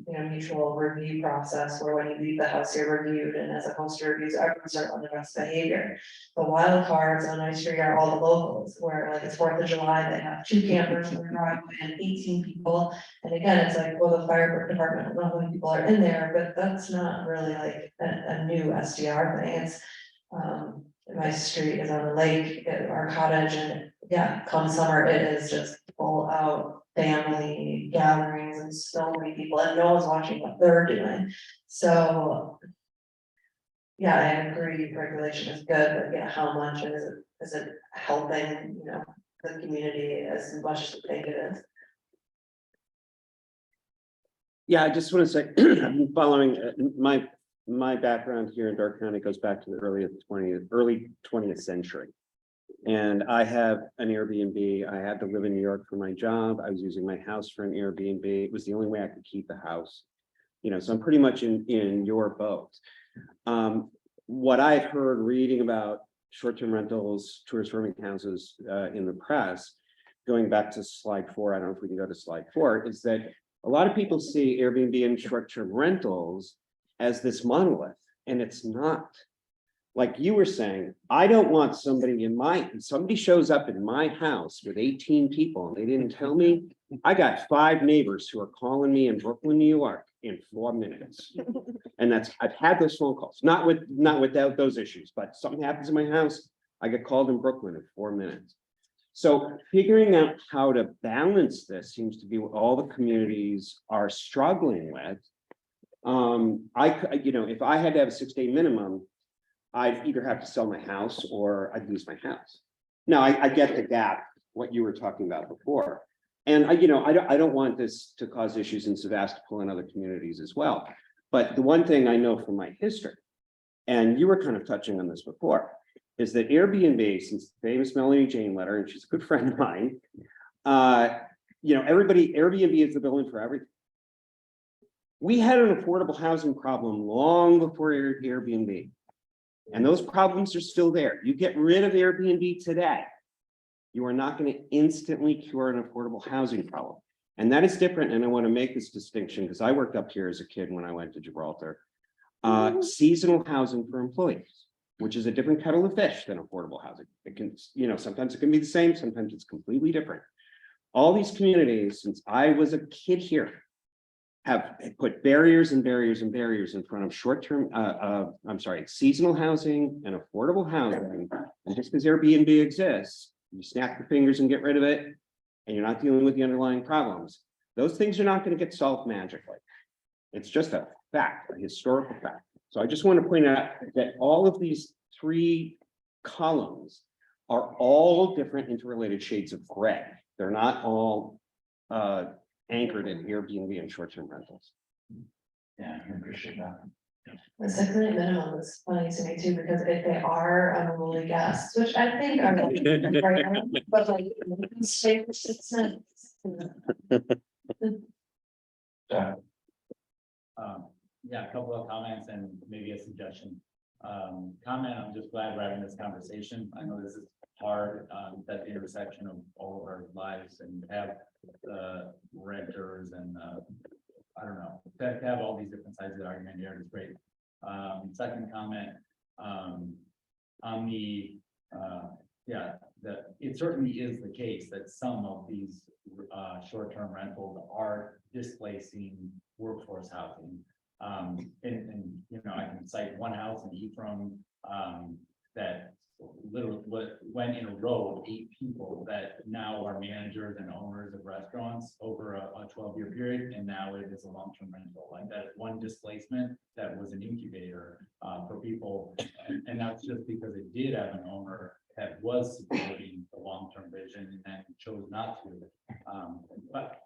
you know, mutual review process where when you leave the house, you're reviewed, and as a host reviews, everyone's on the best behavior. The wild cards on my street are all the locals, where like it's 4th of July, they have 2 campers in the driveway and 18 people. And again, it's like, well, the fire department, I don't know how many people are in there, but that's not really like a new SDR thing. It's, my street is on the lake, our cottage, and yeah, come summer, it is just full out family gatherings and so many people, and no one's watching what they're doing. So yeah, I agree, regulation is good, but yeah, how much is it helping, you know, the community as much as they think it is? Yeah, I just want to say, following my background here in Dark County goes back to the early 20th century. And I have an Airbnb. I had to live in New York for my job. I was using my house for an Airbnb. It was the only way I could keep the house. You know, so I'm pretty much in your boat. What I've heard reading about short-term rentals, tourist rooming houses in the press, going back to slide 4, I don't know if we can go to slide 4, is that a lot of people see Airbnb and short-term rentals as this monolith, and it's not. Like you were saying, I don't want somebody shows up in my house with 18 people and they didn't tell me. I got 5 neighbors who are calling me in Brooklyn, New York in 4 minutes. And I've had those phone calls, not without those issues, but something happens in my house, I get called in Brooklyn in 4 minutes. So figuring out how to balance this seems to be what all the communities are struggling with. You know, if I had to have a 6-day minimum, I'd either have to sell my house or I'd lose my house. Now, I get the gap, what you were talking about before. And I don't want this to cause issues in Sevastopol and other communities as well. But the one thing I know from my history, and you were kind of touching on this before, is that Airbnb, since the famous Melanie Jane letter, and she's a good friend of mine, you know, Airbnb is the villain for everything. We had an affordable housing problem long before Airbnb. And those problems are still there. You get rid of Airbnb today, you are not going to instantly cure an affordable housing problem. And that is different. And I want to make this distinction because I worked up here as a kid when I went to Gibraltar. Seasonal housing for employees, which is a different kettle of fish than affordable housing. It can, you know, sometimes it can be the same, sometimes it's completely different. All these communities, since I was a kid here, have put barriers and barriers and barriers in front of short-term, seasonal housing and affordable housing. And just because Airbnb exists, you snap your fingers and get rid of it, and you're not dealing with the underlying problems. Those things are not going to get solved magically. It's just a fact, a historical fact. So I just want to point out that all of these three columns are all different interrelated shades of gray. They're not all anchored in Airbnb and short-term rentals. Yeah, I appreciate that. The 6 night minimum is funny to me too, because if they are unruly guests, which I think are. Right, but like, stay for 6 nights. Yeah, a couple of comments and maybe a suggestion. Comment, I'm just glad we're having this conversation. I know this is hard, at the intersection of all of our lives and have renters and I don't know, to have all these different sides of the argument here is great. Second comment, on the that it certainly is the case that some of these short-term rentals are displacing workforce housing. And you know, I can cite one house in Ephraim that literally went in a row of 8 people that now are managers and owners of restaurants over a 12-year period, and now it is a long-term rental. Like that is one displacement that was an incubator for people, and that's just because it did have an owner that was supporting the long-term vision and then chose not to. But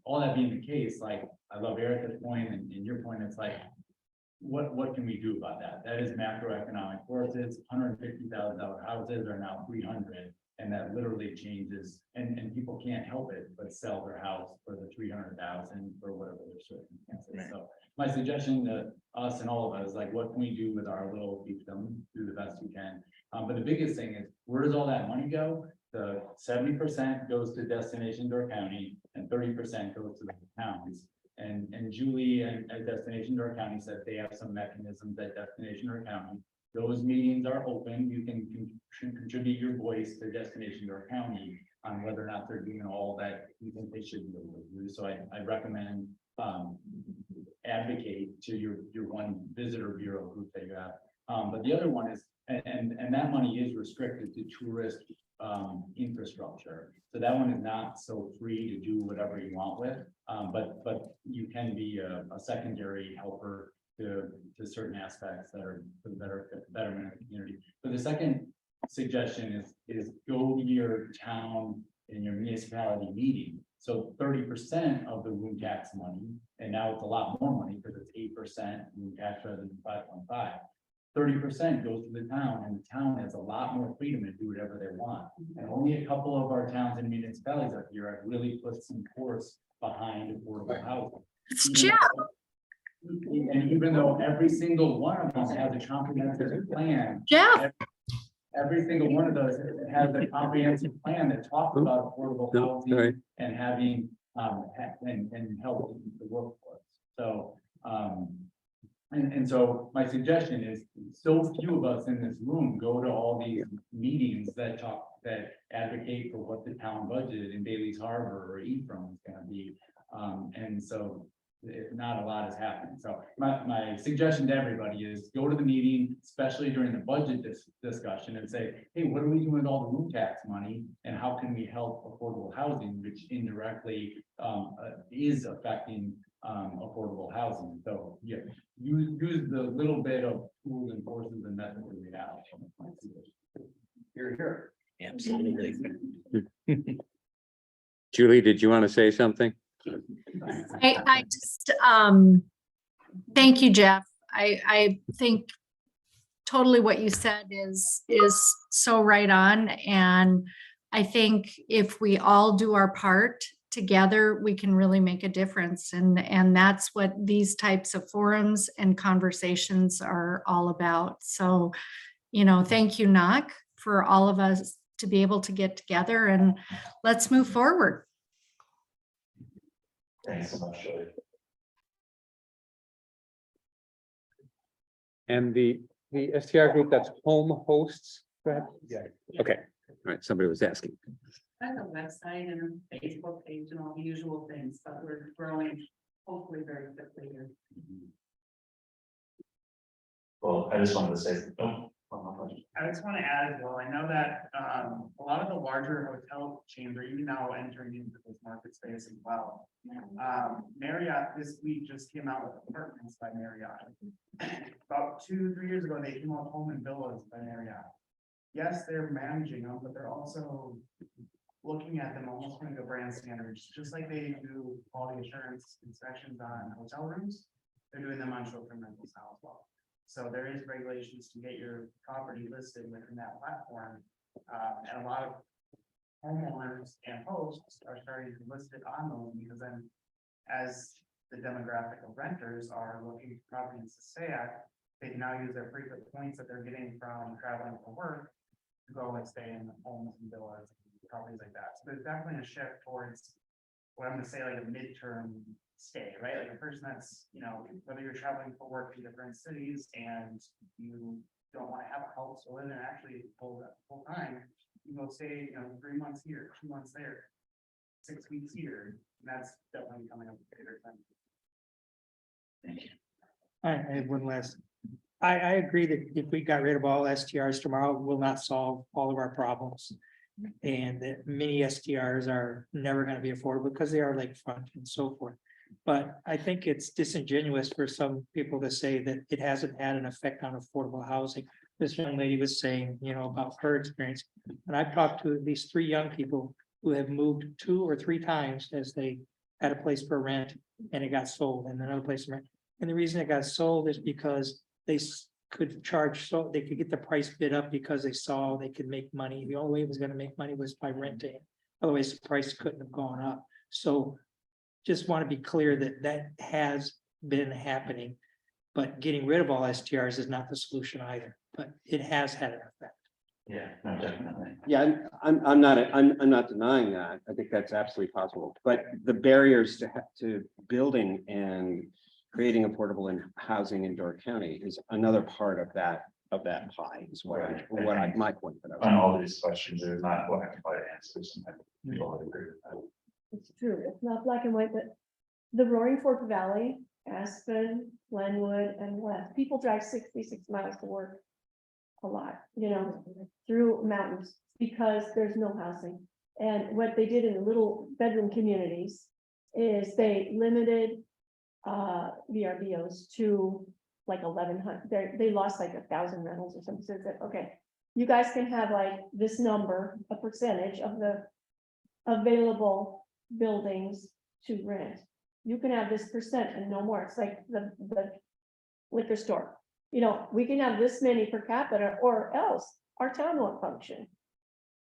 all that being the case, like I love Erica's point and your point, it's like, what can we do about that? That is macroeconomic forces. $150,000 houses are now 300, and that literally changes. And people can't help it but sell their house for the 300,000 or whatever their circumstances. Right. So my suggestion to us and all of us is like, what can we do with our little fiefdom? Do the best we can. But the biggest thing is, where does all that money go? The 70% goes to Destination Door County, and 30% goes to the towns. And Julie at Destination Door County said they have some mechanisms at Destination Door County. Those meetings are open. You can contribute your voice to Destination Door County on whether or not they're doing all that you think they should be able to do. So I recommend advocate to your one visitor bureau group that you have. But the other one is, and that money is restricted to tourist infrastructure. So that one is not so free to do whatever you want with, but you can be a secondary helper to certain aspects that are for the betterment of the community. But the second suggestion is go to your town and your municipality meeting. So 30% of the room tax money, and now it's a lot more money because it's 8% room tax rather than 5.5. 30% goes to the town, and the town has a lot more freedom to do whatever they want. And only a couple of our towns and municipalities up here have really put some force behind affordable housing. And even though every single one of them has a comprehensive plan. Every single one of those has a comprehensive plan that talks about affordable housing and having and helping the workforce. So and so my suggestion is, so few of us in this room go to all these meetings that advocate for what the town budget in Bailey's Harbor or Ephraim is going to be. And so if not, a lot is happening. So my suggestion to everybody is go to the meeting, especially during the budget discussion, and say, hey, what are we doing with all the room tax money, and how can we help affordable housing, which indirectly is affecting affordable housing. So yeah, use the little bit of tools and forces and methods that we have. You're here. Absolutely. Julie, did you want to say something? I just, thank you, Jeff. I think totally what you said is so right on. And I think if we all do our part together, we can really make a difference. And that's what these types of forums and conversations are all about. So, you know, thank you, Knock, for all of us to be able to get together and let's move forward. Thanks so much, Joey. And the STR group, that's home hosts, correct? Yeah. Okay, all right, somebody was asking. I have a website and a Facebook page and all the usual things, but we're growing hopefully very quickly here. Well, I just wanted to say, oh, one more question. I just want to add as well, I know that a lot of the larger hotel chains are even now entering into this market space as well. Marriott this week just came out with Apartments by Marriott. About 2-3 years ago, they came out with Home and Villas by Marriott. Yes, they're managing them, but they're also looking at them almost from the brand standards, just like they do quality assurance inspections on hotel rooms. They're doing them on short-term rentals now as well. So there is regulations to get your property listed within that platform. And a lot of homeowners and hosts are starting to list it on those, because then as the demographic of renters are looking for properties to stay at, they can now use their frequent points that they're getting from traveling for work to go and stay in homes and villas, properties like that. So there's definitely a shift towards what I'm gonna say, like a midterm stay, right? Like a person that's, you know, whether you're traveling for work to different cities and you don't want to have a house to live in actually full time, you go stay, you know, 3 months here, 2 months there, 6 weeks here, and that's definitely coming up with greater time. Thank you. I have one last. I agree that if we got rid of all STRs tomorrow, it will not solve all of our problems. And that many STRs are never going to be affordable because they are lakefront and so forth. But I think it's disingenuous for some people to say that it hasn't had an effect on affordable housing. This young lady was saying, you know, about her experience. And I've talked to at least 3 young people who have moved 2 or 3 times as they had a place for rent and it got sold, and another place for rent. And the reason it got sold is because they could charge, so they could get the price bid up because they saw they could make money. The only way it was going to make money was by renting. Otherwise, the price couldn't have gone up. So just want to be clear that that has been happening, but getting rid of all STRs is not the solution either, but it has had an effect. Yeah, no, definitely. Yeah, I'm not denying that. I think that's absolutely possible, but the barriers to building and creating affordable housing in Door County is another part of that pie is my point. On all these questions, there's not black and white answers, and I think we all agree with that. It's true, it's not black and white, but the Roaring Fork Valley, Aspen, Glenwood, and West, people drive 66 miles to work. A lot, you know, through mountains, because there's no housing. And what they did in the little bedroom communities is they limited VRBOs to like 1,100. They lost like 1,000 rentals or something. So it's like, okay, you guys can have like this number, a percentage of the available buildings to rent. You can have this percent and no more. It's like the liquor store. You know, we can have this many per capita or else our town won't function.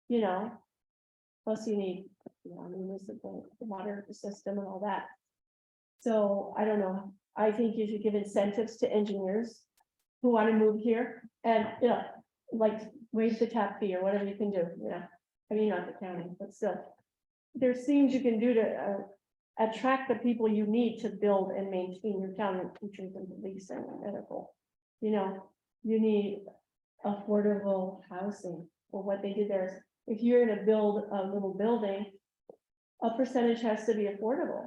You know, plus you need, you know, municipal water system and all that. So I don't know. I think you should give incentives to engineers who want to move here and, you know, like waive the tap fee or whatever you can do, you know. I mean, not the county, but still. There's things you can do to attract the people you need to build and maintain your town, which is the police and medical. You know, you need affordable housing. Well, what they did there is, if you're gonna build a little building, a percentage has to be affordable.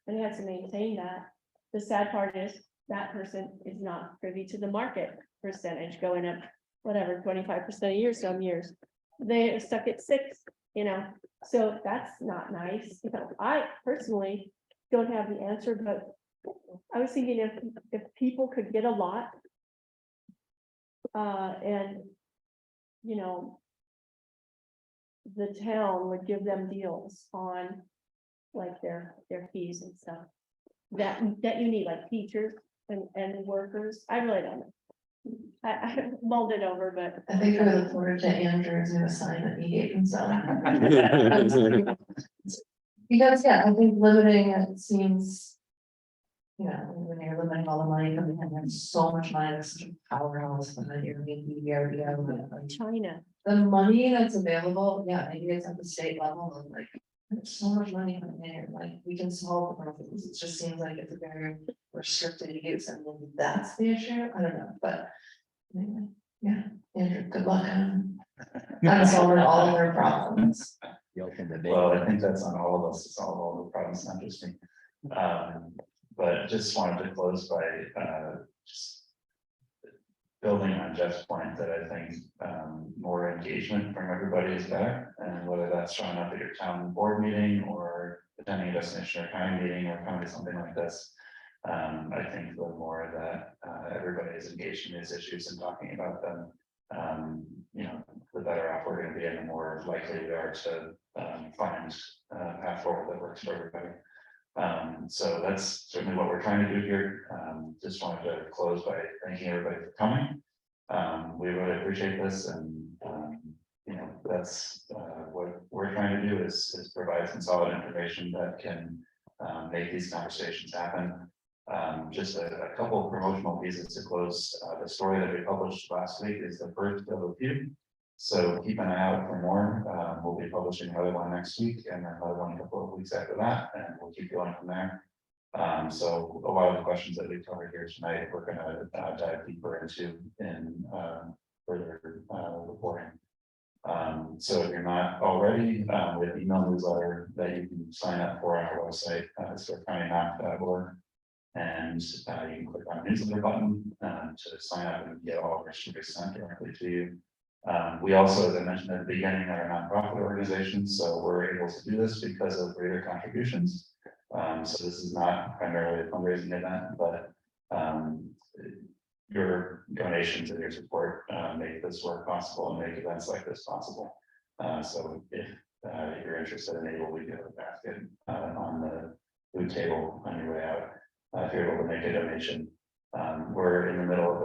And you have to maintain that. The sad part is that person is not privy to the market percentage going up, whatever, 25% a year, some years. They are stuck at 6, you know, so that's not nice. You know, I personally don't have the answer, but I was thinking if people could get a lot, and, you know, the town would give them deals on like their fees and stuff that you need, like teachers and workers. I really don't know. I mulled it over, but I think I look forward to Andrew's new assignment he gave himself. Because, yeah, I think limiting it seems, you know, when you're limiting all the money coming in, there's so much money, there's such a powerhouse behind Airbnb, VRBO. China. The money that's available, yeah, maybe it's at the state level, but like, there's so much money coming in, like, we can solve the problems. It just seems like it's a very restricted use, and maybe that's the issue. I don't know, but anyway, yeah, Andrew, good luck on solving all of our problems. Well, I think that's on all of us to solve all the problems, not just me. But But just wanted to close by, just building on Jeff's point that I think, more engagement from everybody is better. And whether that's showing up at your town board meeting or attending a destination or county meeting or coming to something like this. I think the more that, everybody is engaged in these issues and talking about them, the better off we're gonna be and the more likely we are to, find a path forward that works for everybody. So that's certainly what we're trying to do here. Just wanted to close by thanking everybody for coming. We really appreciate this and, that's, what we're trying to do is provide some solid information that can, make these conversations happen. Just a couple of promotional pieces to close. The story that we published last week is the first of a few. So keep an eye out for more. We'll be publishing another one next week and then another one a couple of weeks after that, and we'll keep going from there. So a lot of the questions that we've covered here tonight, we're gonna dive deeper into in further reporting. So if you're not already, we have an email newsletter that you can sign up for on our website, storecountymac.org. And you can click on the newsletter button to sign up and get all of our stories sent directly to you. We also, as I mentioned at the beginning, are a nonprofit organization, so we're able to do this because of greater contributions. So this is not primarily a fundraising event, but your donations and your support make this work possible and make events like this possible. So if you're interested in able, we do have a basket on the food table on your way out. If you're able to make a donation. We're in the middle of a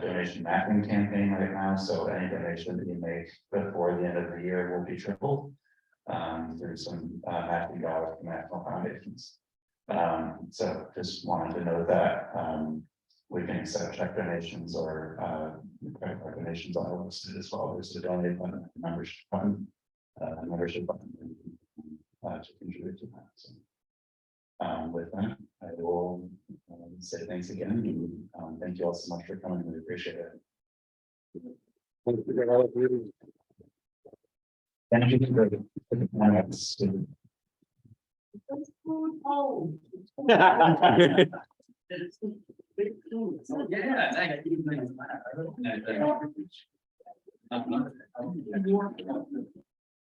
donation mapping campaign right now, so any donation that you make before the end of the year will be tripled through some matching dollars from national foundations. So just wanted to note that we can accept check donations or credit card donations on our website as well. There's a donate button, membership button, to contribute to that. So, with that, I will say thanks again. And, thank you all so much for coming. We appreciate it. Thank you for all of you. Thank you for the